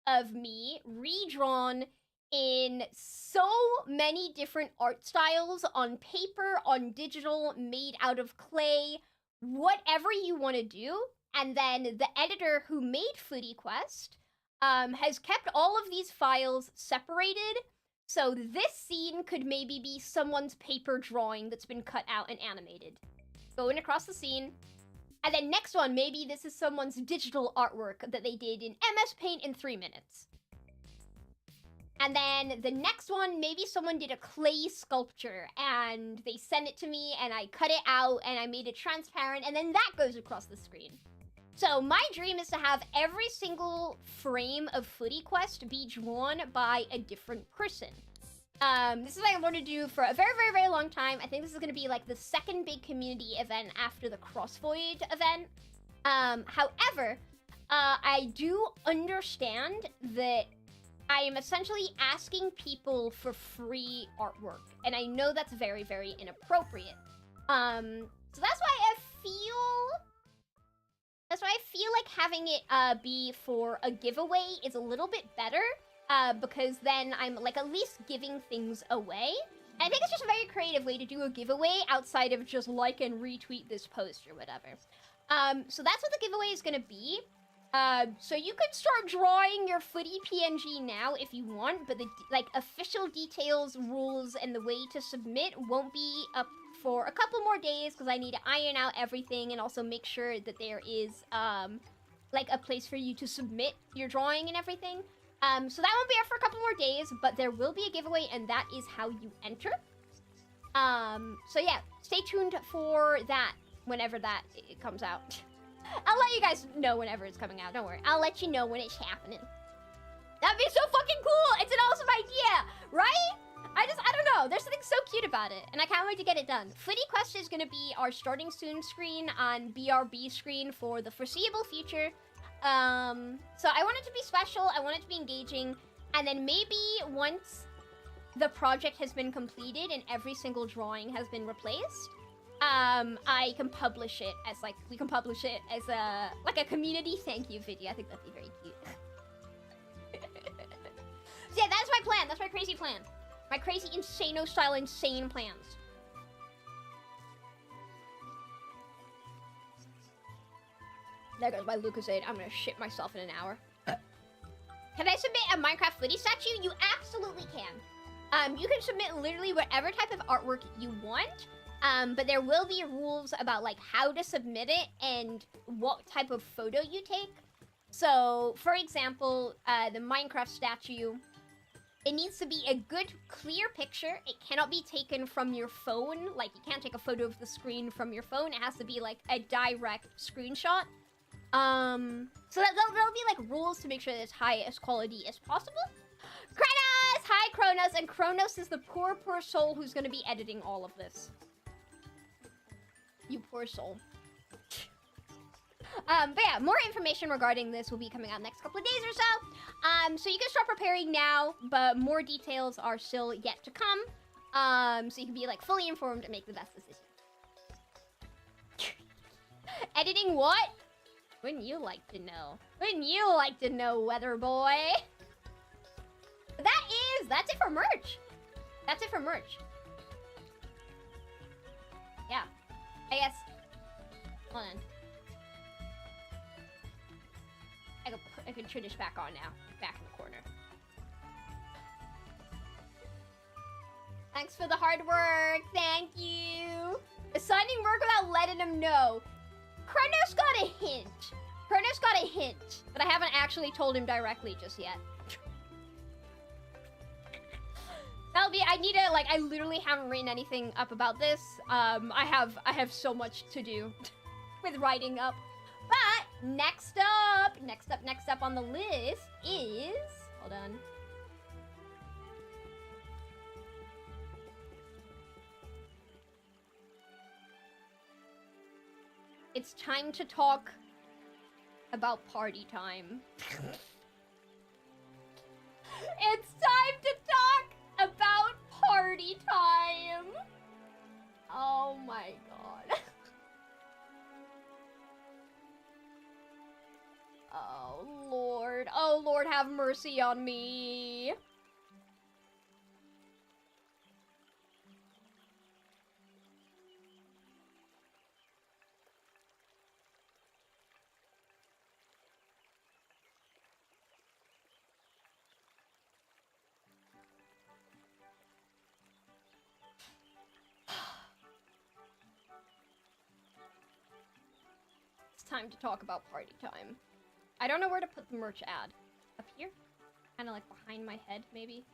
of me redrawn in so many different art styles, on paper, on digital, made out of clay, whatever you want to do. And then the editor who made FuriQuest has kept all of these files separated, so this scene could maybe be someone's paper drawing that's been cut out and animated. Going across the scene. And then next one, maybe this is someone's digital artwork that they did in MS Paint in 3 minutes. And then the next one, maybe someone did a clay sculpture and they sent it to me and I cut it out and I made it transparent and then that goes across the screen. So my dream is to have every single frame of FuriQuest be drawn by a different person. This is what I wanted to do for a very, very, very long time. I think this is going to be like the second big community event after the Crossvoid event. However, I do understand that I am essentially asking people for free artwork. And I know that's very, very inappropriate. So that's why I feel... That's why I feel like having it be for a giveaway is a little bit better, because then I'm like at least giving things away. And I think it's just a very creative way to do a giveaway outside of just like and retweet this post or whatever. So that's what the giveaway is going to be. So you could start drawing your footy PNG now if you want, but the like official details, rules, and the way to submit won't be up for a couple more days because I need to iron out everything and also make sure that there is like a place for you to submit your drawing and everything. So that won't be up for a couple more days, but there will be a giveaway, and that is how you enter. So yeah, stay tuned for that whenever that it comes out. I'll let you guys know whenever it's coming out. Don't worry. I'll let you know when it's happening. That'd be so fucking cool. It's an awesome idea, right? I don't know. There's something so cute about it, and I can't wait to get it done. FootyQuest is going to be our starting soon screen on BRB screen for the foreseeable future. So I want it to be special. I want it to be engaging, and then maybe once the project has been completed and every single drawing has been replaced, I can publish it as like we can publish it as a community thank you video. I think that'd be very cute. So yeah, that's my plan. That's my crazy plan. My crazy insano style insane plans. There goes my Lucasade. I'm gonna shit myself in an hour. Can I submit a Minecraft Footy statue? You absolutely can. You can submit literally whatever type of artwork you want. But there will be rules about like how to submit it and what type of photo you take. So, for example, the Minecraft statue, it needs to be a good, clear picture. It cannot be taken from your phone. Like, you can't take a photo of the screen from your phone. It has to be like a direct screenshot. So there'll be like rules to make sure that it's highest quality as possible. Kronos! Hi, Kronos! And Kronos is the poor soul who's gonna be editing all of this. You poor soul. But yeah, more information regarding this will be coming out next couple of days or so. So you can start preparing now, but more details are still yet to come. So you can be like fully informed and make the best decision. Editing what? Wouldn't you like to know? Wouldn't you like to know, weather boy? That's it for merch. That's it for merch. Yeah. I guess. Hold on. I can turn this back on now. Back in the corner. Thanks for the hard work. Thank you. Assigning work without letting him know. Kronos got a hint. Kronos got a hint, but I haven't actually told him directly just yet. That'll be. I need to like. I literally haven't written anything up about this. I have so much to do with writing up. But next up on the list is. Hold on. It's time to talk about party time. It's time to talk about party time. Oh my god. Oh Lord, have mercy on me. It's time to talk about party time. I don't know where to put the merch ad. Up here? Kind of like behind my head, maybe?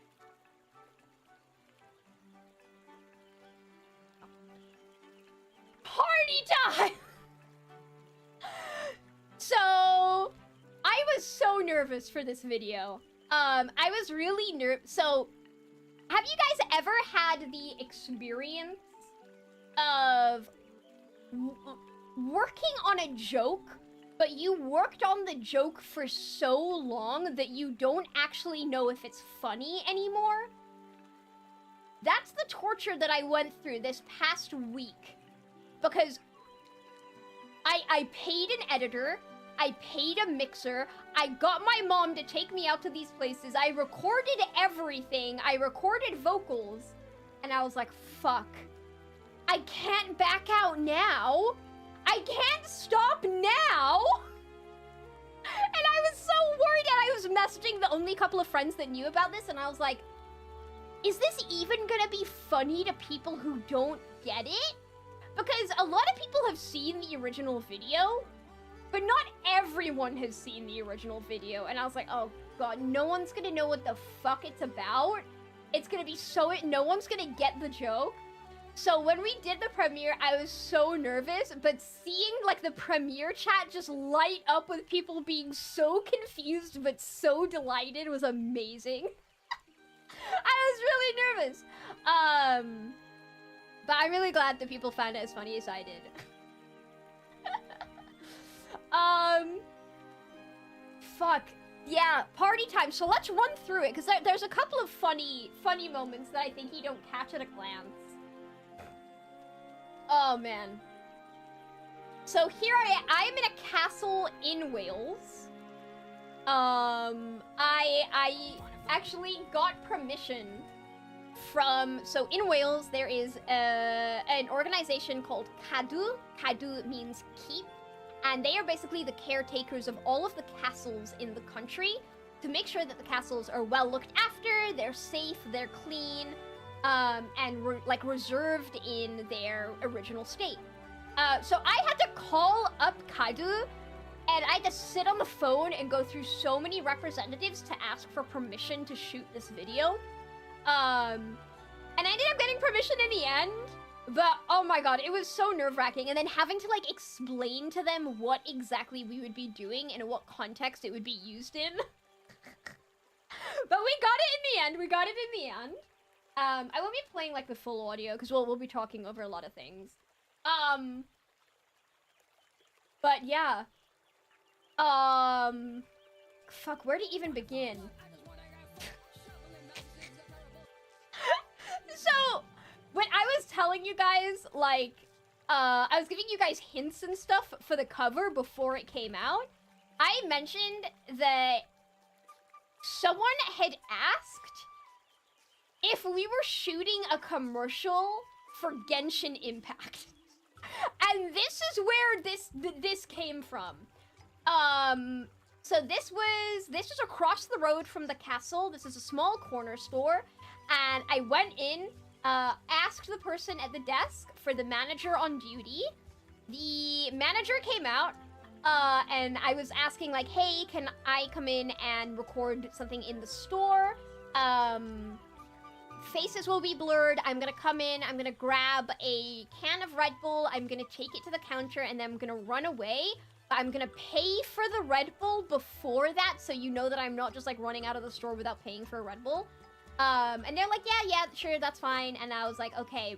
Oh. Party time! So, I was so nervous for this video. I was really nervous. So, have you guys ever had the experience of working on a joke, but you worked on the joke for so long that you don't actually know if it's funny anymore? That's the torture that I went through this past week. Because I paid an editor, I paid a mixer, I got my mom to take me out to these places, I recorded everything, I recorded vocals, and I was like, fuck. I can't back out now. I can't stop now! And I was so worried, and I was messaging the only couple of friends that knew about this, and I was like, is this even gonna be funny to people who don't get it. Because a lot of people have seen the original video, but not everyone has seen the original video. And I was like, oh god, no one's gonna know what the fuck it's about. It's gonna be so... no one's gonna get the joke. So when we did the premiere, I was so nervous, but seeing like the premiere chat just light up with people being so confused but so delighted was amazing. I was really nervous. But I'm really glad that people found it as funny as I did. Fuck. Yeah, party time. So let's run through it, because there's a couple of funny moments that I think you don't catch at a glance. Oh, man. So here I am in a castle in Wales. I actually got permission from... So in Wales, there is an organization called Cadw. Cadw means keep. And they are basically the caretakers of all of the castles in the country to make sure that the castles are well looked after, they're safe, they're clean, and reserved in their original state. So I had to call up Cadw, and I had to sit on the phone and go through so many representatives to ask for permission to shoot this video. And I ended up getting permission in the end. But, oh my god, it was so nerve-wracking, and then having to, like, explain to them what exactly we would be doing and in what context it would be used in. But we got it in the end, I won't be playing, like, the full audio, because we'll be talking over a lot of things. But, yeah. Fuck, where to even begin? So... when I was telling you guys, like, I was giving you guys hints and stuff for the cover before it came out, I mentioned that someone had asked if we were shooting a commercial for Genshin Impact. And this is where this came from. So this was across the road from the castle. This is a small corner store, and I went in, asked the person at the desk for the manager on duty. The manager came out, and I was asking, like, hey, can I come in and record something in the store? Faces will be blurred. I'm gonna come in, I'm gonna grab a can of Red Bull, I'm gonna take it to the counter, and then I'm gonna run away. I'm gonna pay for the Red Bull before that, so you know that I'm not just, like, running out of the store without paying for a Red Bull. And they're like, yeah, sure, that's fine. And I was like, okay,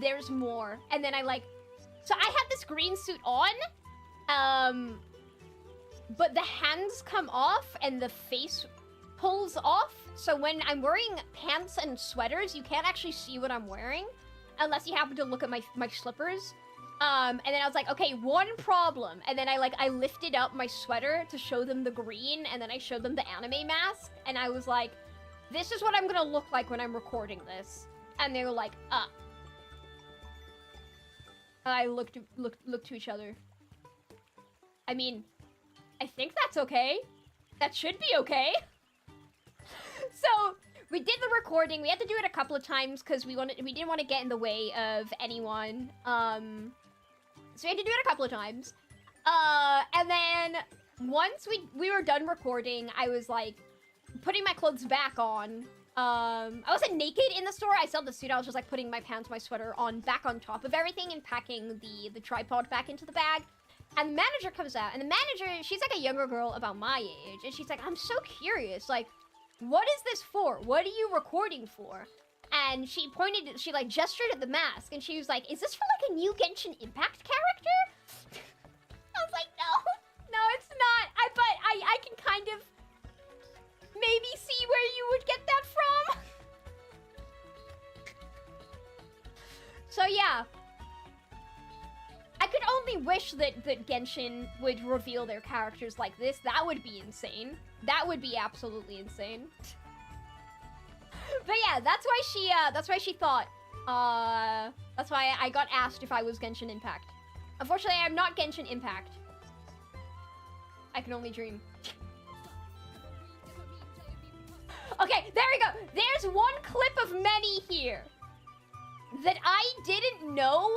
there's more. And then so I had this green suit on, but the hands come off and the face pulls off. So when I'm wearing pants and sweaters, you can't actually see what I'm wearing unless you happen to look at my slippers. And then I was like, okay, one problem. And then I lifted up my sweater to show them the green, and then I showed them the anime mask, and I was like, this is what I'm gonna look like when I'm recording this. And they were like, I looked to each other. I mean, I think that's okay. That should be okay. So, we did the recording. We had to do it a couple of times because we didn't want to get in the way of anyone. So we had to do it a couple of times. And then once we were done recording, I was like, putting my clothes back on. I wasn't naked in the store. I still had the suit. I was just like putting my pants, my sweater back on top of everything and packing the tripod back into the bag. And the manager comes out, and the manager, she's like a younger girl about my age, and she's like, I'm so curious, like, what is this for? What are you recording for? And she like gestured at the mask, and she was like, is this for like a new Genshin Impact character? I was like, no, it's not. But I can kind of maybe see where you would get that from. So yeah. I could only wish that Genshin would reveal their characters like this. That would be insane. That would be absolutely insane. But yeah, that's why she thought, that's why I got asked if I was Genshin Impact. Unfortunately, I'm not Genshin Impact. I can only dream. Okay, there we go. There's one clip of many here. that I didn't know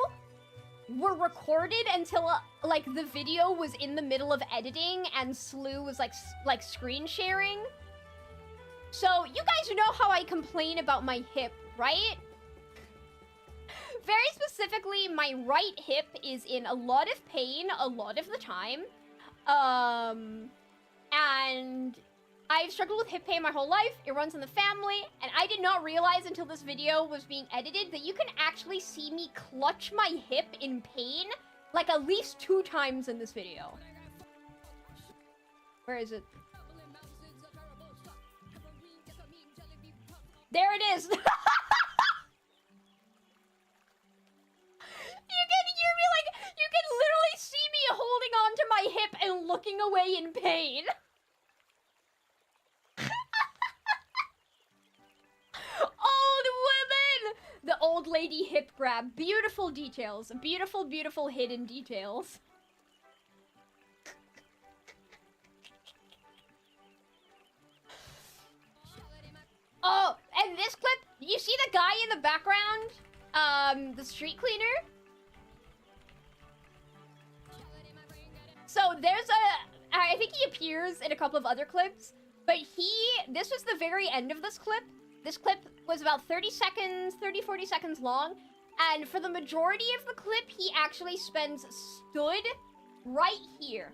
were recorded until like the video was in the middle of editing and Slew was like screen sharing. So you guys know how I complain about my hip, right? Very specifically, my right hip is in a lot of pain a lot of the time. And I've struggled with hip pain my whole life. It runs in the family, and I did not realize until this video was being edited that you can actually see me clutch my hip in pain like at least 2 times in this video. Where is it? There it is! You can literally see me holding on to my hip and looking away in pain. Old women! The old lady hip grab. Beautiful details. Beautiful, beautiful hidden details. Oh, and this clip, you see the guy in the background? The street cleaner? So there's I think he appears in a couple of other clips, but this was the very end of this clip. This clip was about 30 seconds, 30, 40 seconds long. And for the majority of the clip, he actually stood right here.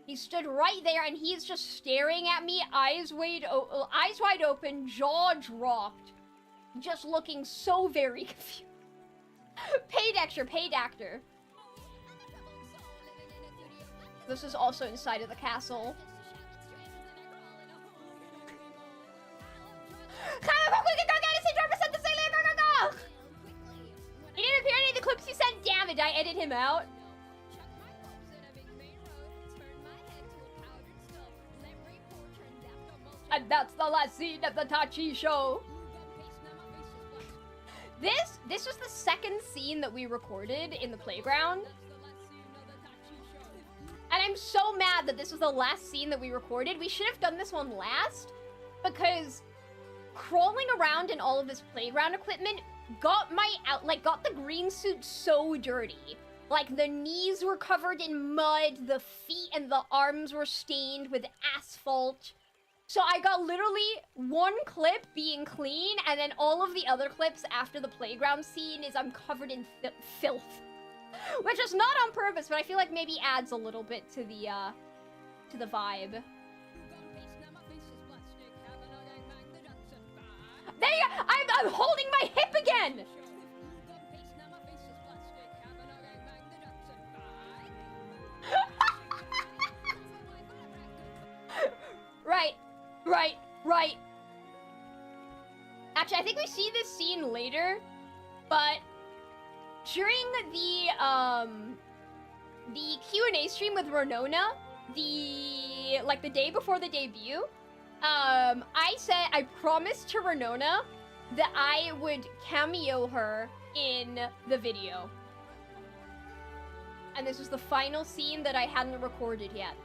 He stood right there and he's just staring at me, eyes wide open, jaw dropped. Just looking so very confused. Paid actor. This is also inside of the castle. He didn't appear in any of the clips you sent. Damn it, I edited him out. And that's the last scene of the Tachi show. This was the second scene that we recorded in the playground. And I'm so mad that this was the last scene that we recorded. We should have done this one last, because crawling around in all of this playground equipment got the green suit so dirty. Like, the knees were covered in mud, the feet and the arms were stained with asphalt. So I got literally one clip being clean, and then all of the other clips after the playground scene is I'm covered in filth. Which is not on purpose, but I feel like maybe adds a little bit to the vibe. There you go! I'm holding my hip again! Right. Actually, I think we see this scene later, but during the Q&A stream with Renona, the day before the debut, I promised to Renona that I would cameo her in the video. And this was the final scene that I hadn't recorded yet.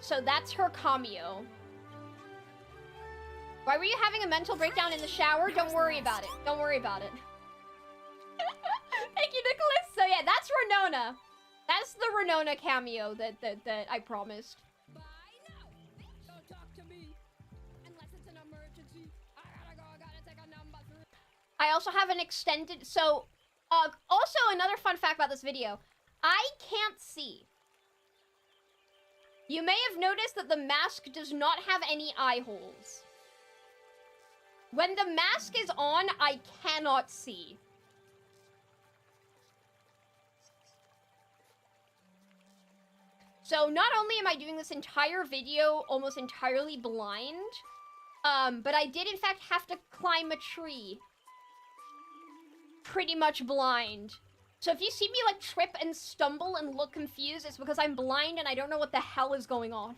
So that's her cameo. Why were you having a mental breakdown in the shower? Don't worry about it. Don't worry about it. Thank you, Nicholas. So yeah, that's Renona. That's the Renona cameo that I promised. I also have an extended... So, also another fun fact about this video. I can't see. You may have noticed that the mask does not have any eye holes. When the mask is on, I cannot see. So not only am I doing this entire video almost entirely blind, but I did in fact have to climb a tree. Pretty much blind. So if you see me like trip and stumble and look confused, it's because I'm blind and I don't know what the hell is going on.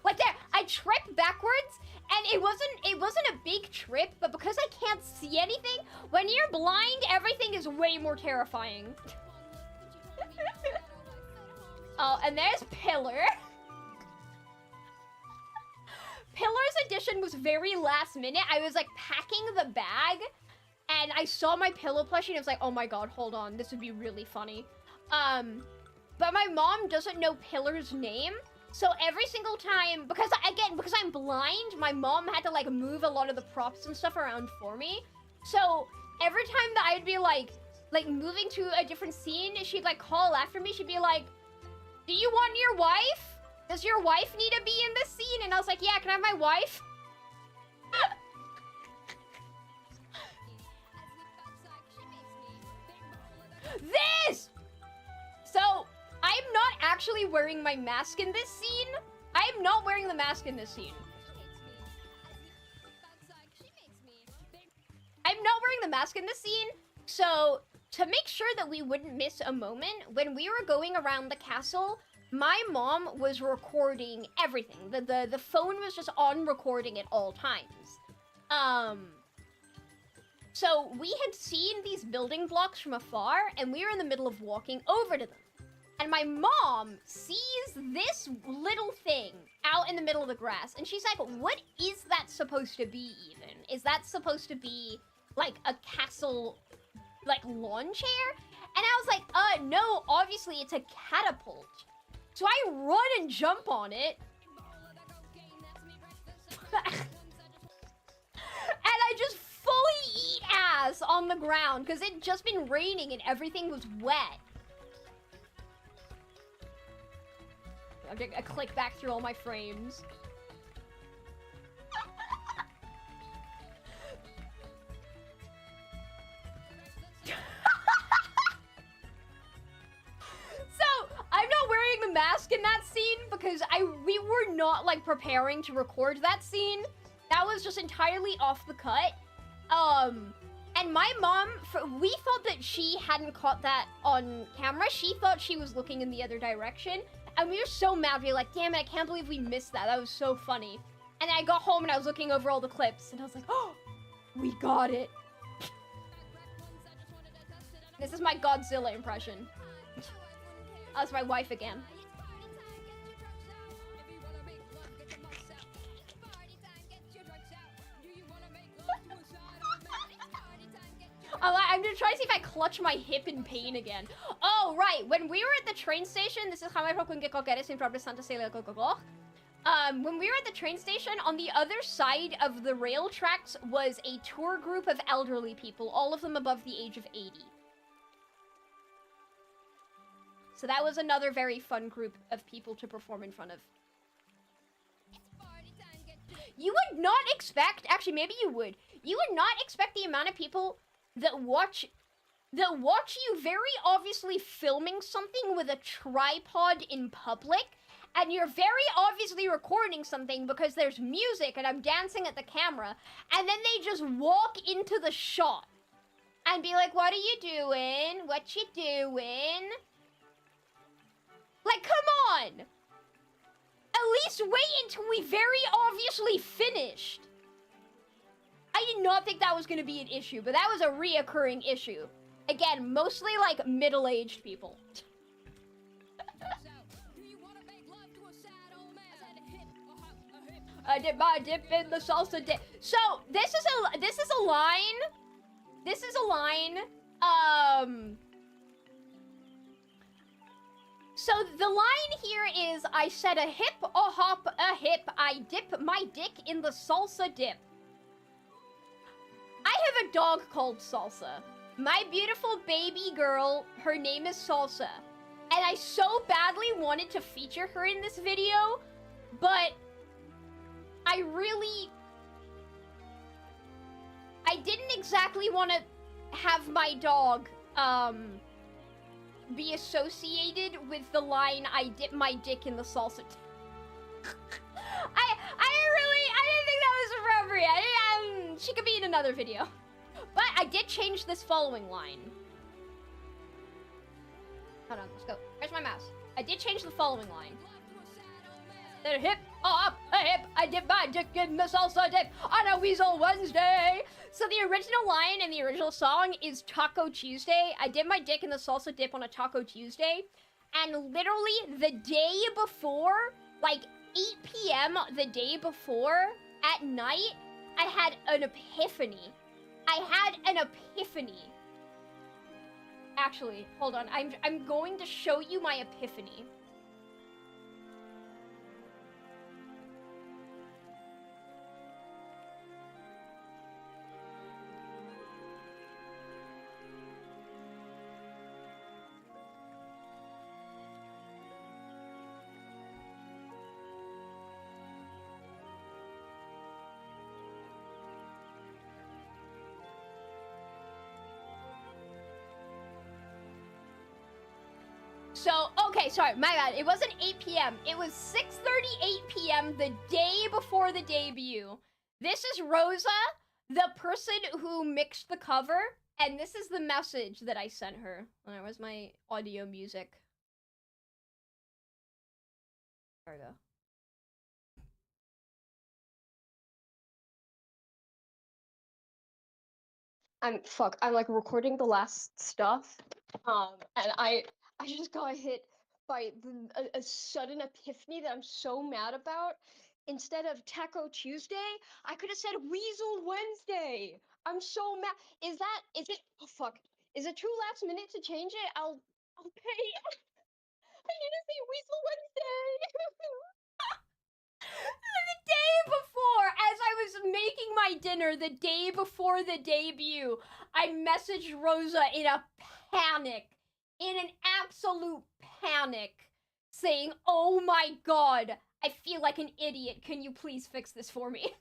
Like there, I tripped backwards, and it wasn't a big trip, but because I can't see anything, when you're blind, everything is way more terrifying. Oh, and there's Pillar. Pillars edition was very last minute. I was like packing the bag and I saw my pillow plushie and I was like, oh my god, hold on, this would be really funny. But my mom doesn't know Pillar's name. So every single time, because I'm blind, my mom had to like move a lot of the props and stuff around for me. So every time that I'd be like moving to a different scene, she'd like call after me. She'd be like, do you want your wife? Does your wife need to be in this scene? And I was like, yeah, can I have my wife? This! So, I'm not actually wearing my mask in this scene. I'm not wearing the mask in this scene. I'm not wearing the mask in this scene, so to make sure that we wouldn't miss a moment, when we were going around the castle, my mom was recording everything. The phone was just on recording at all times. So we had seen these building blocks from afar, and we were in the middle of walking over to them. And my mom sees this little thing out in the middle of the grass, and she's like, what is that supposed to be even? Is that supposed to be, like, a castle, like, lawn chair? And I was like, no, obviously it's a catapult. So I run and jump on it. And I just fully eat ass on the ground, because it'd just been raining and everything was wet. I click back through all my frames. So, I'm not wearing the mask in that scene because we were not like preparing to record that scene. That was just entirely off the cut. And my mom, we thought that she hadn't caught that on camera. She thought she was looking in the other direction. And we were so mad. We were like, damn it, I can't believe we missed that. That was so funny. And then I got home and I was looking over all the clips. And I was like, oh, we got it. This is my Godzilla impression. That's my wife again. I'm gonna try to see if I clutch my hip in pain again. Oh, right. When we were at the train station, this is how I when we were at the train station, on the other side of the rail tracks was a tour group of elderly people, all of them above the age of 80. So that was another very fun group of people to perform in front of. You would not expect, actually maybe you would not expect the amount of people that watch you very obviously filming something with a tripod in public, and you're very obviously recording something because there's music and I'm dancing at the camera, and then they just walk into the shot and be like, what are you doing? What you doing? Like, come on! At least wait until we very obviously finished. I did not think that was going to be an issue, but that was a reoccurring issue. Again, mostly like middle-aged people. I did my dip in the salsa dip. So this is a line. This is a line. So the line here is, I said a hip, a hop, a hip. I dip my dick in the salsa dip. I have a dog called Salsa. My beautiful baby girl, her name is Salsa. And I so badly wanted to feature her in this video, but I didn't exactly want to have my dog, be associated with the line, I dip my dick in the salsa. I didn't think that was appropriate. She could be in another video. But I did change this following line. Hold on, let's go. Where's my mouse? I did change the following line. A hip, up, a hip, I dip my dick in the salsa dip on a Weasel Wednesday. So the original line in the original song is Taco Tuesday. I dip my dick in the salsa dip on a Taco Tuesday. And literally the day before, like 8 p.m. the day before, at night, I had an epiphany. I had an epiphany. Actually, hold on. I'm going to show you my epiphany. So, okay, sorry, my bad. It wasn't 8 p.m. It was 6:38 p.m. the day before the debut. This is Rosa, the person who mixed the cover, and this is the message that I sent her. Where was my audio music? There we go. I'm like recording the last stuff, and I just got hit by a sudden epiphany that I'm so mad about. Instead of Taco Tuesday, I could have said Weasel Wednesday. I'm so mad. Is it? Oh fuck! Is it too last minute to change it? I'll pay. I need to say Weasel Wednesday. The day before, as I was making my dinner, the day before the debut, I messaged Rosa in a panic, in an absolute panic, saying, "Oh my god, I feel like an idiot. Can you please fix this for me?"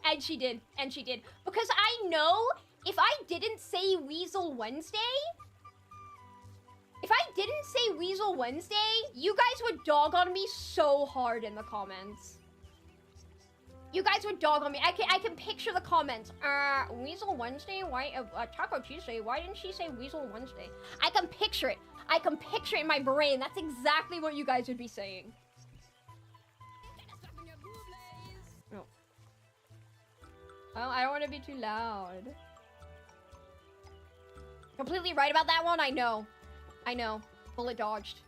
And she did, Because I know if I didn't say Weasel Wednesday, you guys would dog on me so hard in the comments. You guys would dog on me. I can picture the comments. Weasel Wednesday? Why? Taco Tuesday? Why didn't she say Weasel Wednesday? I can picture it. I can picture it in my brain. That's exactly what you guys would be saying. No. Well, I don't want to be too loud. Completely right about that one. I know. Bullet dodged.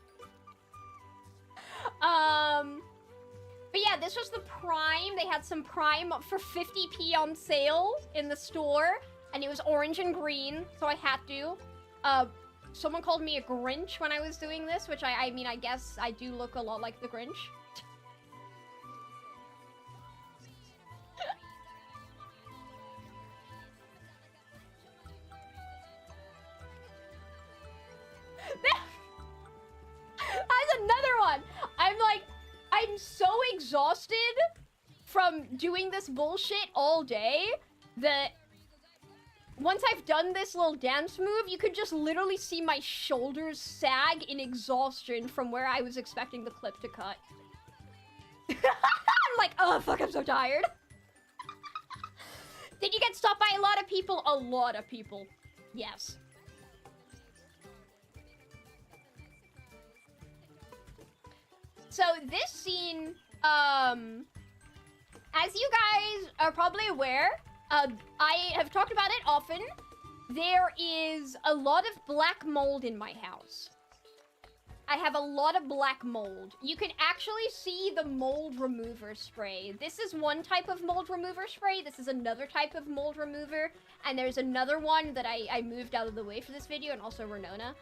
But yeah, this was the Prime. They had some Prime for 50p on sale in the store, and it was orange and green, so I had to. Someone called me a Grinch when I was doing this, which I mean, I guess I do look a lot like the Grinch. That's another one. I'm so exhausted from doing this bullshit all day that once I've done this little dance move, you could just literally see my shoulders sag in exhaustion from where I was expecting the clip to cut. I'm like, oh fuck, I'm so tired. Did you get stopped by a lot of people? A lot of people. Yes. So this scene, as you guys are probably aware, I have talked about it often. There is a lot of black mold in my house. I have a lot of black mold. You can actually see the mold remover spray. This is one type of mold remover spray. This is another type of mold remover. And there's another one that I moved out of the way for this video, and also Renona.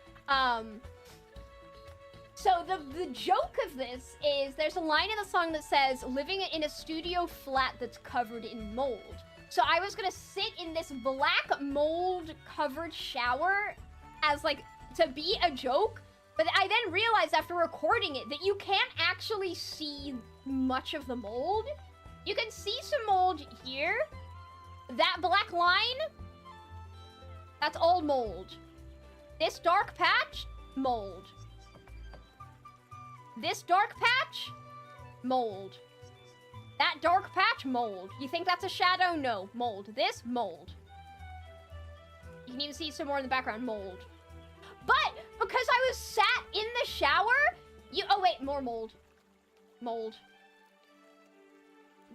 So the joke of this is there's a line in the song that says, living in a studio flat that's covered in mold. So I was gonna sit in this black mold covered shower as like, to be a joke. But I then realized after recording it that you can't actually see much of the mold. You can see some mold here. That black line, that's all mold. This dark patch, mold. This dark patch, mold. That dark patch, mold. You think that's a shadow? No, mold. This, mold. You can even see some more in the background, mold. But because I was sat in the shower, oh wait, more mold. Mold.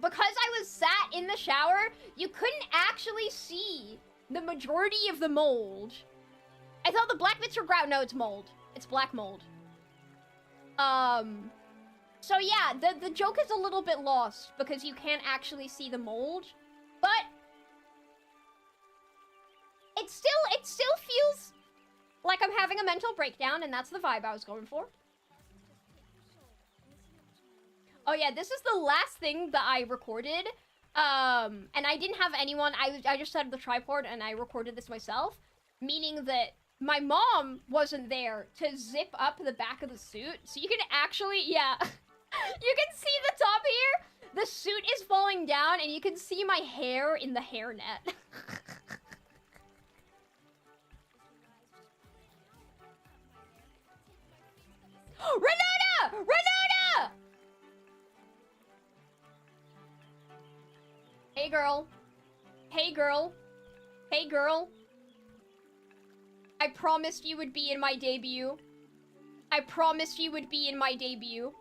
Because I was sat in the shower, you couldn't actually see the majority of the mold. I thought the black bits were ground. No, it's mold. It's black mold. So yeah, the joke is a little bit lost because you can't actually see the mold, but it still feels like I'm having a mental breakdown, and that's the vibe I was going for. Oh yeah, this is the last thing that I recorded. And I didn't have anyone, I just had the tripod and I recorded this myself, meaning that my mom wasn't there to zip up the back of the suit, so you can actually, yeah, you can see the top here, the suit is falling down, and you can see my hair in the hairnet. Renata! Renata! Hey girl. Hey girl. Hey girl. I promised you would be in my debut. I promised you would be in my debut.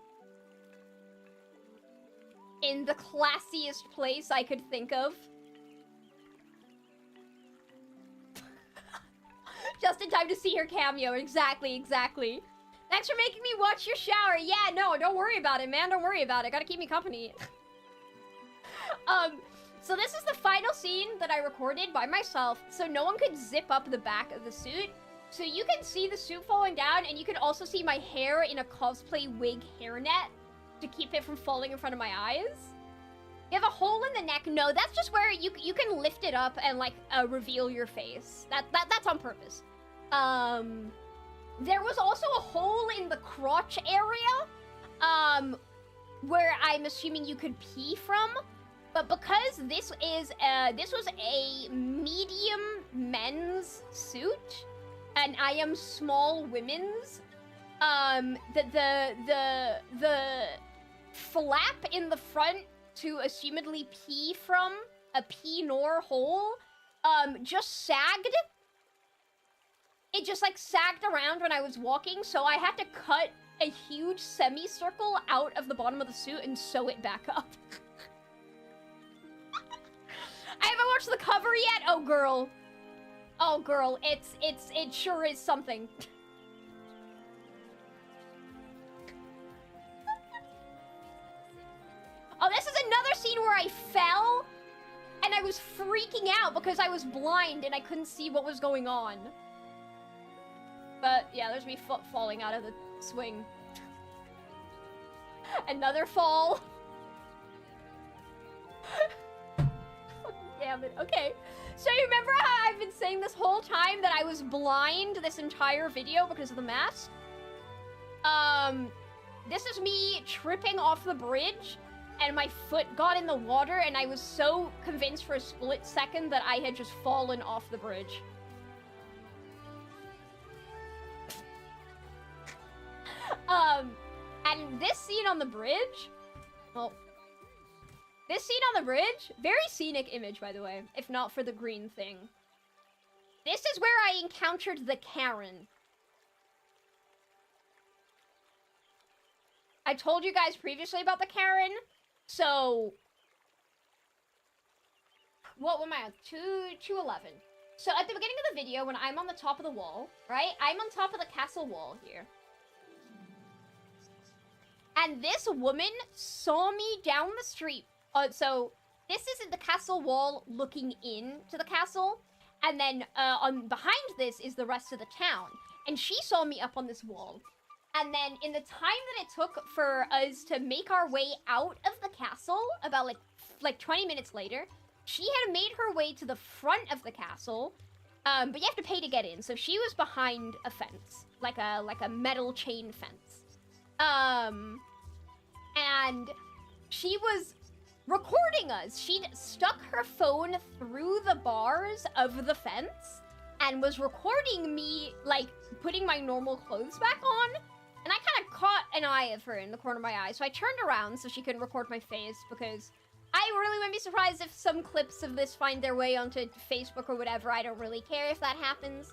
In the classiest place I could think of. Just in time to see her cameo. Exactly, exactly. Thanks for making me watch your shower. Yeah, no, don't worry about it, man. Don't worry about it. Gotta keep me company. So this is the final scene that I recorded by myself, so no one could zip up the back of the suit. So you can see the suit falling down, and you can also see my hair in a cosplay wig hairnet to keep it from falling in front of my eyes. You have a hole in the neck. No, that's just where you can lift it up and, like, reveal your face. That's on purpose. There was also a hole in the crotch area, where I'm assuming you could pee from. But because this was a medium men's suit, and I am small women's, the flap in the front to assumedly pee from, a pee-nor hole, just sagged. It just, like, sagged around when I was walking, so I had to cut a huge semicircle out of the bottom of the suit and sew it back up. I haven't watched the cover yet. Oh, girl. Oh, girl. It sure is something. Oh, this is another scene where I fell, and I was freaking out because I was blind and I couldn't see what was going on. But, yeah, there's me falling out of the swing. Another fall. Damn it. Okay. So you remember how I've been saying this whole time that I was blind this entire video because of the mask? This is me tripping off the bridge, and my foot got in the water, and I was so convinced for a split second that I had just fallen off the bridge. And this scene on the bridge, well, this scene on the bridge, very scenic image, by the way, if not for the green thing. This is where I encountered the Karen. I told you guys previously about the Karen, so... What am I on? 211. So at the beginning of the video, when I'm on the top of the wall, right? I'm on top of the castle wall here. And this woman saw me down the street. So this is the castle wall looking into the castle. And then behind this is the rest of the town. And she saw me up on this wall. And then in the time that it took for us to make our way out of the castle, about like 20 minutes later, she had made her way to the front of the castle. But you have to pay to get in. So she was behind a fence, like a metal chain fence. And she was recording us. She'd stuck her phone through the bars of the fence and was recording me, like, putting my normal clothes back on. And I kind of caught an eye of her in the corner of my eye, so I turned around so she couldn't record my face, because I really wouldn't be surprised if some clips of this find their way onto Facebook or whatever. I don't really care if that happens.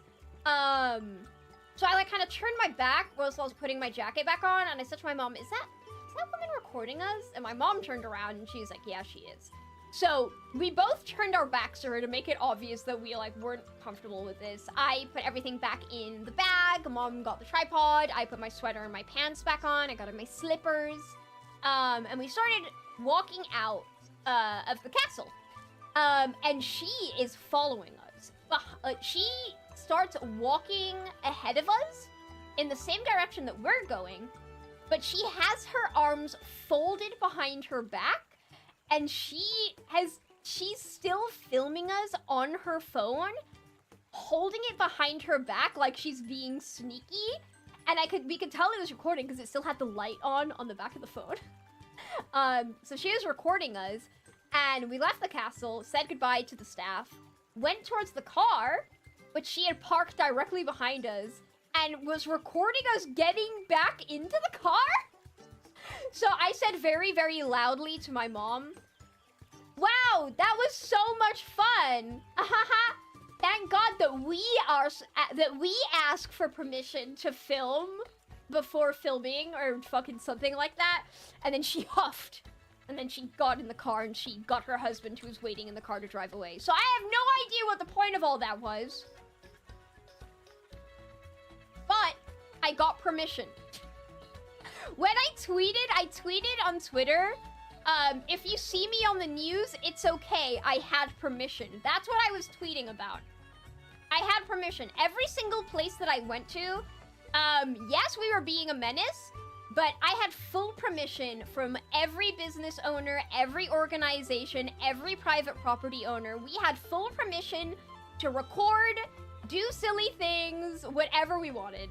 So I, like, kind of turned my back whilst I was putting my jacket back on, and I said to my mom, is that woman recording us? And my mom turned around and she was like, yeah, she is. So we both turned our backs to her to make it obvious that we like weren't comfortable with this. I put everything back in the bag. Mom got the tripod. I put my sweater and my pants back on. I got on my slippers. And we started walking out of the castle. And she is following us. She starts walking ahead of us in the same direction that we're going, but she has her arms folded behind her back, and she's still filming us on her phone, holding it behind her back like she's being sneaky. And we could tell it was recording because it still had the light on the back of the phone. So she was recording us, and we left the castle, said goodbye to the staff, went towards the car, but she had parked directly behind us, and was recording us getting back into the car? So I said very, very loudly to my mom, "Wow, that was so much fun! Thank God that we ask for permission to film before filming," or fucking something like that. And then she huffed. And then she got in the car and she got her husband, who was waiting in the car, to drive away. So I have no idea what the point of all that was. But I got permission. When I tweeted on Twitter, if you see me on the news, it's okay. I had permission. That's what I was tweeting about. I had permission. Every single place that I went to, yes, we were being a menace, but I had full permission from every business owner, every organization, every private property owner. We had full permission to record, do silly things, whatever we wanted.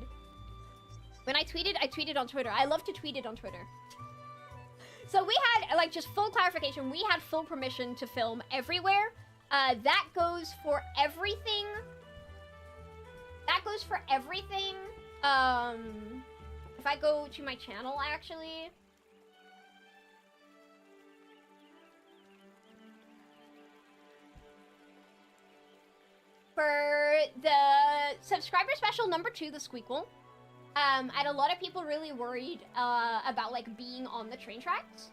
When I tweeted on Twitter. I love to tweet it on Twitter. So we had, like, just full clarification. We had full permission to film everywhere. That goes for everything. That goes for everything. If I go to my channel, actually. For the subscriber special number 2, the Squeakle, I had a lot of people really worried about, like, being on the train tracks.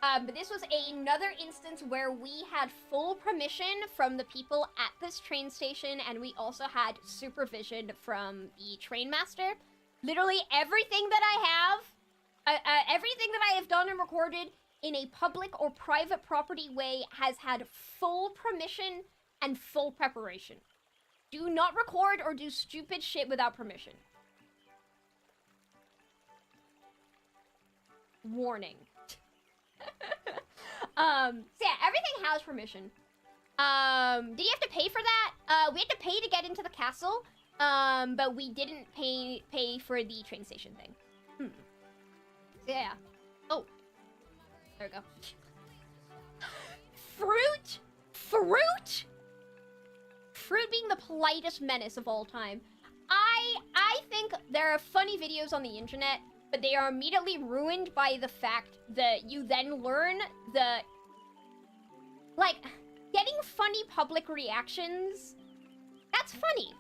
But this was another instance where we had full permission from the people at this train station, and we also had supervision from the train master. Literally everything that I have, everything that I have done and recorded in a public or private property way has had full permission and full preparation. Do not record or do stupid shit without permission. Warning. So yeah, everything has permission. Did you have to pay for that? We had to pay to get into the castle, but we didn't pay for the train station thing. Yeah. Oh. There we go. Fruit? Fruit? Fruit being the politest menace of all time. I think there are funny videos on the internet, but they are immediately ruined by the fact that you then learn the... Like, getting funny public reactions, that's funny.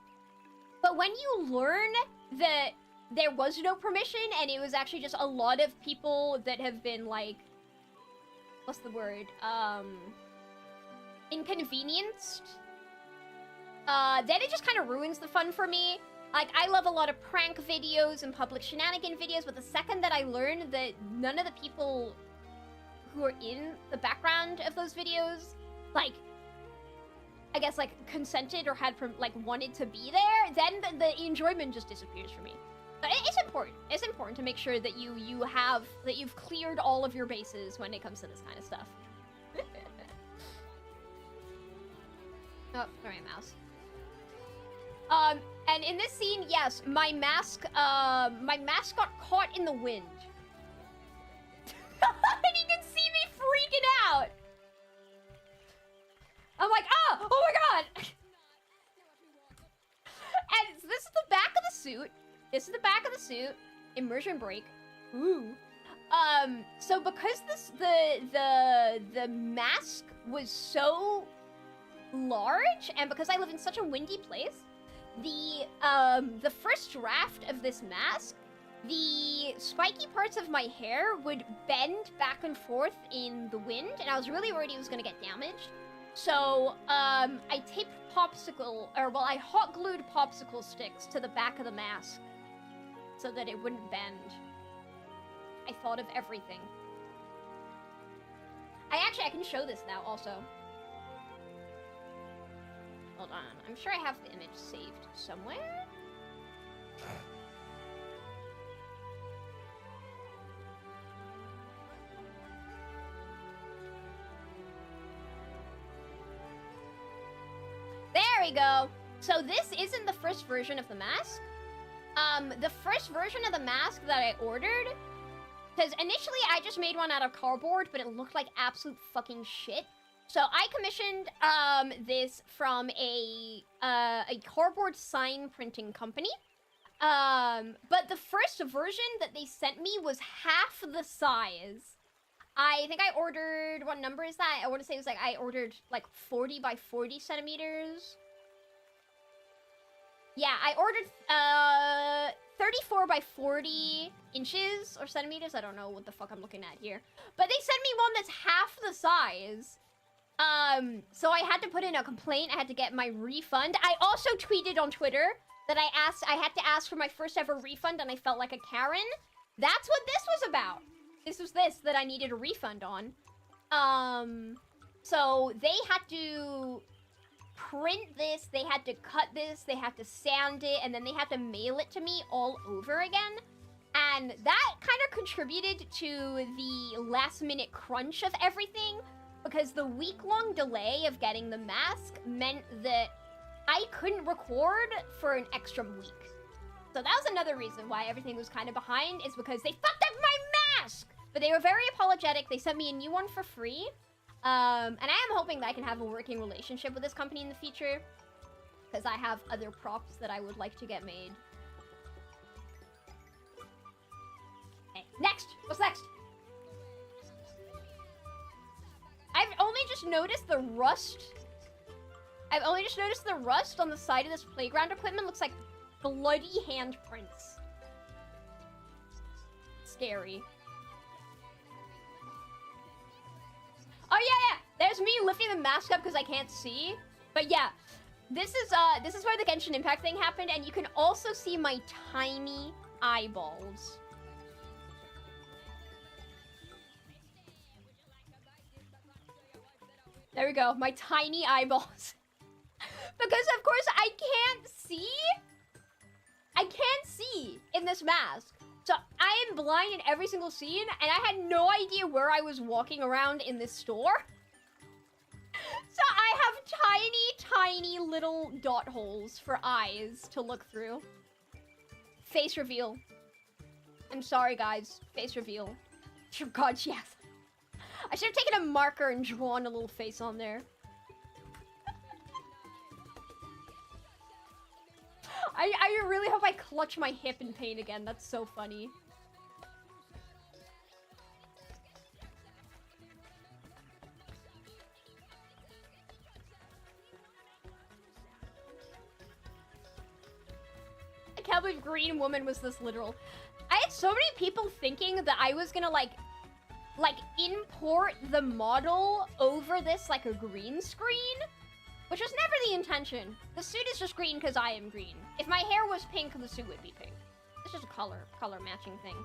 But when you learn that there was no permission and it was actually just a lot of people that have been, like... What's the word? Inconvenienced? Then it just kind of ruins the fun for me. Like, I love a lot of prank videos and public shenanigan videos, but the second that I learned that none of the people who are in the background of those videos, like, I guess, like, consented or had, like, wanted to be there, then the enjoyment just disappears for me. But it's important. It's important to make sure that you've cleared all of your bases when it comes to this kind of stuff. Oh, sorry, mouse. And in this scene, yes, my mask got caught in the wind. And you can see me freaking out. I'm like, oh my god. And this is the back of the suit. This is the back of the suit. Immersion break. Ooh. So because the mask was so large, and because I live in such a windy place, the first draft of this mask the spiky parts of my hair would bend back and forth in the wind, and I was really worried it was gonna get damaged. So, I taped I hot glued popsicle sticks to the back of the mask so that it wouldn't bend. I thought of everything. I can show this now also. Hold on, I'm sure I have the image saved somewhere. There we go. So this isn't the first version of the mask. The first version of the mask that I ordered, because initially I just made one out of cardboard, but it looked like absolute fucking shit. So I commissioned this from a cardboard sign printing company. But the first version that they sent me was half the size. I think I ordered, what number is that? I want to say it was like, I ordered like 40 by 40 centimeters. Yeah, I ordered 34 by 40 inches or centimeters. I don't know what the fuck I'm looking at here. But they sent me one that's half the size. So I had to put in a complaint. I had to get my refund. I also tweeted on Twitter that I had to ask for my first ever refund, and I felt like a Karen. That's what this was about. This was this that I needed a refund on. So they had to print this, they had to cut this, they had to sand it, and then they had to mail it to me all over again. And that kind of contributed to the last minute crunch of everything, because the week-long delay of getting the mask meant that I couldn't record for an extra week. So that was another reason why everything was kind of behind, is because they fucked up my mask! But they were very apologetic. They sent me a new one for free. And I am hoping that I can have a working relationship with this company in the future, because I have other props that I would like to get made. Okay, next! What's next? I've only just noticed the rust. I've only just noticed the rust on the side of this playground equipment. Looks like bloody handprints. Scary. Oh yeah, there's me lifting the mask up because I can't see. But yeah, this is where the Genshin Impact thing happened, and you can also see my tiny eyeballs. There we go, my tiny eyeballs. Because of course I can't see. I can't see in this mask. So I am blind in every single scene, and I had no idea where I was walking around in this store. So I have tiny, tiny little dot holes for eyes to look through. Face reveal. I'm sorry, guys. Face reveal. Oh god, yes. I should have taken a marker and drawn a little face on there. I really hope I clutch my hip in pain again. That's so funny. I can't believe Green Woman was this literal. I had so many people thinking that I was gonna like import the model over this like a green screen. Which was never the intention. The suit is just green because I am green. If my hair was pink, the suit would be pink. It's just a color matching thing.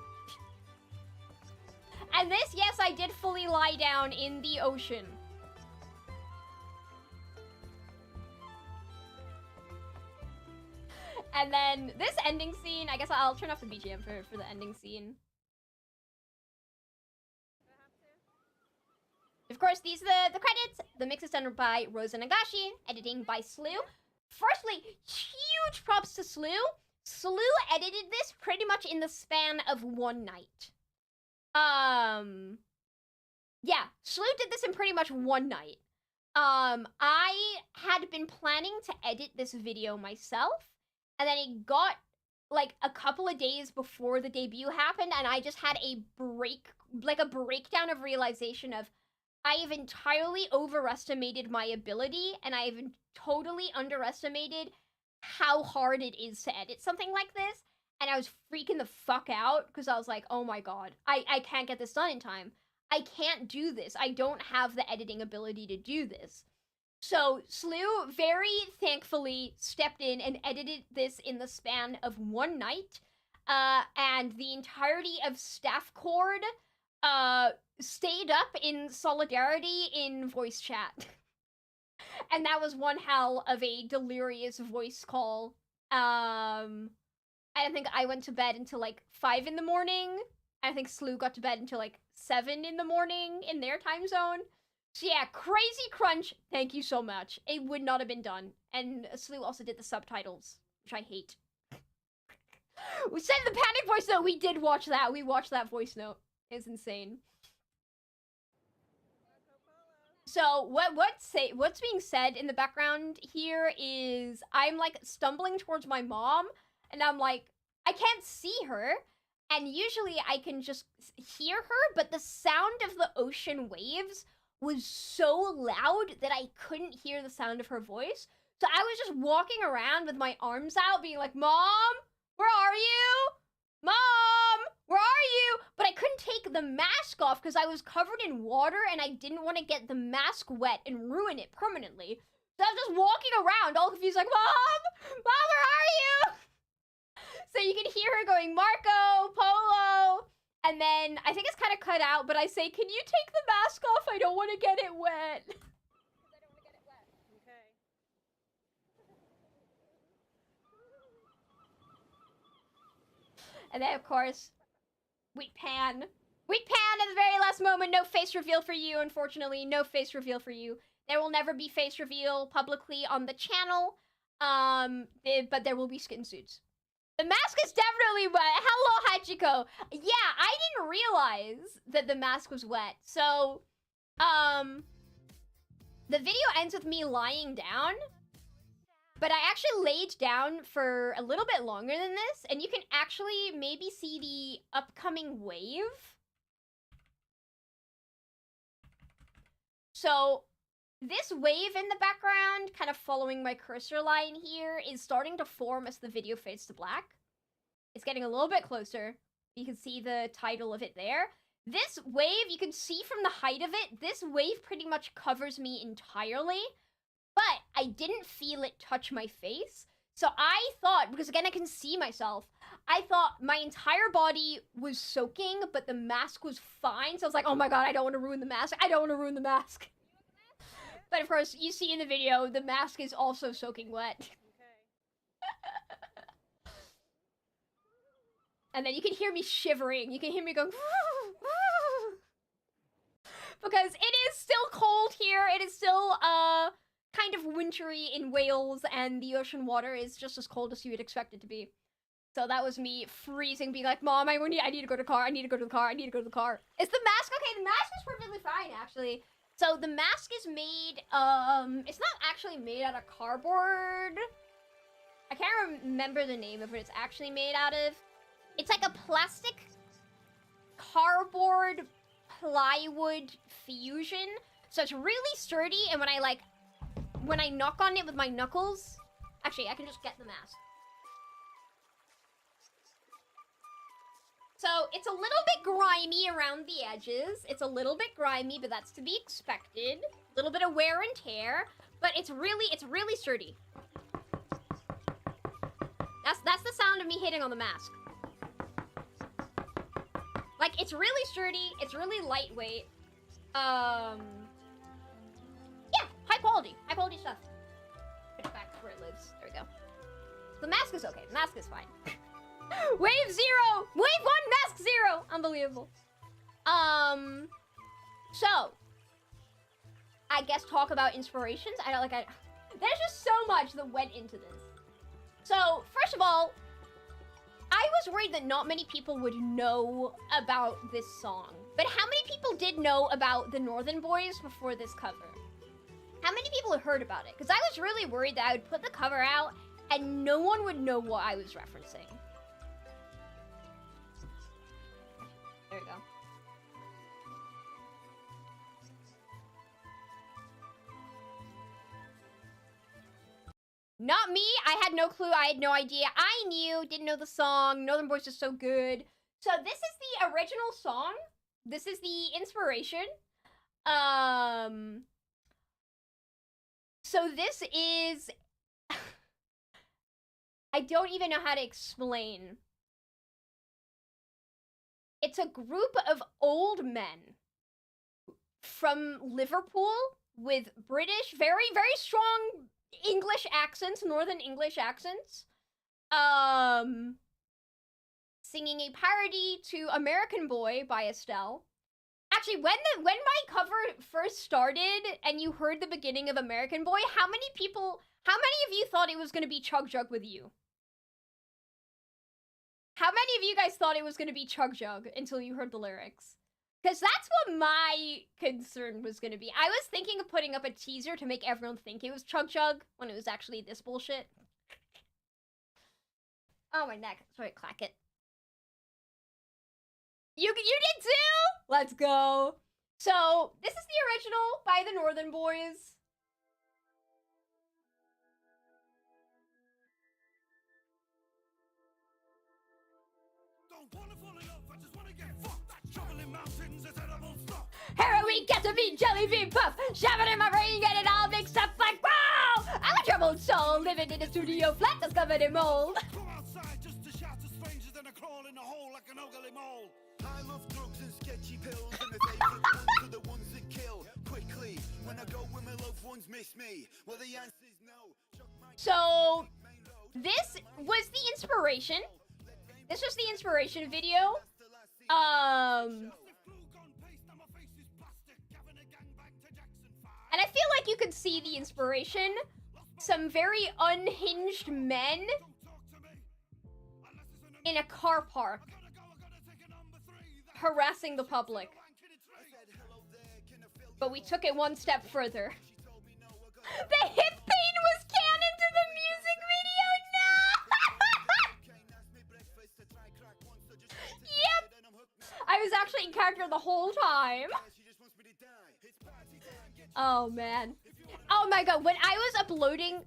And this, yes, I did fully lie down in the ocean. And then this ending scene, I guess I'll turn off the BGM for the ending scene. Of course, these are the credits. The mix is done by Rosa Nagashi, editing by Slew. Firstly, huge props to Slew. Slew edited this pretty much in the span of one night. Yeah, Slew did this in pretty much one night. I had been planning to edit this video myself, and then it got like a couple of days before the debut happened, and I just had a breakdown of realization of, I've entirely overestimated my ability, and I've totally underestimated how hard it is to edit something like this. and I was freaking the fuck out because I was like, oh my god, I can't get this done in time. I can't do this. I don't have the editing ability to do this. So Slew very thankfully stepped in and edited this in the span of one night. And the entirety of StaffCord stayed up in solidarity in voice chat. And that was one hell of a delirious voice call. I think I went to bed until like 5 in the morning. I think Slew got to bed until like 7 in the morning in their time zone. So yeah, crazy crunch. Thank you so much. It would not have been done. And Slew also did the subtitles, which I hate. We said the panic voice note. We did watch that. We watched that voice note. It's insane. So what's being said in the background here is I'm like stumbling towards my mom, and I'm like, I can't see her, and usually I can just hear her, but the sound of the ocean waves was so loud that I couldn't hear the sound of her voice. So I was just walking around with my arms out, being like, Mom, where are you? Mom, where are you? But I couldn't take the mask off because I was covered in water and I didn't want to get the mask wet and ruin it permanently. So I was just walking around all confused like, Mom, where are you? So you can hear her going, Marco, Polo. And then I think it's kind of cut out, but I say, can you take the mask off? I don't want to get it wet. And then, of course, we pan. We pan at the very last moment. No face reveal for you, unfortunately. No face reveal for you. There will never be face reveal publicly on the channel. But there will be skin suits. The mask is definitely wet. Hello, Hachiko. Yeah, I didn't realize that the mask was wet. So, the video ends with me lying down. But I actually laid down for a little bit longer than this, and you can actually maybe see the upcoming wave. So, this wave in the background, kind of following my cursor line here, is starting to form as the video fades to black. It's getting a little bit closer. You can see the title of it there. This wave, you can see from the height of it, this wave pretty much covers me entirely. But I didn't feel it touch my face. So I thought, because again, I can see myself, I thought my entire body was soaking, but the mask was fine. So I was like, oh my god, I don't want to ruin the mask. I don't want to ruin the mask. But of course, you see in the video, the mask is also soaking wet. Okay. And then you can hear me shivering. You can hear me going, because it is still cold here. It is still, kind of wintry in Wales, and the ocean water is just as cold as you would expect it to be. So that was me freezing, being like, Mom, I need to go to the car, I need to go to the car, I need to go to the car. Is the mask okay? The mask is perfectly fine, actually. So the mask is made, it's not actually made out of cardboard. I can't remember the name of what it's actually made out of. It's like a plastic cardboard plywood fusion. So it's really sturdy, and when I knock on it with my knuckles... Actually, I can just get the mask. So, it's a little bit grimy around the edges. It's a little bit grimy, but that's to be expected. A little bit of wear and tear. But it's really sturdy. That's the sound of me hitting on the mask. Like, it's really sturdy. It's really lightweight. Yeah, high quality stuff. Put it back where it lives. There we go. The mask is okay. The mask is fine. Wave 0! Wave 1, mask 0! Unbelievable. So, I guess talk about inspirations. There's just so much that went into this. So, first of all, I was worried that not many people would know about this song. But how many people did know about the Northern Boys before this cover? How many people had heard about it? Because I was really worried that I would put the cover out and no one would know what I was referencing. There we go. Not me. I had no clue. I had no idea. I knew, didn't know the song. Northern Boys is so good. So this is the original song. This is the inspiration. So this is... I don't even know how to explain. It's a group of old men from Liverpool with British, very, very strong English accents, Northern English accents, singing a parody to American Boy by Estelle. Actually, when my cover first started and you heard the beginning of American Boy, how many of you thought it was going to be Chug Jug with You? How many of you guys thought it was going to be Chug Jug until you heard the lyrics? Because that's what my concern was going to be. I was thinking of putting up a teaser to make everyone think it was Chug Jug when it was actually this bullshit. Oh, my neck. Sorry, clack it. You did too? Let's go. So, this is the original by the Northern Boys. Heroin, ketamine, jelly bean puff, shove it in my brain, get it all mixed up like wow! I'm a troubled soul living in a studio flat that's covered in mold. Come outside just to shout to strangers and a crawl in a hole like an ugly mole. I love drugs and sketchy pills and the favorite ones are the ones that kill quickly. When I go when my loved ones miss me, well the answer's no. So this was the inspiration. This was the inspiration video. And I feel like you could see the inspiration. Some very unhinged men in a car park harassing the public. But we took it one step further. The hip pain was canon to the music video? No! Yep! I was actually in character the whole time. Oh man. Oh my god, when I was uploading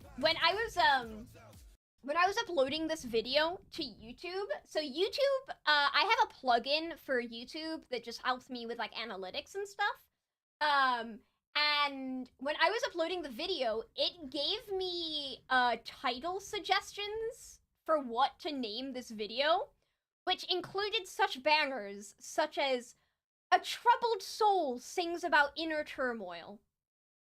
this video to YouTube, so YouTube, I have a plugin for YouTube that just helps me with like analytics and stuff. And when I was uploading the video, it gave me title suggestions for what to name this video, which included such bangers such as "A troubled soul sings about inner turmoil.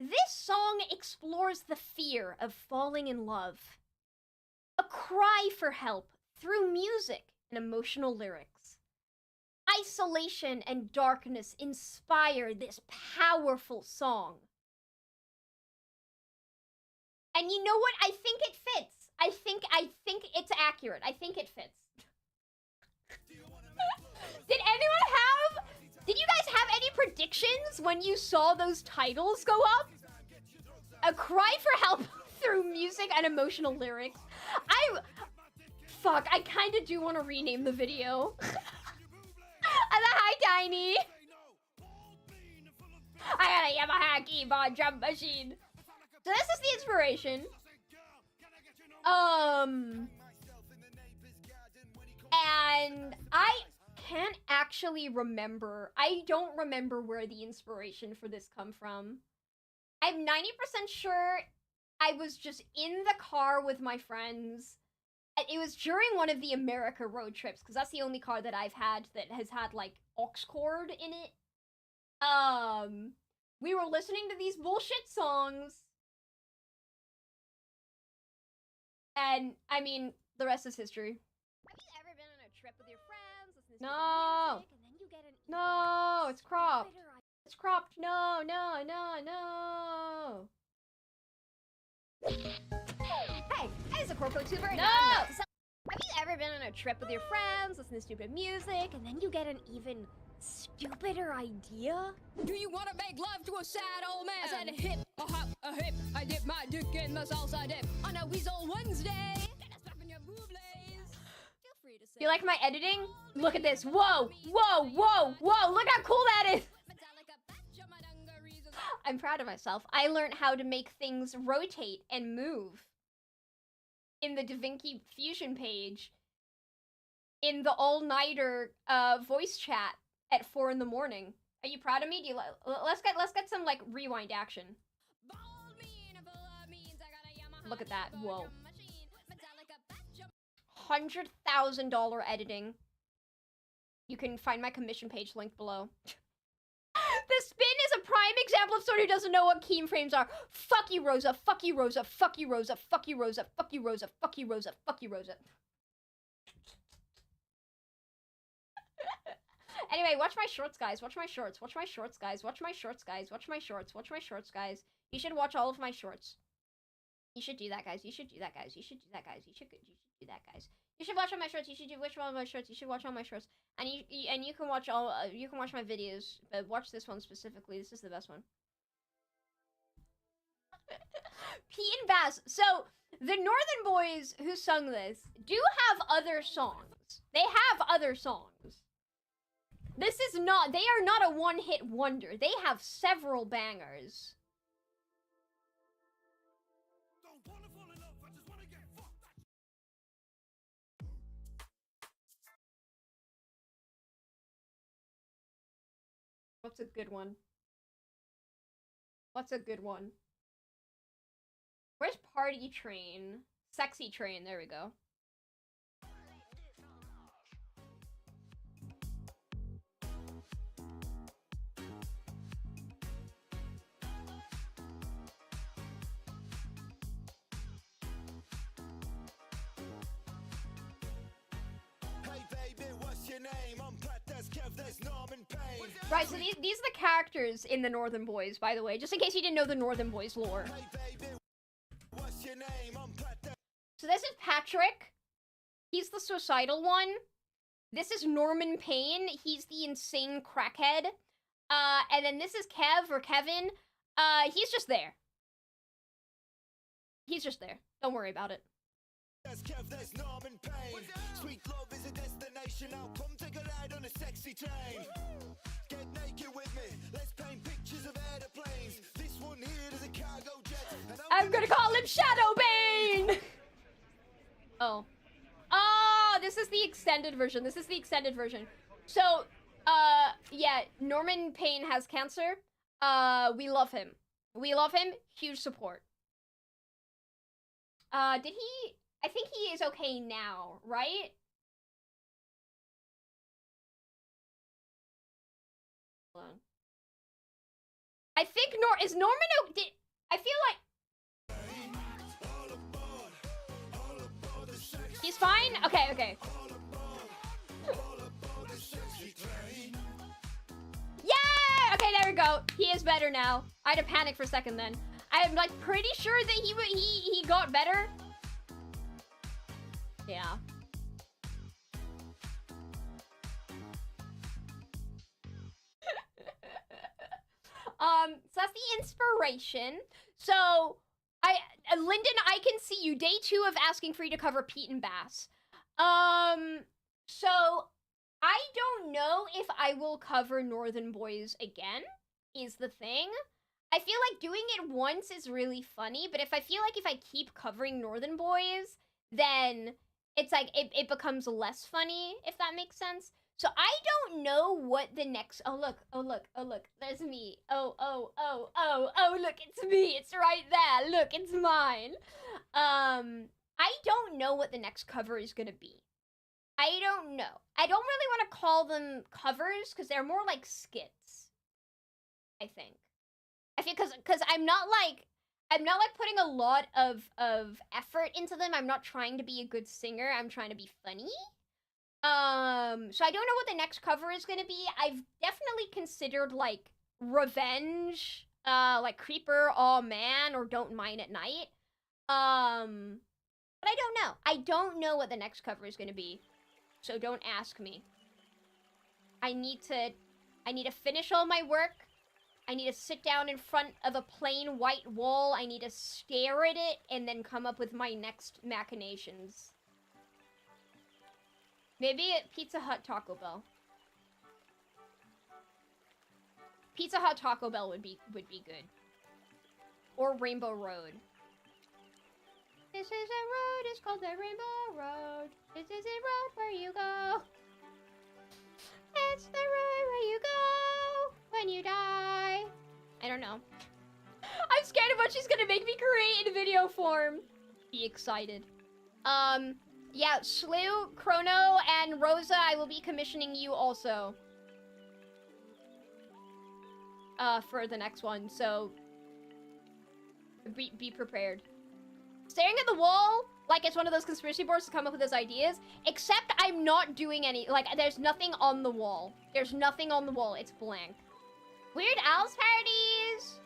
This song explores the fear of falling in love. A cry for help through music and emotional lyrics. Isolation and darkness inspire this powerful song." And you know what? I think it fits. I think it's accurate. I think it fits. Did you guys have any predictions when you saw those titles go up? A cry for help through music and emotional lyrics. I kind of do want to rename the video. Hi, Tiny. I got a Yamaha keyboard drum machine. So this is the inspiration. And I can't actually remember. I don't remember where the inspiration for this come from. I'm 90% sure I was just in the car with my friends. It was during one of the America road trips, because that's the only car that I've had that has had, like, aux cord in it. We were listening to these bullshit songs. And, I mean, the rest is history. Have you ever been on a trip with your friends? Listen to music, and then you get an no, it's cropped. It's cropped. No. Hey, it's a Corpo Tuber. No! Have you ever been on a trip with your friends, listen to stupid music, and then you get an even stupider idea? Do you want to make love to a sad old man? I said a hip, a hop, a hip. I dip my dick in the salsa dip on a Weasel Wednesday. You like my editing? Look at this. Whoa. Look how cool that is. I'm proud of myself. I learned how to make things rotate and move. in the DaVinci Fusion page in the all-nighter voice chat at 4 in the morning. Are you proud of me? Do you let's get some like rewind action. Look at that. Whoa. $100,000 editing. You can find my commission page linked below. The spin is a prime example of someone who doesn't know what keyframes are. Fuck you, Rosa. Fuck you, Rosa. Fuck you, Rosa. Fuck you, Rosa. Fuck you, Rosa. Fuck you, Rosa. Fuck you, Rosa. Anyway, watch my shorts, guys. Watch my shorts. Watch my shorts, guys. Watch my shorts, guys. Watch my shorts. Watch my shorts, guys. You should watch all of my shorts. You should do that, guys. You should do that, guys. You should do that, guys. You should do that, guys. You should watch all my shorts. You should do which one of my shorts. You should watch all my shorts. And you can watch all you can watch my videos, but watch this one specifically. This is the best one. Pete and Bass. So the Northern Boys who sung this do have other songs. They have other songs. This is not. They are not a one-hit wonder. They have several bangers. What's a good one? What's a good one? Where's Party Train? Sexy Train, there we go. Hey baby, what's your name? I'm Pat, that's Kev, there's Norman Payne. Right, so these are the characters in the Northern Boys, by the way, just in case you didn't know the Northern Boys lore. Hey baby, what's your name? I'm Pat. So this is Patrick. He's the suicidal one. This is Norman Payne. He's the insane crackhead. And then this is Kev or Kevin. He's just there. He's just there. Don't worry about it. That's Kev, there's Norman Payne. Sweet love is a destination. I'll come take a ride on a sexy train. Get naked with me. Let's paint pictures of airplanes. This one here is a cargo jet. And I'm gonna call him Shadowbane! Oh. Oh, this is the extended version. This is the extended version. So, yeah, Norman Payne has cancer. We love him. We love him. Huge support. Did he... I think he is okay now, right? Hold on. I think is Norman I feel like he's fine? Okay, okay. Yeah! Okay, there we go. He is better now. I had to panic for a second then. I'm like pretty sure that he got better. Yeah. So that's the inspiration. So Lyndon, I can see you. Day 2 of asking for you to cover Pete and Bass. So I don't know if I will cover Northern Boys again, is the thing. I feel like doing it once is really funny, but if I keep covering Northern Boys, then it's like, it becomes less funny, if that makes sense. So I don't know what the next... Oh, look. Oh, look. Oh, look. There's me. Oh, look. It's me. It's right there. Look, it's mine. I don't know what the next cover is gonna be. I don't know. I don't really want to call them covers, because they're more like skits, I think. I feel, because I'm not like putting a lot of effort into them. I'm not trying to be a good singer. I'm trying to be funny. So I don't know what the next cover is gonna be. I've definitely considered like Revenge, like Creeper, Aw Man, or Don't Mine at Night. But I don't know. I don't know what the next cover is gonna be. So don't ask me. I need to finish all my work. I need to sit down in front of a plain white wall. I need to stare at it and then come up with my next machinations. Maybe at Pizza Hut, Taco Bell. Pizza Hut, Taco Bell would be good. Or Rainbow Road. This is a road, it's called the Rainbow Road. This is a road where you go. It's the road where you go when you die. I don't know. I'm scared of what she's gonna make me create in video form. Be excited. Yeah, Slew, Chrono, and Rosa, I will be commissioning you also. For the next one, so... Be prepared. Staring at the wall, like it's one of those conspiracy boards to come up with those ideas, except I'm not doing any, like, there's nothing on the wall. There's nothing on the wall, it's blank. Weird Al's parodies?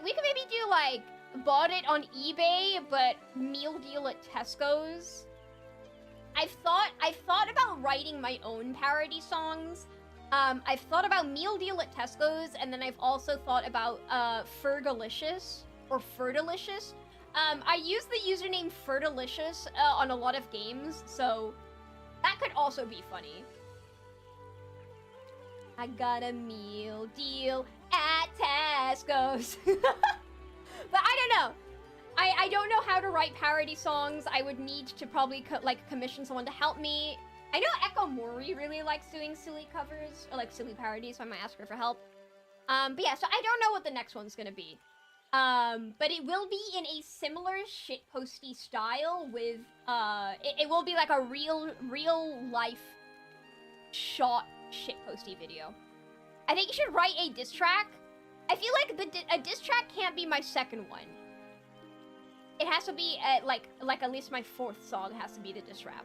We could maybe do, like, bought it on eBay, but meal deal at Tesco's. I've thought about writing my own parody songs. I've thought about meal deal at Tesco's, and then I've also thought about, Fergalicious, or Fertilicious. I use the username Fertilicious, on a lot of games, so that could also be funny. I got a meal deal at Tesco's. But I don't know. I don't know how to write parody songs. I would need to probably, commission someone to help me. I know Echo Mori really likes doing silly covers, or, like, silly parodies, so I might ask her for help. But yeah, so I don't know what the next one's gonna be. But it will be in a similar shitposty style with, it will be like a real life shot shitposty video. I think you should write a diss track. I feel like a diss track can't be my second one. It has to be, like at least my fourth song has to be the diss rap.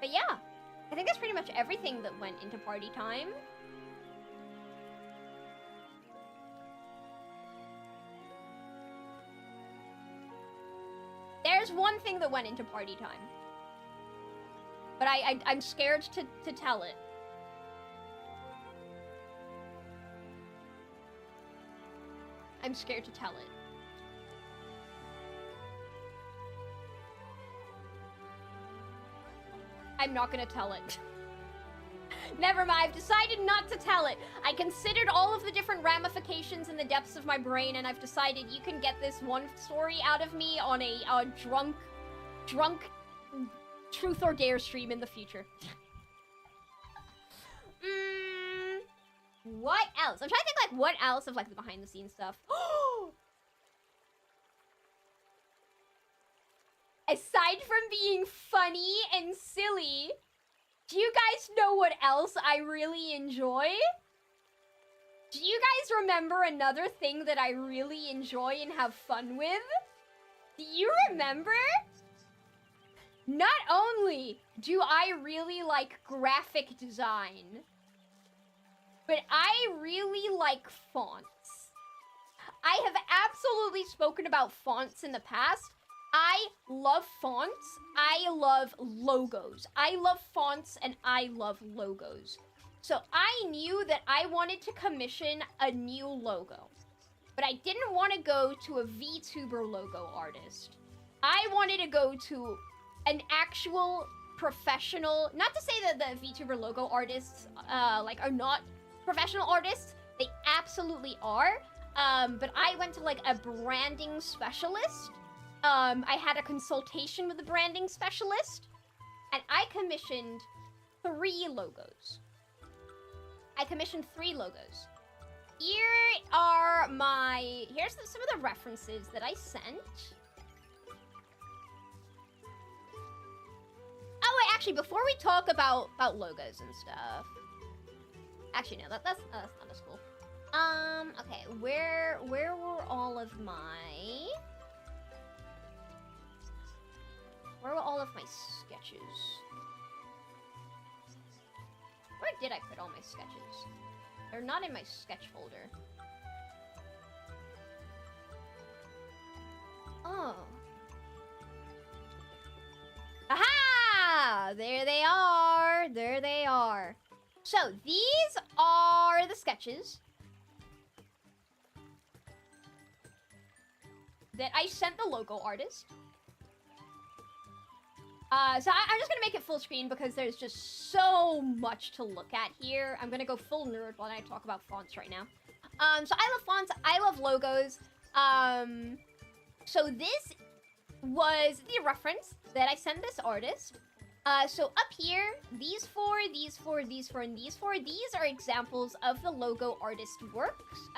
But yeah. I think that's pretty much everything that went into party time. There's one thing that went into party time. But I'm scared to tell it. I'm scared to tell it. I'm not gonna tell it. Never mind, I've decided not to tell it. I considered all of the different ramifications in the depths of my brain, and I've decided you can get this one story out of me on a drunk Truth or Dare stream in the future. What else? I'm trying to think, like, what else of, like, the behind-the-scenes stuff. Aside from being funny and silly, do you guys know what else I really enjoy? Do you guys remember another thing that I really enjoy and have fun with? Do you remember? Not only do I really like graphic design, but I really like fonts. I have absolutely spoken about fonts in the past. I love fonts. I love logos. I love fonts and I love logos. So I knew that I wanted to commission a new logo. But I didn't want to go to a VTuber logo artist. I wanted to go to an actual professional... Not to say that the VTuber logo artists, like, are not professional artists. They absolutely are. But I went to, like, a branding specialist. I had a consultation with a branding specialist, and I commissioned 3 logos. Here are my... Here's some of the references that I sent. Oh, wait, actually, before we talk about logos and stuff... Actually, no, that's not as cool. Okay, where were all of my... Where were all of my sketches? Where did I put all my sketches? They're not in my sketch folder. Oh. Aha! There they are! There they are. So, these are the sketches that I sent the logo artist. So I'm just gonna make it full screen because there's just so much to look at here. I'm gonna go full nerd when I talk about fonts right now. So I love fonts, I love logos. So this was the reference that I sent this artist. So up here, these four, and these four, these are examples of the logo artist works.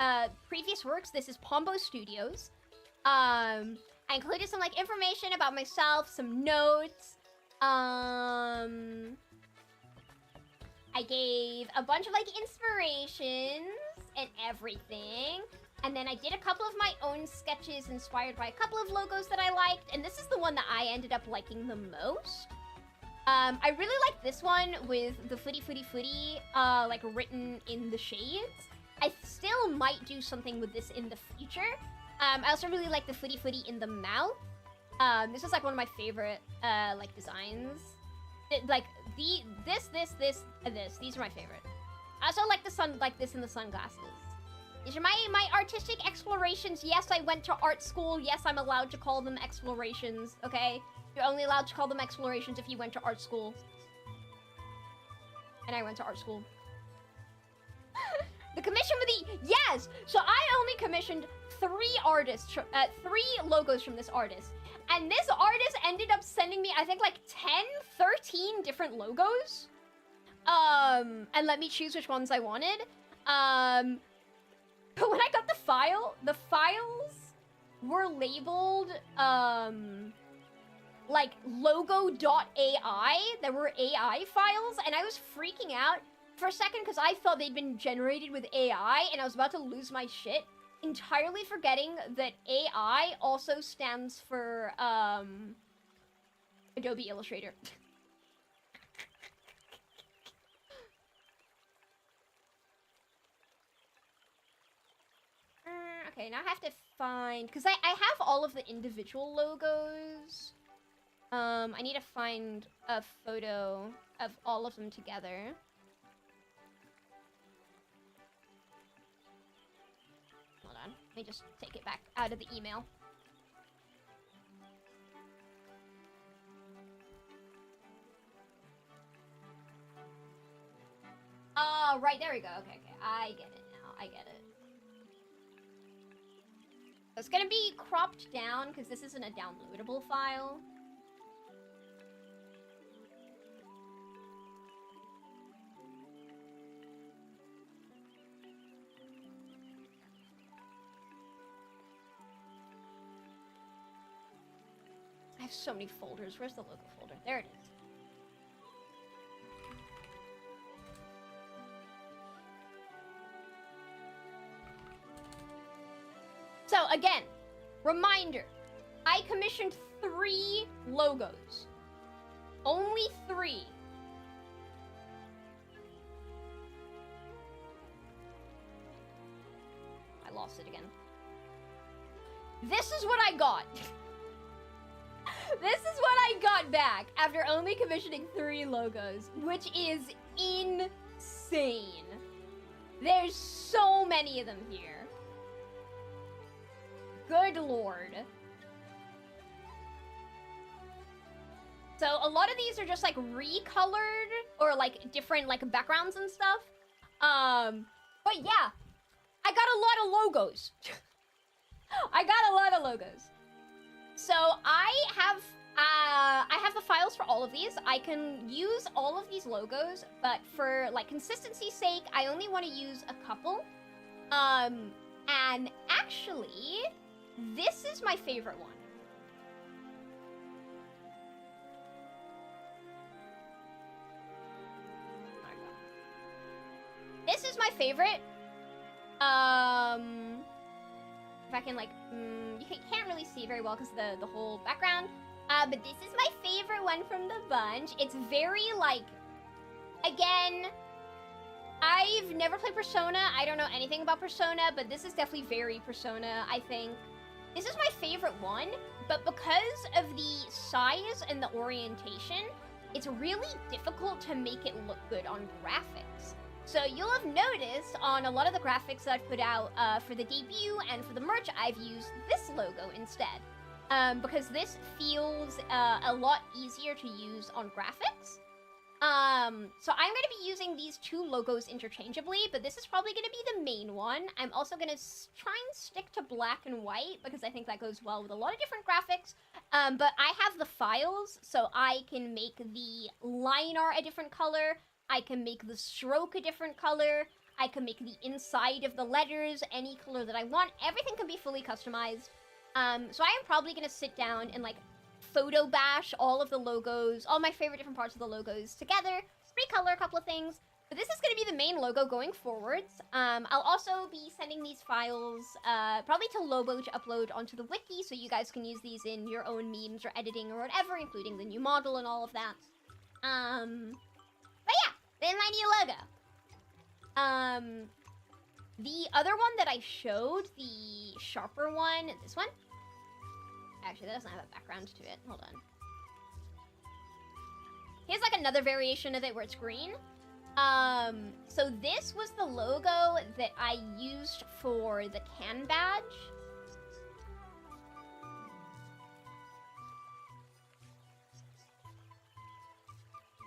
Previous works, this is Pombo Studios. I included some, like, information about myself, some notes. I gave a bunch of, like, inspirations and everything. And then I did a couple of my own sketches inspired by a couple of logos that I liked. And this is the one that I ended up liking the most. I really like this one with the FURIFURIFURI, like, written in the shades. I still might do something with this in the future. I also really like the FURIFURI in the mouth. This is, like, one of my favorite, like, designs. Like, this, and this. These are my favorite. I also like this in the sunglasses. These are my artistic explorations. Yes, I went to art school. Yes, I'm allowed to call them explorations, okay? You're only allowed to call them explorations if you went to art school. And I went to art school. The commission for the... Yes! So I only commissioned 3 logos from this artist. And this artist ended up sending me, I think, like 10, 13 different logos. And let me choose which ones I wanted. But when I got the files were labeled, like, logo.ai. There were AI files, and I was freaking out for a second because I thought they'd been generated with AI, and I was about to lose my shit, entirely forgetting that AI also stands for, Adobe Illustrator. Okay, now I have to find... Because I have all of the individual logos. I need to find a photo of all of them together. Hold on. Let me just take it back out of the email. Oh, right. There we go. Okay, okay. I get it now. I get it. It's gonna be cropped down because this isn't a downloadable file. I have so many folders. Where's the logo folder? There it is. So again, reminder, I commissioned 3 logos. Only 3. I lost it again. This is what I got. This is what I got back after only commissioning 3 logos, which is insane. There's so many of them here. Good lord. So a lot of these are just like recolored or like different like backgrounds and stuff. But yeah, I got a lot of logos. I got a lot of logos. So I have the files for all of these. I can use all of these logos, but for like consistency's sake, I only want to use a couple. And actually, this is my favorite one. This is my favorite. If I can like, you can't really see very well because the whole background. But this is my favorite one from the bunch. It's very like, again, I've never played Persona. I don't know anything about Persona, but this is definitely very Persona, I think. This is my favorite one, but because of the size and the orientation, it's really difficult to make it look good on graphics. So you'll have noticed on a lot of the graphics that I've put out for the debut and for the merch, I've used this logo instead. Because this feels a lot easier to use on graphics. So I'm going to be using these two logos interchangeably, but this is probably going to be the main one. I'm also going to try and stick to black and white because I think that goes well with a lot of different graphics. But I have the files, so I can make the line art a different color. I can make the stroke a different color. I can make the inside of the letters any color that I want. Everything can be fully customized. So I am probably going to sit down and, like, photo bash all of the logos, all my favorite different parts of the logos together, recolor a couple of things, but this is going to be the main logo going forwards. I'll also be sending these files probably to Lobo to upload onto the wiki, so you guys can use these in your own memes or editing or whatever, including the new model and all of that. But yeah, then my new logo. The other one that I showed, the sharper one, this one. Actually, that doesn't have a background to it. Hold on. Here's like another variation of it where it's green. So this was the logo that I used for the can badge.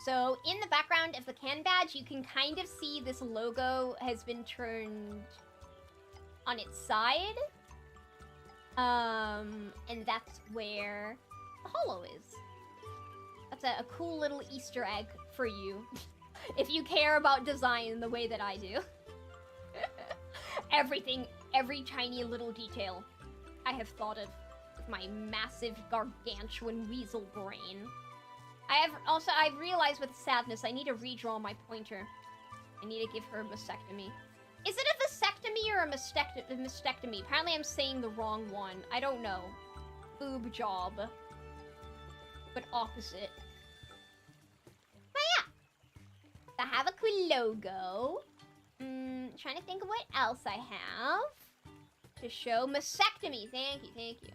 So in the background of the can badge, you can kind of see this logo has been turned on its side. And that's where the hollow is. That's a cool little Easter egg for you. If you care about design the way that I do. Everything, every tiny little detail I have thought of with my massive gargantuan weasel brain. I've realized with sadness, I need to redraw my pointer. I need to give her a mastectomy. Is it a vasectomy or a mastectomy? Apparently I'm saying the wrong one. I don't know. Boob job. But opposite. But yeah. I have a cool logo. Trying to think of what else I have to show. Mastectomy. Thank you, thank you.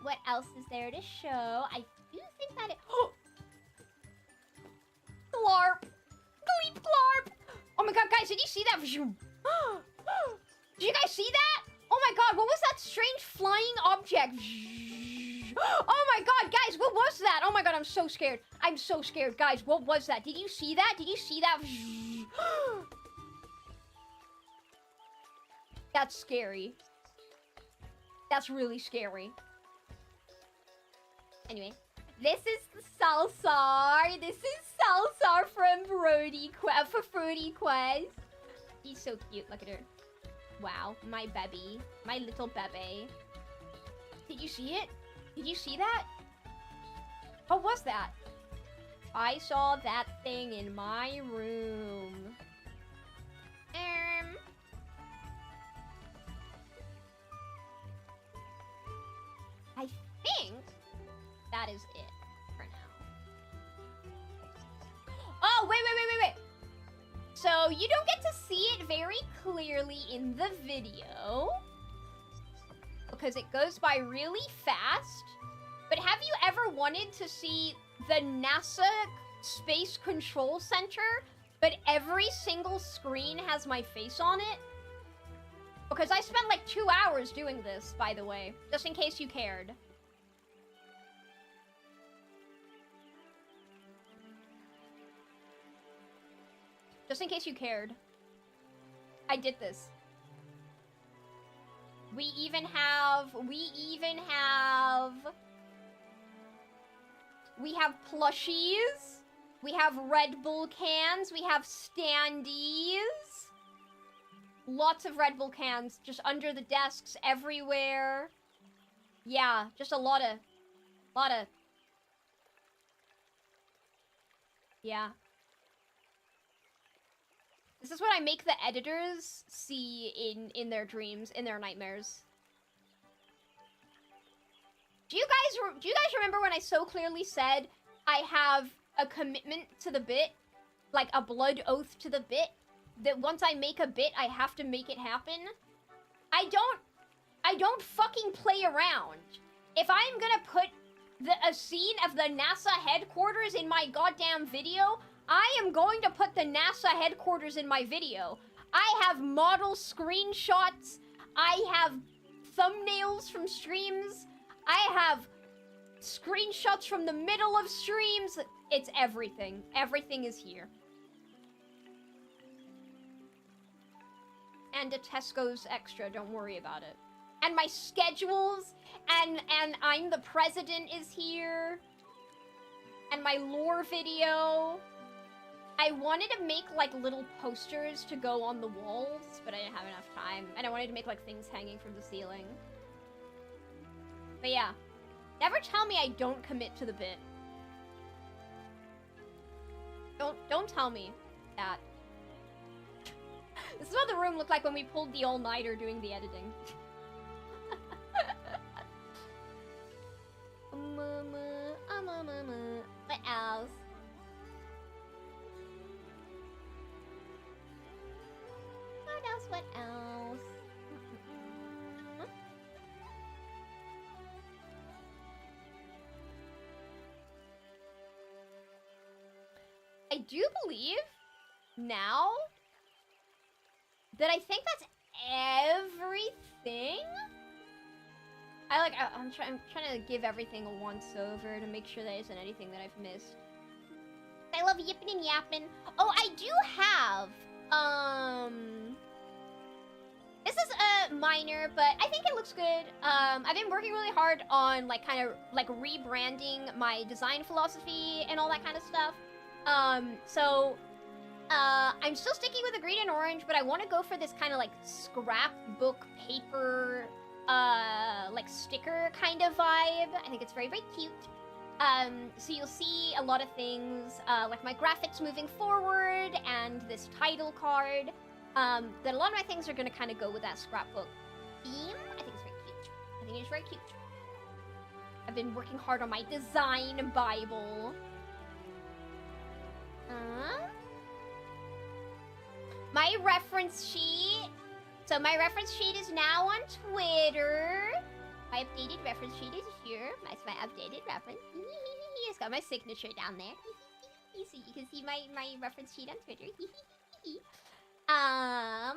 What else is there to show? I do think that it... Glarp! Gleep glarp! Oh my god, guys, did you see that? Did you guys see that? Oh my god, what was that strange flying object? Oh my god, guys, what was that? Oh my god, I'm so scared. I'm so scared. Guys, what was that? Did you see that? Did you see that? That's scary. That's really scary. Anyway, this is the Salsar. This is Salsar from Fruity Quest. He's so cute. Look at her. Wow, my baby. My little bebe. Did you see it? Did you see that? What was that? I saw that thing in my room. I think that is it for now. Oh, wait. So you don't get to see it very clearly in the video because it goes by really fast. But have you ever wanted to see the NASA Space Control Center, but every single screen has my face on it? Because I spent like 2 hours doing this, by the way, just in case you cared. Just in case you cared. I did this. We have plushies. We have Red Bull cans. We have standees. Lots of Red Bull cans just under the desks everywhere. Yeah, just a lot of... Yeah. This is what I make the editors see in their dreams, in their nightmares. Do you guys remember when I so clearly said I have a commitment to the bit? Like a blood oath to the bit? That once I make a bit, I have to make it happen? I don't fucking play around. If I'm gonna put a scene of the NASA headquarters in my goddamn video, I am going to put the NASA headquarters in my video. I have model screenshots. I have thumbnails from streams. I have screenshots from the middle of streams. It's everything. Everything is here. And a Tesco's extra, don't worry about it. And my schedules, and I'm the president is here. And my lore video. I wanted to make, like, little posters to go on the walls, but I didn't have enough time. And I wanted to make, like, things hanging from the ceiling. But yeah. Never tell me I don't commit to the bit. Don't tell me that. This is what the room looked like when we pulled the all-nighter doing the editing. What else? What else? I do believe now that I think that's everything. I'm trying to give everything a once over to make sure there isn't anything that I've missed. I love yipping and yapping. Oh, I do have this is minor, but I think it looks good. I've been working really hard on kind of rebranding my design philosophy and all that kind of stuff. So I'm still sticking with the green and orange, but I want to go for this kind of scrapbook paper sticker kind of vibe. I think it's very, very cute. So you'll see a lot of things like my graphics moving forward and this title card. That a lot of my things are going to kind of go with that scrapbook theme. I think it's very cute. I think it's very cute. I've been working hard on my design bible. My reference sheet. So my reference sheet is now on Twitter. My updated reference sheet is here. That's my updated reference. It's got my signature down there. So you can see my reference sheet on Twitter. I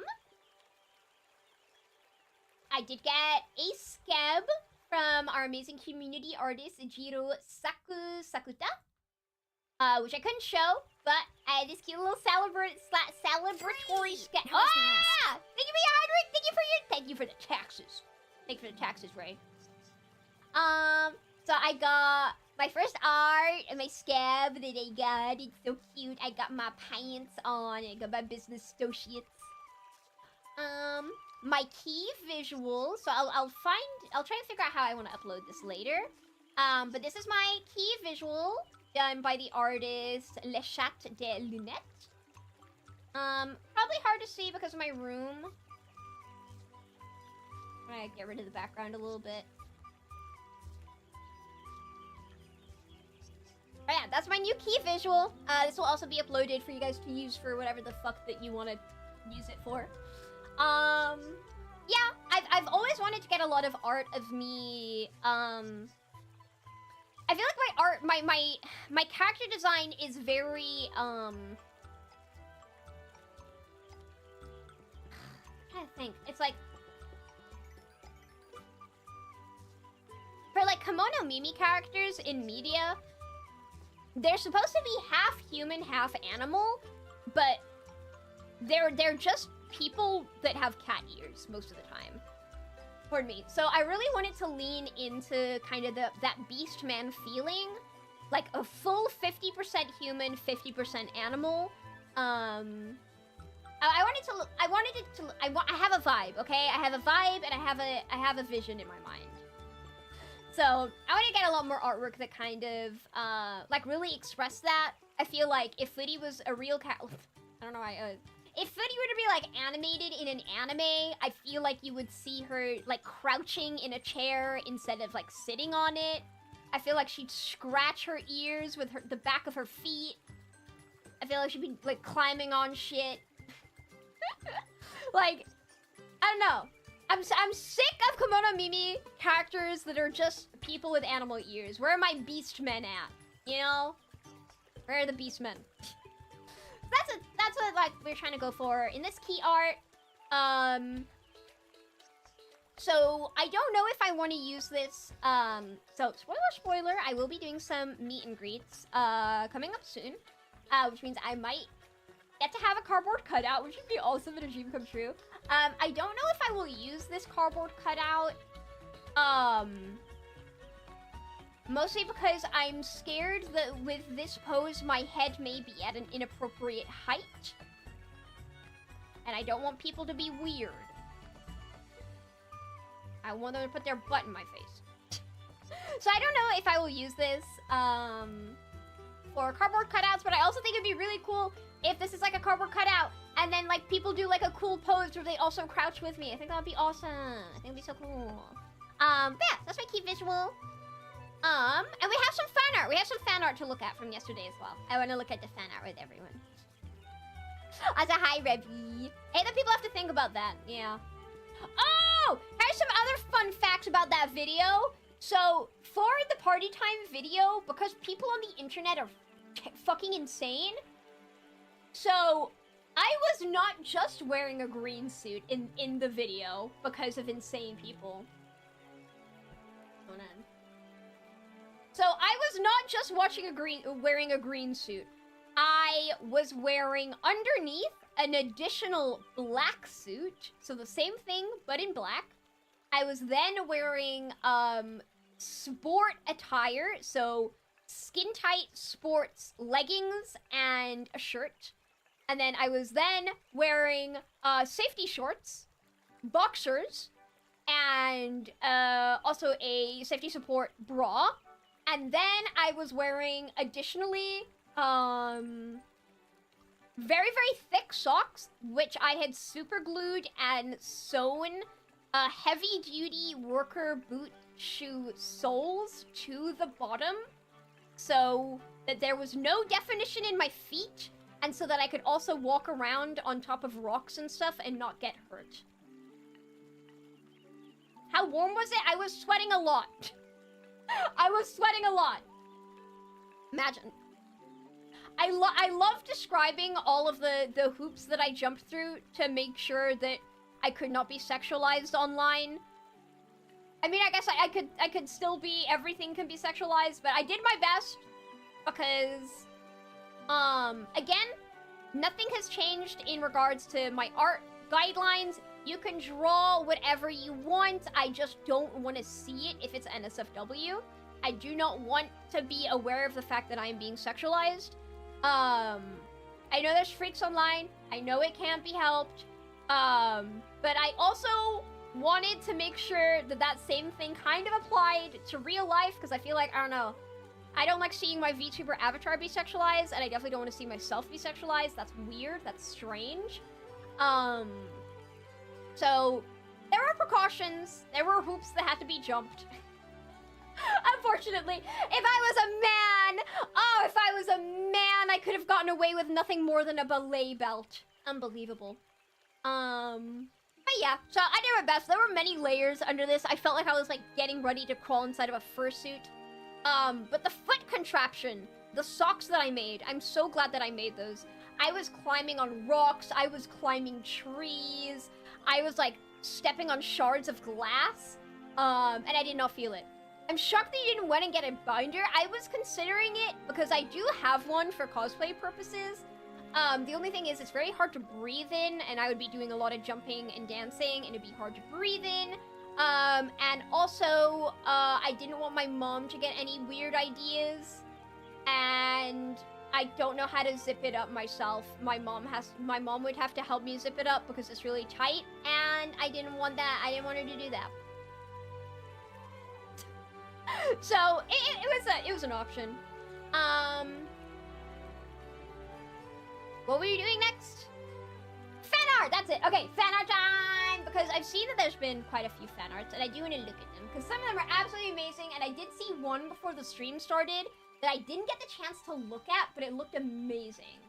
did get a skeb from our amazing community artist, Jiro Sakuta. Which I couldn't show, but I had this cute little celebratory skeb. Ah! Thank you for your hard work! Thank you for the taxes. Thank you for the taxes, Ray. So I got my first art and my scab that I got. It's so cute. I got my pants on. I got my business associates. My key visual. So I'll try and figure out how I want to upload this later. But this is my key visual done by the artist Le Chat de Lunette. Probably hard to see because of my room. I'm gonna get rid of the background a little bit. But yeah, that's my new key visual. This will also be uploaded for you guys to use for whatever the fuck that you want to use it for. Yeah, I've always wanted to get a lot of art of me. I feel like my art, my character design is very I'm trying to think. It's like for Kimono Mimi characters in media, they're supposed to be half human, half animal, but they're just people that have cat ears most of the time. Pardon me. So I really wanted to lean into kind of that Beastman feeling, like a full 50% human, 50% animal. I have a vibe, okay? I have a vibe and I have a vision in my mind. So I want to get a lot more artwork that kind of really express that. I feel like if Furi was a real cat, I don't know why. If Furi were to be animated in an anime, I feel like you would see her crouching in a chair instead of sitting on it. I feel like she'd scratch her ears with the back of her feet. I feel like she'd be climbing on shit. I don't know. I'm sick of Kimono Mimi characters that are just people with animal ears. Where are my beast men at? You know? Where are the beast men? That's what we're trying to go for in this key art. So I don't know if I want to use this. So spoiler, I will be doing some meet and greets coming up soon, which means I might get to have a cardboard cutout, which would be awesome and a dream come true. I don't know if I will use this cardboard cutout. Mostly because I'm scared that with this pose, my head may be at an inappropriate height. And I don't want people to be weird. I want them to put their butt in my face. So I don't know if I will use this for cardboard cutouts, but I also think it'd be really cool if this is like a cardboard cutout and then like people do like a cool pose where they also crouch with me. I think that would be awesome. I think it'd be so cool. But yeah, that's my key visual. And we have some fan art. We have some fan art to look at from yesterday as well. I want to look at the fan art with everyone. As a hi, Rebby. Hey, the people have to think about that. Yeah. Oh! Here's some other fun facts about that video. So, for the party time video, because people on the internet are fucking insane, so I was not just wearing a green suit in the video because of insane people. Hold on. So I was not just wearing a green suit. I was wearing underneath an additional black suit. So the same thing, but in black. I was then wearing sport attire. So skin tight sports leggings and a shirt. And then I was then wearing safety shorts, boxers, and also a safety support bra. And then I was wearing, additionally, very, very thick socks, which I had super glued and sewn heavy-duty worker boot shoe soles to the bottom, so that there was no definition in my feet, and so that I could also walk around on top of rocks and stuff and not get hurt. How warm was it? I was sweating a lot. I was sweating a lot. Imagine. I love describing all of the hoops that I jumped through to make sure that I could not be sexualized online. I mean, I guess I could still be, everything can be sexualized, but I did my best because, again, nothing has changed in regards to my art guidelines. You can draw whatever you want. I just don't want to see it if it's NSFW. I do not want to be aware of the fact that I am being sexualized. I know there's freaks online. I know it can't be helped. But I also wanted to make sure that that same thing kind of applied to real life, because I feel like, I don't know, I don't like seeing my VTuber avatar be sexualized, and I definitely don't want to see myself be sexualized. That's weird. That's strange. So, there were precautions. There were hoops that had to be jumped. Unfortunately, if I was a man, if I was a man, I could have gotten away with nothing more than a belay belt. Unbelievable. But yeah, so I did my best. There were many layers under this. I felt like I was, like, getting ready to crawl inside of a fursuit. But the foot contraption, the socks that I made, I'm so glad that I made those. I was climbing on rocks. I was climbing trees. I was, like, stepping on shards of glass, and I did not feel it. I'm shocked that you didn't went and get a binder. I was considering it because I do have one for cosplay purposes. The only thing is it's very hard to breathe in, and I would be doing a lot of jumping and dancing, and it'd be hard to breathe in. And also, I didn't want my mom to get any weird ideas, and I don't know how to zip it up myself. My mom would have to help me zip it up because it's really tight, and I didn't want that. I didn't want her to do that. So it was an option. What were you doing next? Fan art. That's it. Okay, fan art time. Because I've seen that there's been quite a few fan arts, and I do want to look at them because some of them are absolutely amazing. And I did see one before the stream started that I didn't get the chance to look at, but it looked amazing.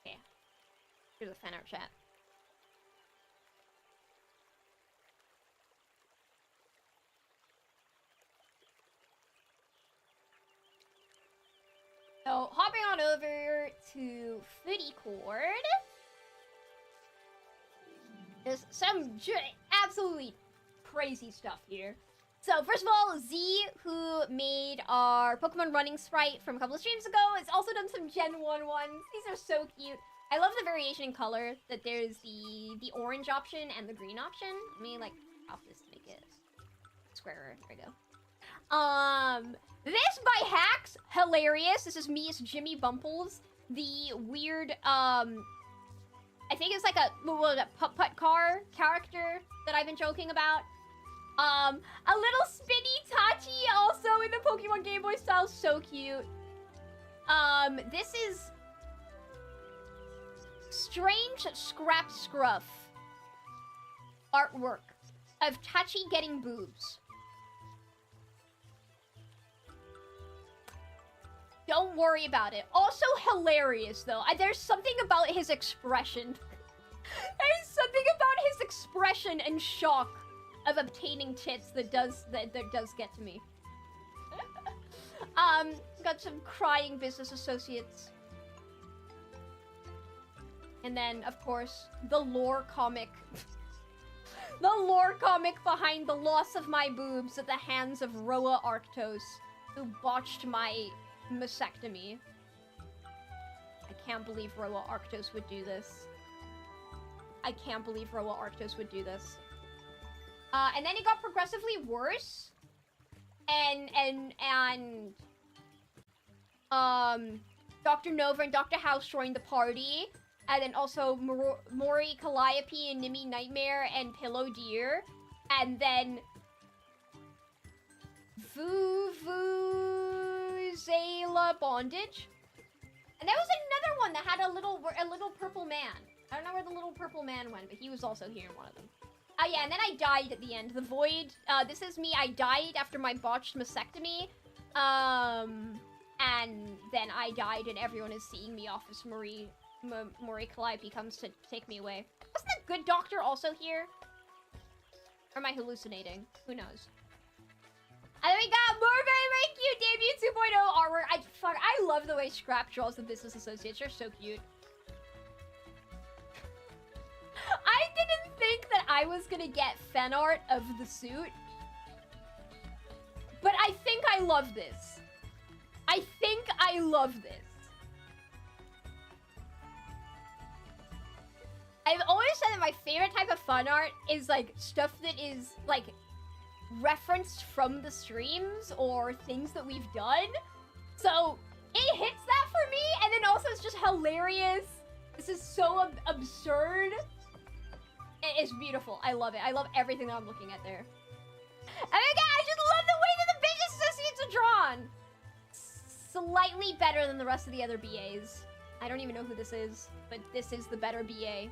Okay. Here's the fan art chat. So, hopping on over to FURICORD. There's some absolutely crazy stuff here. So, first of all, Z, who made our Pokemon running sprite from a couple of streams ago, has also done some Gen 1 ones. These are so cute. I love the variation in color, that there's the orange option and the green option. Let me, like, off this to make it squarer. There we go. This by Hacks, hilarious. This is me as Jimmy Bumples. The weird, I think it's like a putt-putt car character that I've been joking about. A little spinny Tachi also in the Pokemon Game Boy style, so cute. This is strange scrap scruff artwork of Tachi getting boobs. Don't worry about it. Also hilarious though. There's something about his expression. There's something about his expression and shock of obtaining tits that does get to me. Got some crying business associates. And then, of course, the lore comic. The lore comic behind the loss of my boobs at the hands of Roa Arctos, who botched my mastectomy. I can't believe Roa Arctos would do this. I can't believe Roa Arctos would do this. And then it got progressively worse. And Dr. Nova and Dr. House joined the party. And then also Mori Calliope and Nimi Nightmare and Pillow Deer. And then Vuvuzela Bondage. And there was another one that had a little purple man. I don't know where the little purple man went, but he was also here in one of them. Yeah, and then I died at the end. The Void, this is me. I died after my botched mastectomy. And then I died, and everyone is seeing me off as Mori Calliope comes to take me away. Wasn't the good doctor also here? Or am I hallucinating? Who knows? And then we got more very cute debut 2.0 artwork. I love the way Scrap draws the business associates. They're so cute. I didn't think that I was gonna get fan art of the suit. But I think I love this. I think I love this. I've always said that my favorite type of fan art is like stuff that is like referenced from the streams or things that we've done. So it hits that for me, and then also it's just hilarious. This is so absurd. It's beautiful. I love it. I love everything that I'm looking at there. And again, I just love the way that the business associates are drawn. Slightly better than the rest of the other BAs. I don't even know who this is, but this is the better BA.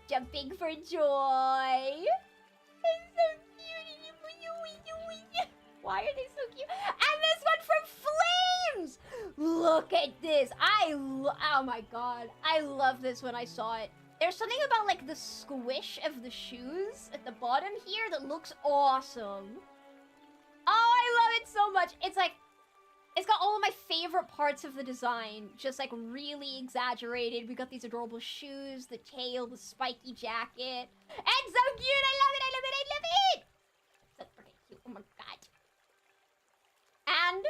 Jumping for joy. It's so cute. Why are they so cute? And this one from Flames! Look at this. Oh my god. I love this when I saw it. There's something about like the squish of the shoes at the bottom here that looks awesome. Oh, I love it so much. It's like, it's got all of my favorite parts of the design, just like really exaggerated. We got these adorable shoes, the tail, the spiky jacket. It's so cute. I love it. I love it. I love it. So freaking cute. Oh my god. And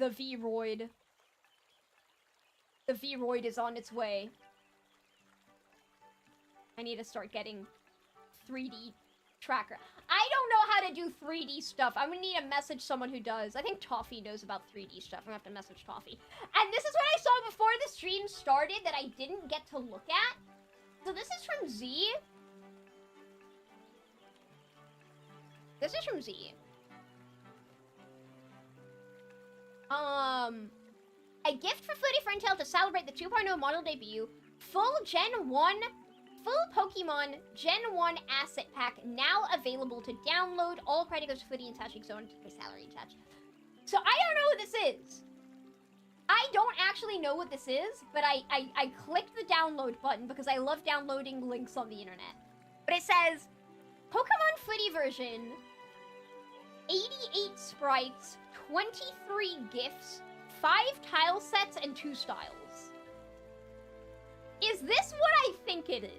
the V-Roid. The V-Roid is on its way. I need to start getting 3D tracker. I don't know how to do 3D stuff. I'm gonna need to message someone who does. I think Toffee knows about 3D stuff. I'm gonna have to message Toffee. And this is what I saw before the stream started that I didn't get to look at. So this is from Z. This is from Z. A gift for Furi FERNTAIL to celebrate the 2.0 model debut. Full Pokemon Gen 1 asset pack now available to download. All credit goes to Footy and Tachi Zone to salary touch. So I don't know what this is. I don't actually know what this is, but I clicked the download button because I love downloading links on the internet. But it says, Pokemon Footy version, 88 sprites, 23 gifts, 5 tile sets, and 2 styles. Is this what I think it is?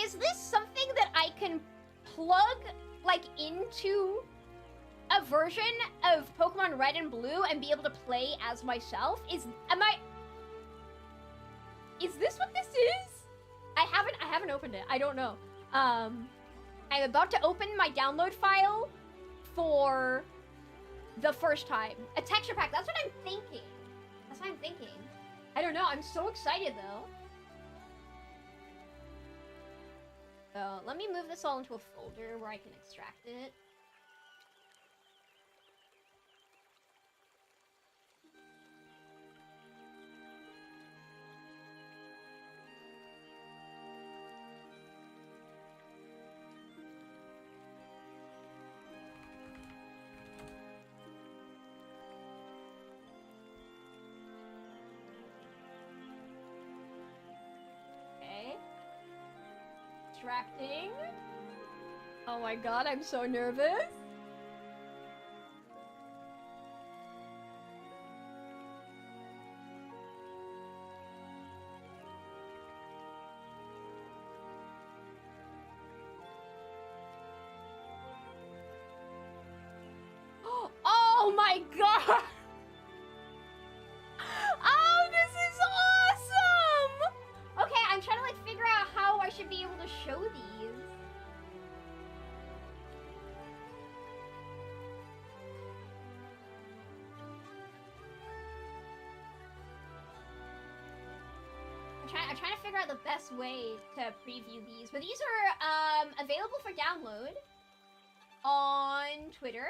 Is this something that I can plug, like, into a version of Pokemon Red and Blue and be able to play as myself? Is this what this is? I haven't opened it. I don't know. I'm about to open my download file for the first time. A texture pack. That's what I'm thinking. That's what I'm thinking. I don't know. I'm so excited though. So let me move this all into a folder where I can extract it. Extracting. Oh my god, I'm so nervous. Oh my god! Oh, this is awesome! Okay, I'm trying to like figure out how I should be able to show these. I'm trying to figure out the best way to preview these, but these are available for download on Twitter.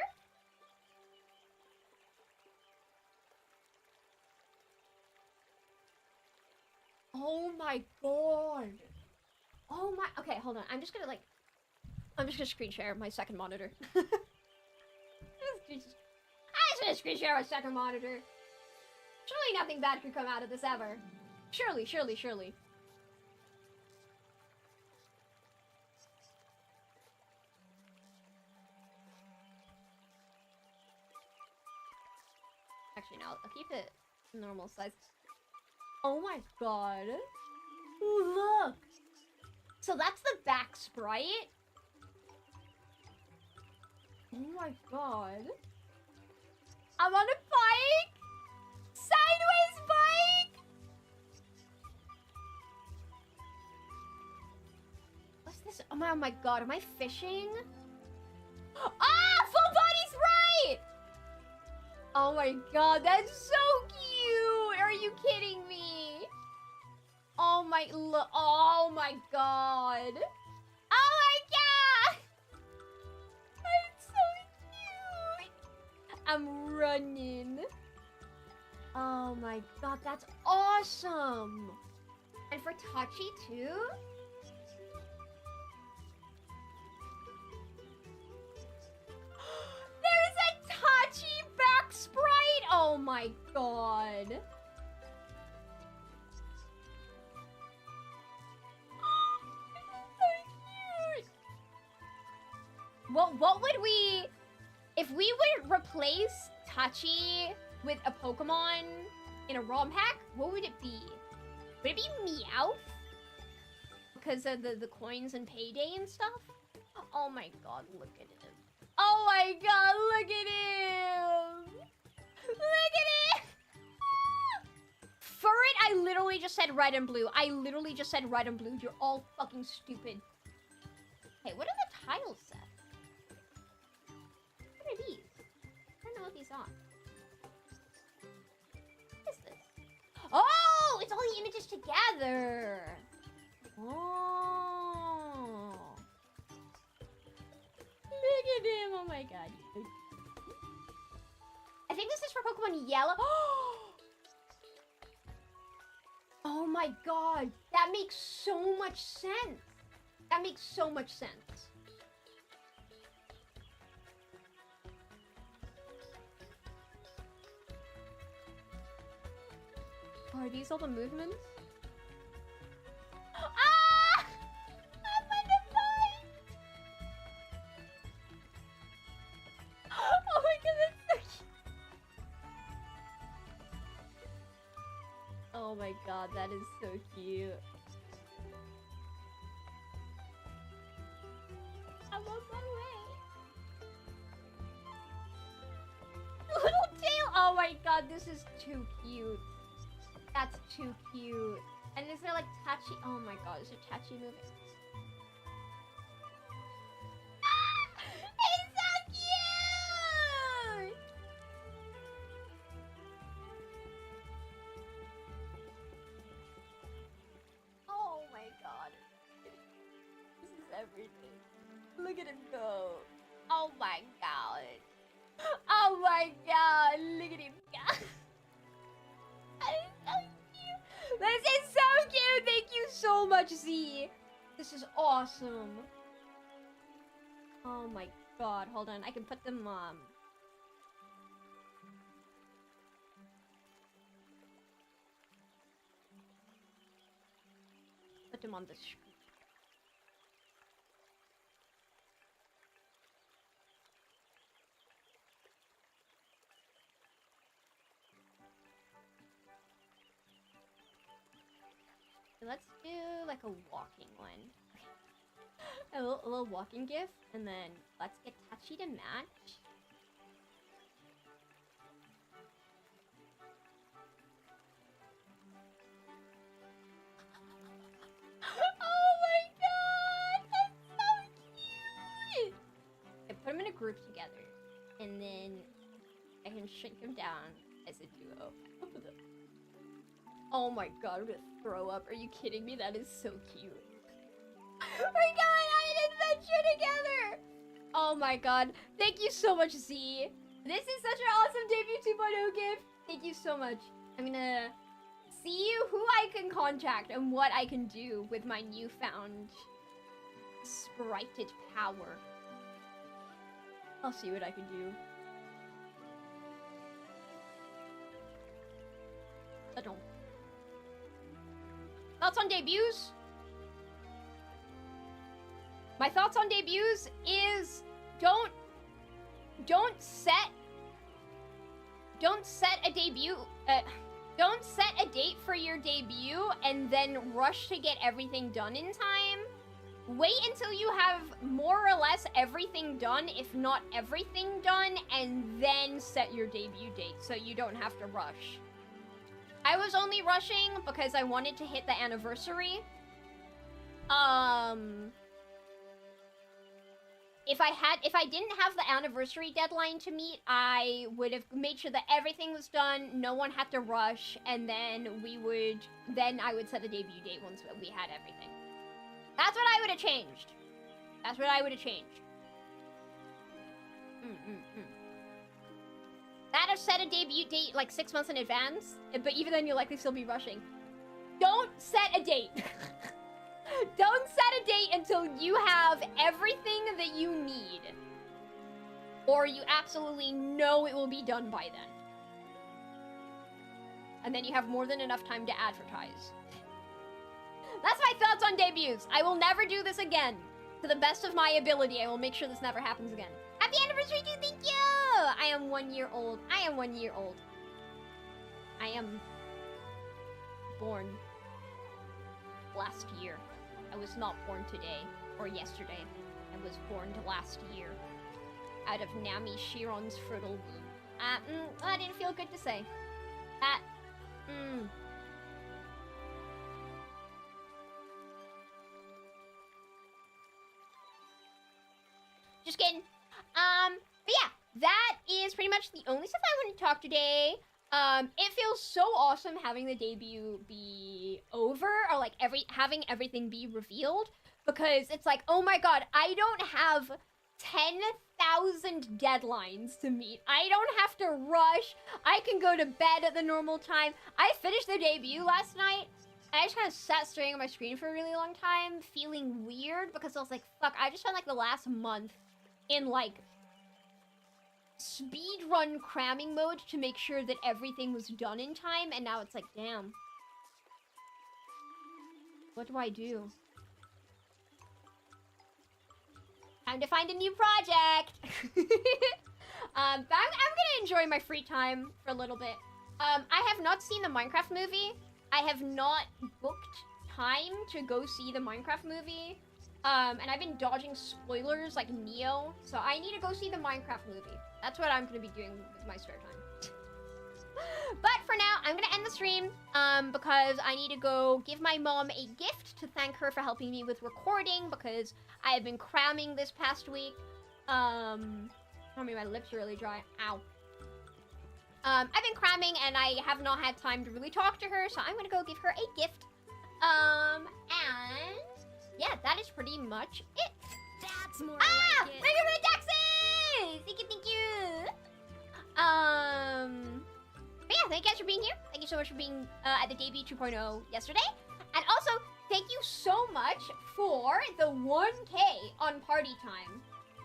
Oh my god. Oh my. Okay, hold on. I'm just gonna screen share my second monitor. I'm just gonna screen share my second monitor. Surely nothing bad could come out of this ever. Surely, surely, surely. Actually, no. I'll keep it normal size. Oh my god. Look! So that's the back sprite? Oh my god. I'm on a bike! Sideways bike! What's this? Oh my god, am I fishing? Ah! Full body sprite! Oh my god, that's so cute! Are you kidding me? Oh my oh my god. Oh my god! It's so cute! I'm running. Oh my god, that's awesome! And for Tachi too? There's a Tachi back sprite! Oh my god. Well, what would we... If we would replace Tachi with a Pokemon in a ROM hack, what would it be? Would it be Meowth? Because of the coins and payday and stuff? Oh my god, look at him. Oh my god, look at him! Look at him! Furrit, I literally just said red and blue. I literally just said red and blue. You're all fucking stupid. Hey, what are the tiles set? What are these? I don't know what these are. What is this? Oh! It's all the images together! Oh! Look at him! Oh my god. I think this is for Pokemon Yellow. Oh my god! That makes so much sense! That makes so much sense. Oh, are these all the movements? Ah! I'm on the bike! Oh my god, that's so cute. my god, that is so cute. I'm on my way. Little tail! Oh my god, this is too cute. That's too cute. And is there like Tachi? Oh my god, is there Tachi moving? It's so cute! Oh my god. This is everything. Look at him go. Oh my god. Oh my god. Look at him go. That is so cute. This is so cute. Thank you so much, Z. This is awesome. Oh my god. Hold on. I can put them put them on the screen. Let's do like a walking one. a little walking gif, and then let's get Tachi to match. Oh my god! That's so cute! I put them in a group together, and then I can shrink them down as a duo. Oh my god, I'm gonna throw up. Are you kidding me? That is so cute. We're going on an adventure together! Oh my god. Thank you so much, Z. This is such an awesome debut 2.0 gift. Thank you so much. I'm gonna see who I can contact and what I can do with my newfound sprited power. I'll see what I can do. I don't. Thoughts on debuts? My thoughts on debuts is don't set a debut. Don't set a date for your debut and then rush to get everything done in time. Wait until you have more or less everything done, if not everything done, and then set your debut date so you don't have to rush. I was only rushing because I wanted to hit the anniversary. If I didn't have the anniversary deadline to meet, I would have made sure that everything was done, no one had to rush, and then I would set the debut date once we had everything. That's what I would have changed. That's what I would have changed. That'd have set a debut date like 6 months in advance, but even then you'll likely still be rushing. Don't set a date. Don't set a date until you have everything that you need. Or you absolutely know it will be done by then. And then you have more than enough time to advertise. That's my thoughts on debuts. I will never do this again. To the best of my ability, I will make sure this never happens again. Happy anniversary to you, thank you! I am 1 year old. I am 1 year old. I am born last year. I was not born today or yesterday. I was born last year. Out of Nami Shiron's fertile womb. I didn't feel good to say. Just kidding. But yeah, that is pretty much the only stuff I want to talk today. It feels so awesome having the debut be over, or like having everything be revealed, because it's like, oh my god, I don't have 10,000 deadlines to meet. I don't have to rush. I can go to bed at the normal time. I finished the debut last night. I just kind of sat staring at my screen for a really long time, feeling weird, because I was like, fuck, I just spent like the last month in like speedrun cramming mode to make sure that everything was done in time, and now it's like, damn. What do I do? Time to find a new project! But I'm gonna enjoy my free time for a little bit. I have not seen the Minecraft movie. I have not booked time to go see the Minecraft movie. And I've been dodging spoilers like Neo, so I need to go see the Minecraft movie. That's what I'm gonna be doing with my spare time. But for now, I'm gonna end the stream, because I need to go give my mom a gift to thank her for helping me with recording, because I have been cramming this past week. I mean, my lips are really dry. Ow. I've been cramming, and I have not had time to really talk to her, so I'm gonna go give her a gift. And yeah, that is pretty much it. That's more Ah! like it. Thank you for the taxes! Thank you, thank you. But yeah, thank you guys for being here. Thank you so much for being at the debut 2.0 yesterday. And also, thank you so much for the 1K on party time.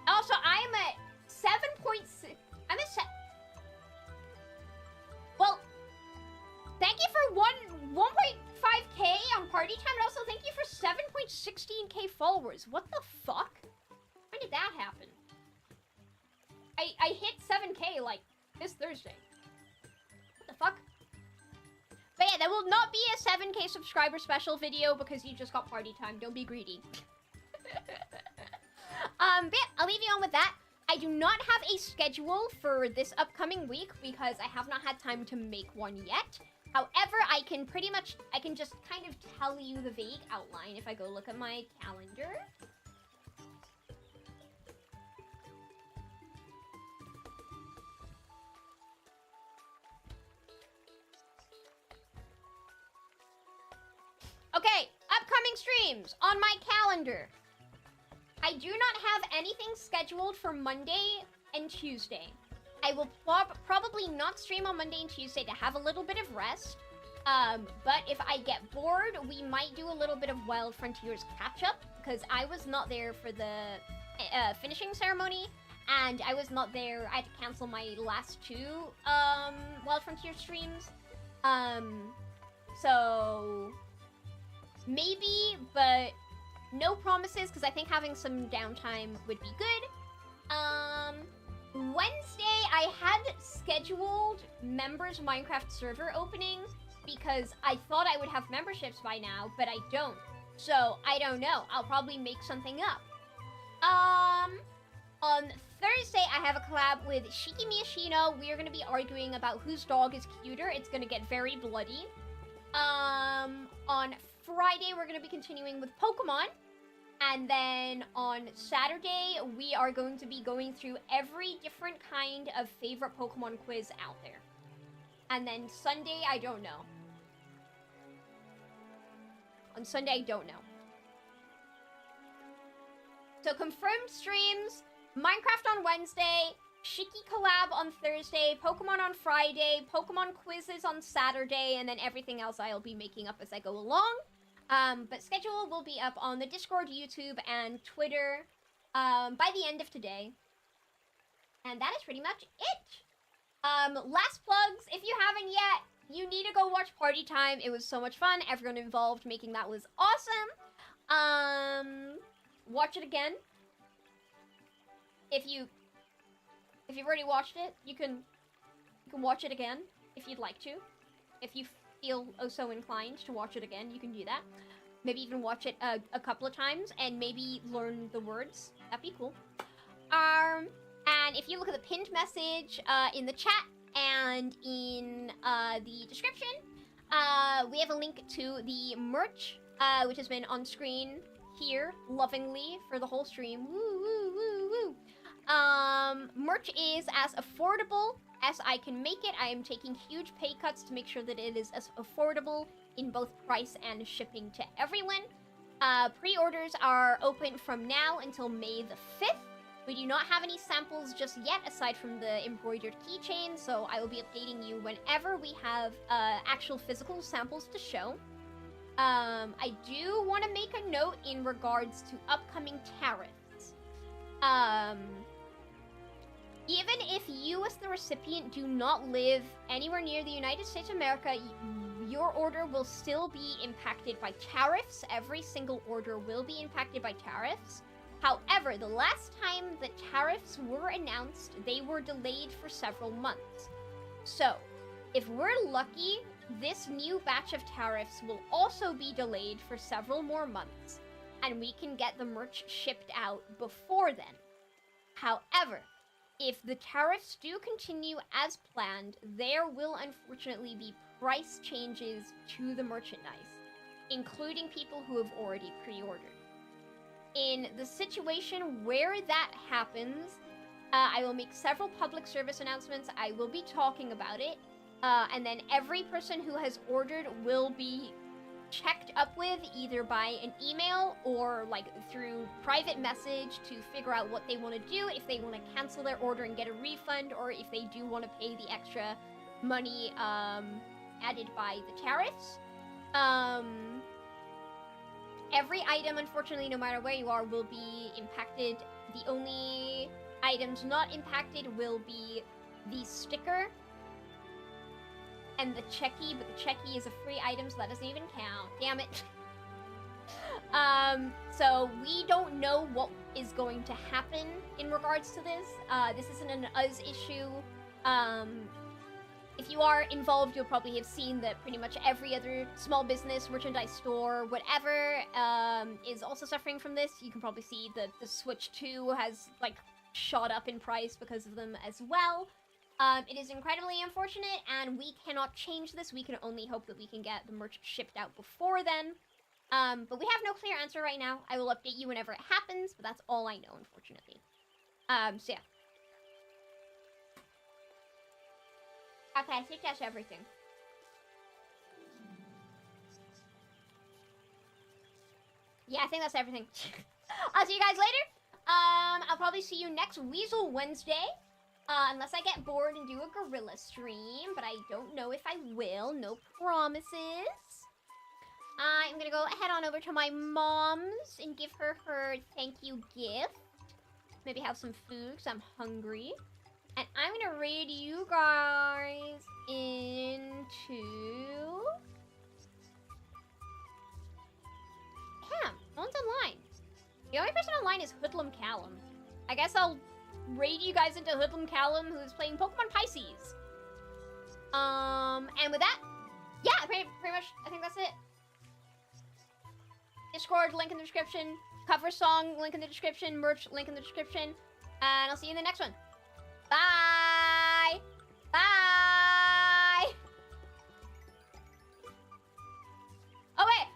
Also, I'm at 7.6. I'm at well, thank you for 1.5K on party time, and also thank you for 7.16K followers. What the fuck? When did that happen? I hit 7K like this Thursday. What the fuck? But yeah, there will not be a 7K subscriber special video because you just got party time. Don't be greedy. But yeah, I'll leave you on with that. I do not have a schedule for this upcoming week because I have not had time to make one yet. However, I can just kind of tell you the vague outline if I go look at my calendar. Okay, upcoming streams on my calendar. I do not have anything scheduled for Monday and Tuesday. I will probably not stream on Monday and Tuesday to have a little bit of rest. But if I get bored, we might do a little bit of Wild Frontiers catch-up, because I was not there for the finishing ceremony, and I was not there. I had to cancel my last two Wild Frontier streams. So maybe, but no promises, because I think having some downtime would be good. Wednesday, I had scheduled members Minecraft server opening because I thought I would have memberships by now, but I don't. So, I don't know. I'll probably make something up. On Thursday, I have a collab with Shiki Miyashino. We are going to be arguing about whose dog is cuter. It's going to get very bloody. On Friday, we're going to be continuing with Pokemon. And then on Saturday, we are going to be going through every different kind of favorite Pokemon quiz out there. And then Sunday, I don't know. On Sunday, I don't know. So confirmed streams, Minecraft on Wednesday, Shiki collab on Thursday, Pokemon on Friday, Pokemon quizzes on Saturday, and then everything else I'll be making up as I go along. But schedule will be up on the Discord, YouTube, and Twitter by the end of today. And that is pretty much it. Last plugs, if you haven't yet, you need to go watch Party Time. It was so much fun. Everyone involved making that was awesome. Watch it again. If you've already watched it, you can watch it again if you'd like to. If you feel so inclined to watch it again, you can do that. Maybe even watch it a couple of times and maybe learn the words. That'd be cool. And if you look at the pinned message in the chat and in the description, we have a link to the merch, which has been on screen here lovingly for the whole stream. Woo, woo, woo, woo. Merch is as affordable as I can make it. I am taking huge pay cuts to make sure that it is as affordable in both price and shipping to everyone. Pre-orders are open from now until May the 5th. We do not have any samples just yet, aside from the embroidered keychain, so I will be updating you whenever we have actual physical samples to show. I do want to make a note in regards to upcoming tariffs. Even if you as the recipient do not live anywhere near the United States of America, your order will still be impacted by tariffs. Every single order will be impacted by tariffs. However, the last time the tariffs were announced, they were delayed for several months. So, if we're lucky this new batch of tariffs will also be delayed for several more months, and we can get the merch shipped out before then. However, if the tariffs do continue as planned, there will unfortunately be price changes to the merchandise, including people who have already pre-ordered. In the situation where that happens, I will make several public service announcements. I will be talking about it, and then every person who has ordered will be checked up with either by an email or like through private message to figure out what they want to do, if they want to cancel their order and get a refund, or if they do want to pay the extra money added by the tariffs. Every item, unfortunately, no matter where you are, will be impacted. The only items not impacted will be the sticker and the checky, but the checky is a free item, so that doesn't even count. Damn it. So we don't know what is going to happen in regards to this. This isn't an us issue. If you are involved, you'll probably have seen that pretty much every other small business, merchandise store, whatever, is also suffering from this. You can probably see that the Switch 2 has, like, shot up in price because of them as well. It is incredibly unfortunate, and we cannot change this. We can only hope that we can get the merch shipped out before then. But we have no clear answer right now. I will update you whenever it happens, but that's all I know, unfortunately. So yeah. Okay, I think that's everything. Yeah, I think that's everything. I'll see you guys later. I'll probably see you next Weasel Wednesday. Unless I get bored and do a gorilla stream, but I don't know if I will. No promises. I'm gonna go head on over to my mom's and give her her thank you gift. Maybe have some food because I'm hungry. And I'm gonna raid you guys into... Damn, no one's online. The only person online is Hoodlum Callum. I guess I'll raid you guys into Hoodlum Callum, who's playing Pokemon Pisces. And with that, yeah, pretty much, I think that's it. Discord, link in the description. Cover song, link in the description. Merch, link in the description. And I'll see you in the next one. Bye! Bye! Oh, wait!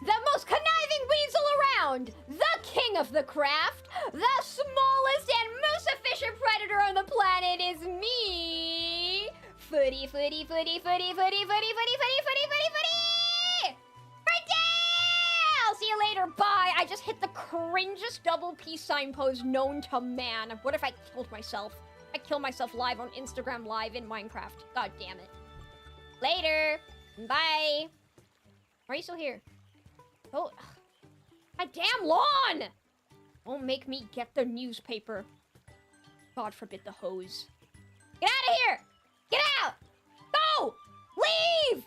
The most conniving weasel around! The king of the craft! The smallest and most efficient predator on the planet is me! Footy, footy, footy, footy, footy, footy, footy, footy, footy, footy, footy! Ferntile! See you later, bye! I just hit the cringest double peace sign pose known to man. What if I killed myself? I killed myself live on Instagram Live in Minecraft. God damn it. Later! Bye! Why are you still here? Oh, my damn lawn! Don't make me get the newspaper. God forbid the hose. Get out of here! Get out! Go! Leave!